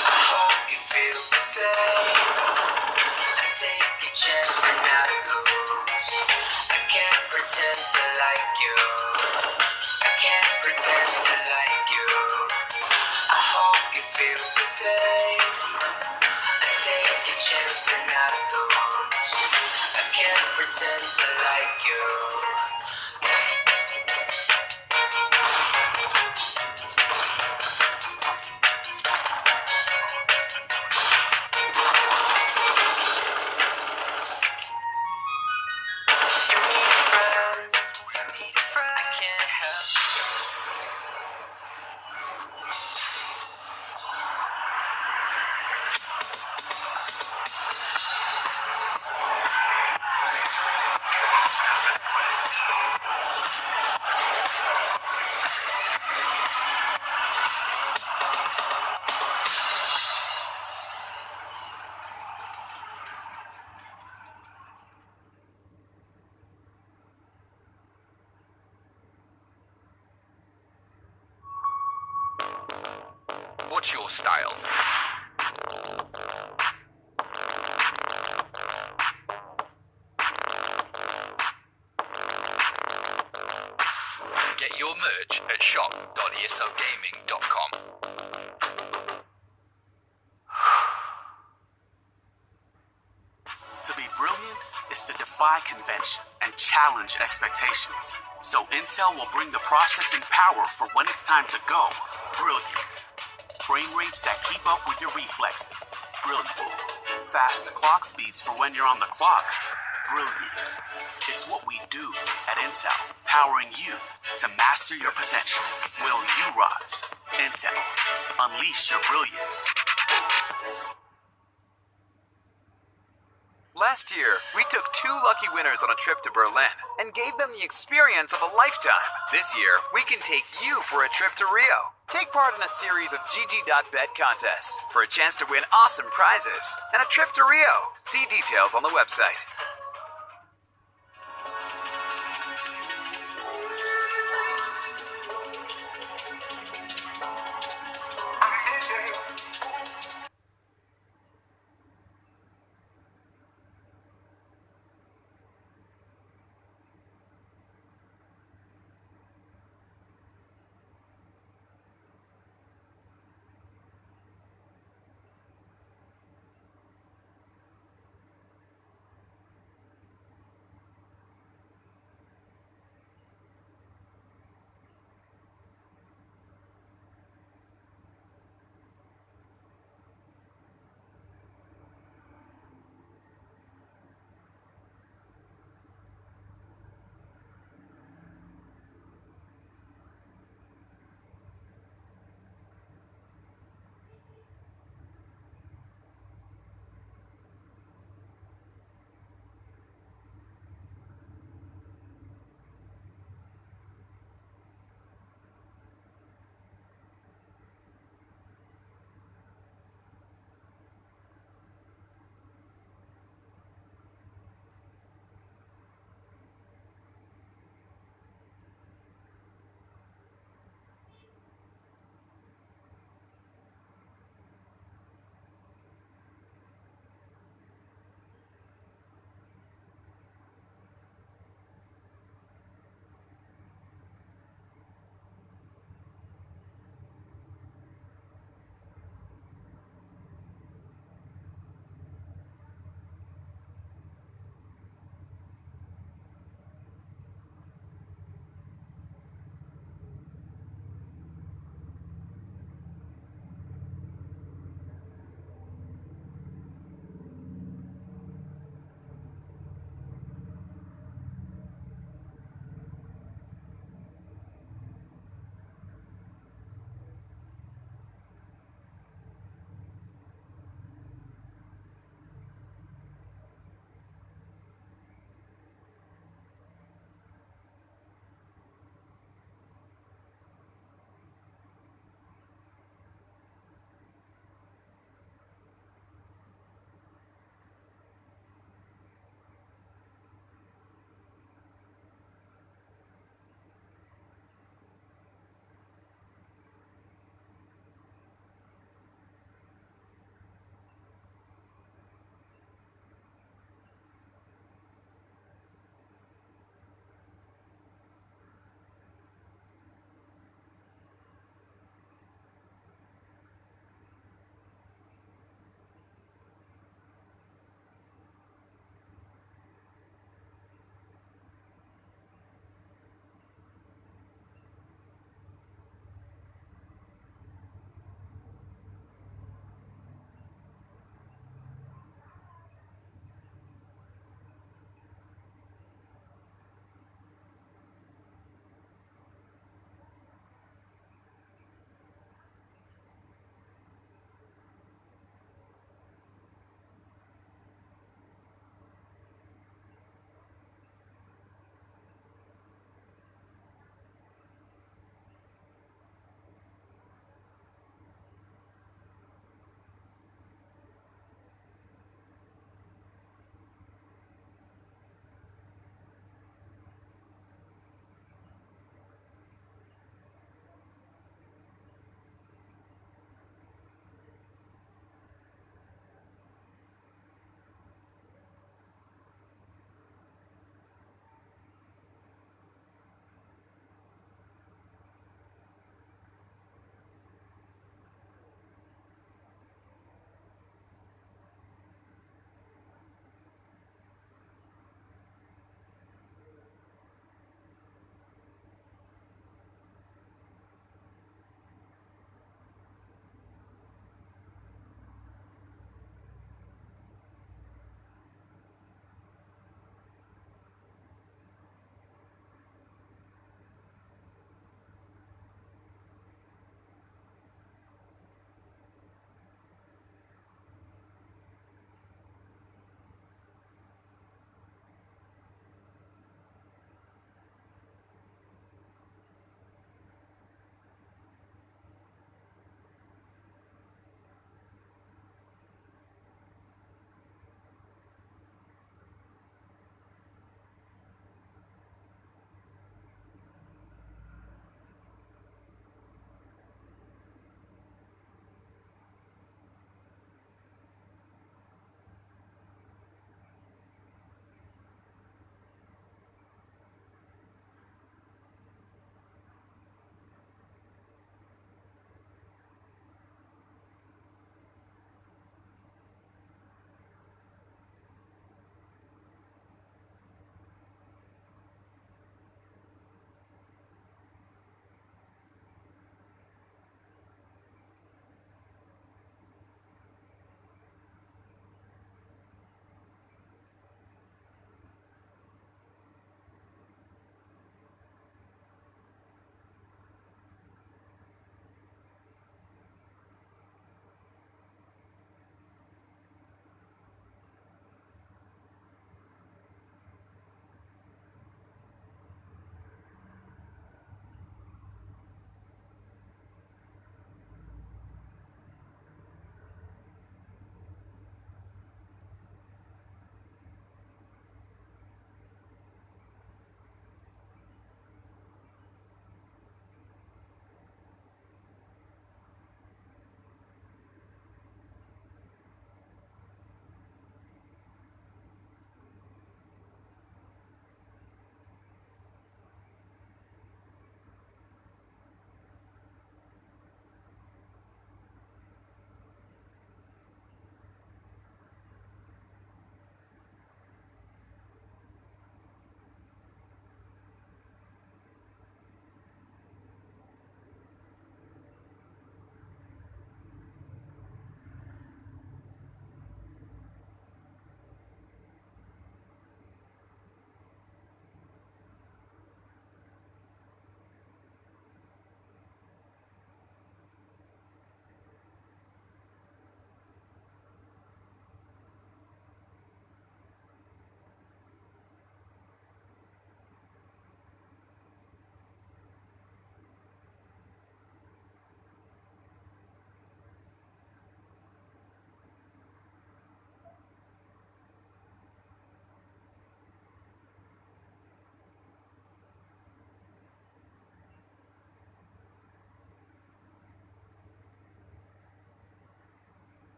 Speaker 4: I hope you feel the same. I take a chance and I lose. I can't pretend to like you. I can't pretend to like you. I hope you feel the same. I take a chance and I lose. I can't pretend to like you.
Speaker 10: style. Get your merch at shop.eslgaming.com.
Speaker 11: To be brilliant is to defy convention and challenge expectations. So Intel will bring the processing power for when it's time to go. Brilliant. Frame rates that keep up with your reflexes. Brilliant. Fast clock speeds for when you're on the clock. Brilliant. It's what we do at Intel, powering you to master your potential. Will you rise? Intel. Unleash your brilliance. Last year, we took 2 lucky winners on a trip to Berlin and gave them the experience of a lifetime. This year, we can take you for a trip to Rio. Take part in a series of GG.bet contests for a chance to win awesome prizes and a trip to Rio. See details on the website.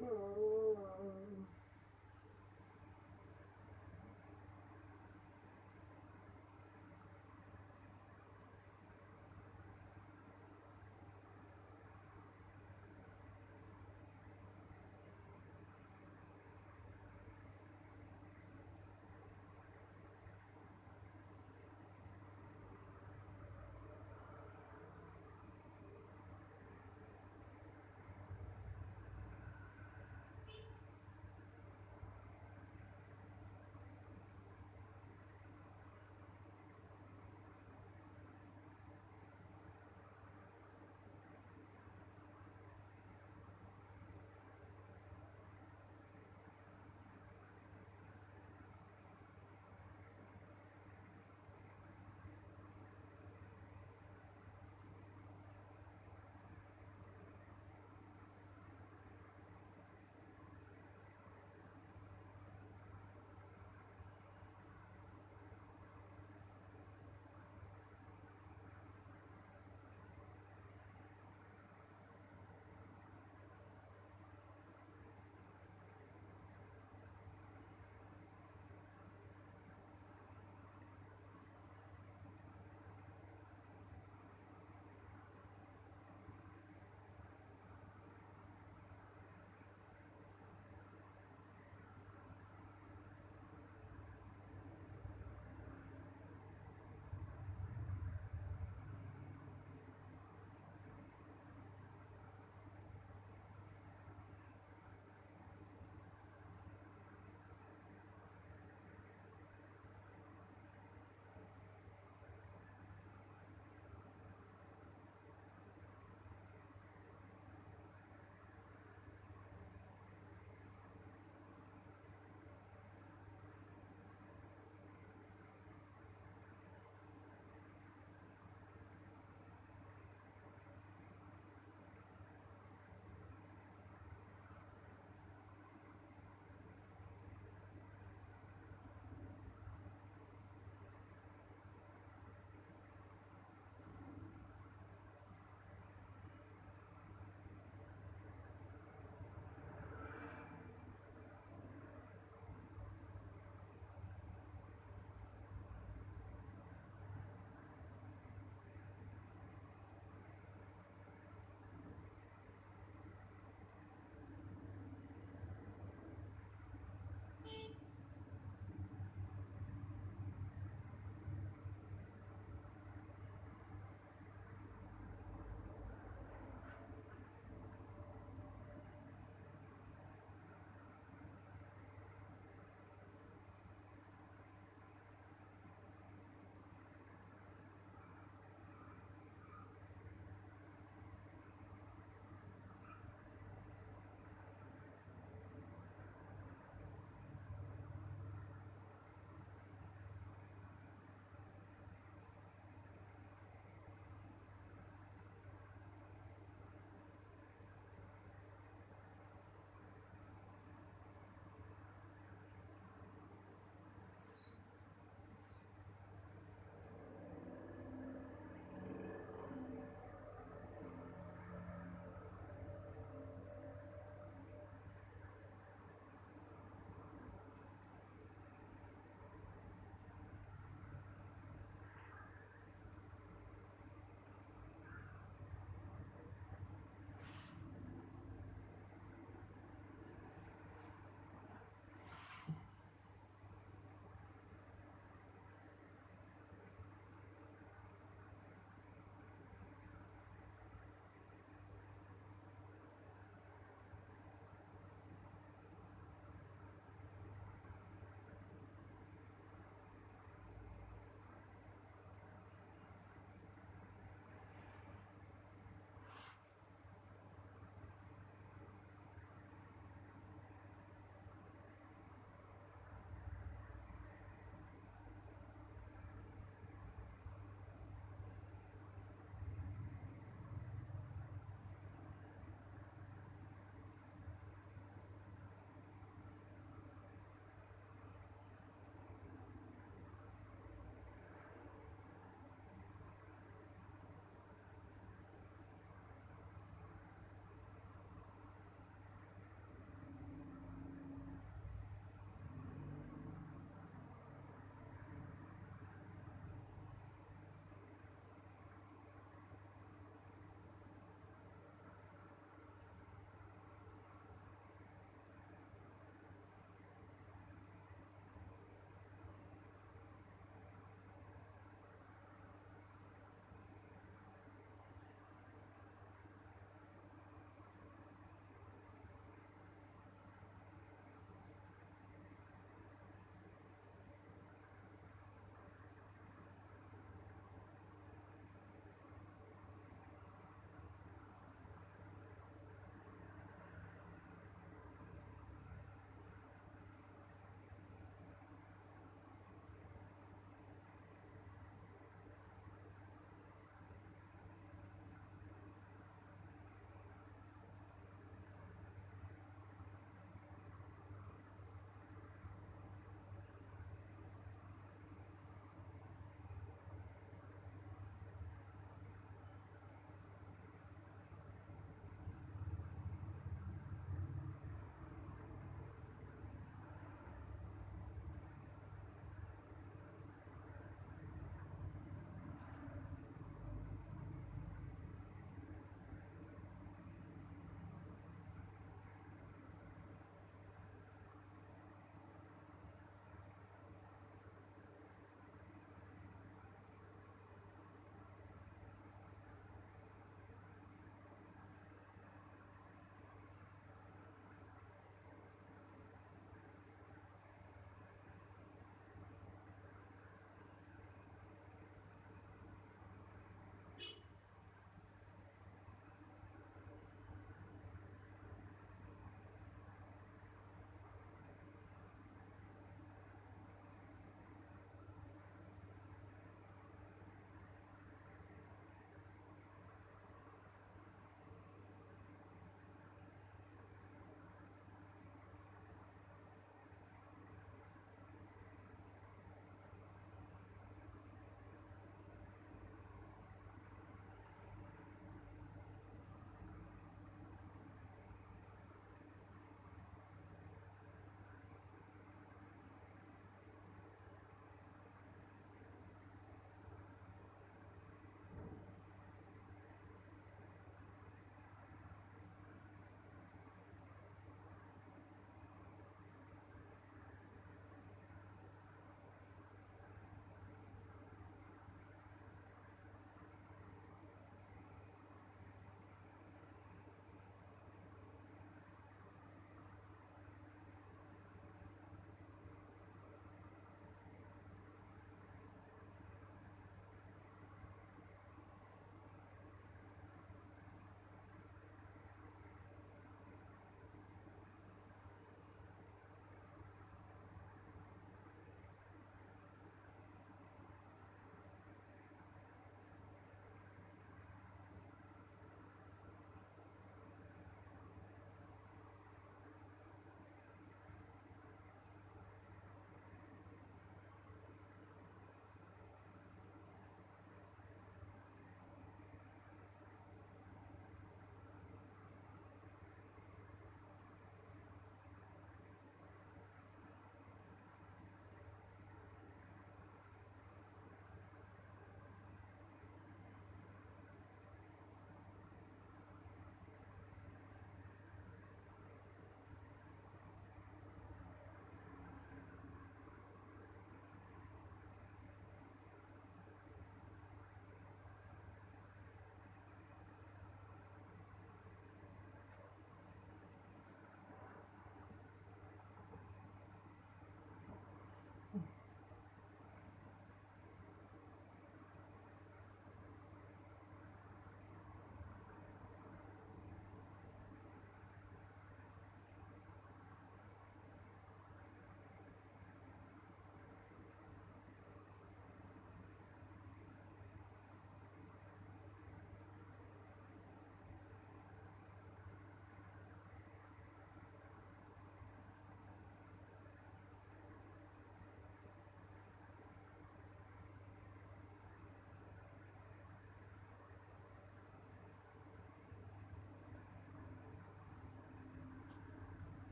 Speaker 13: Mm.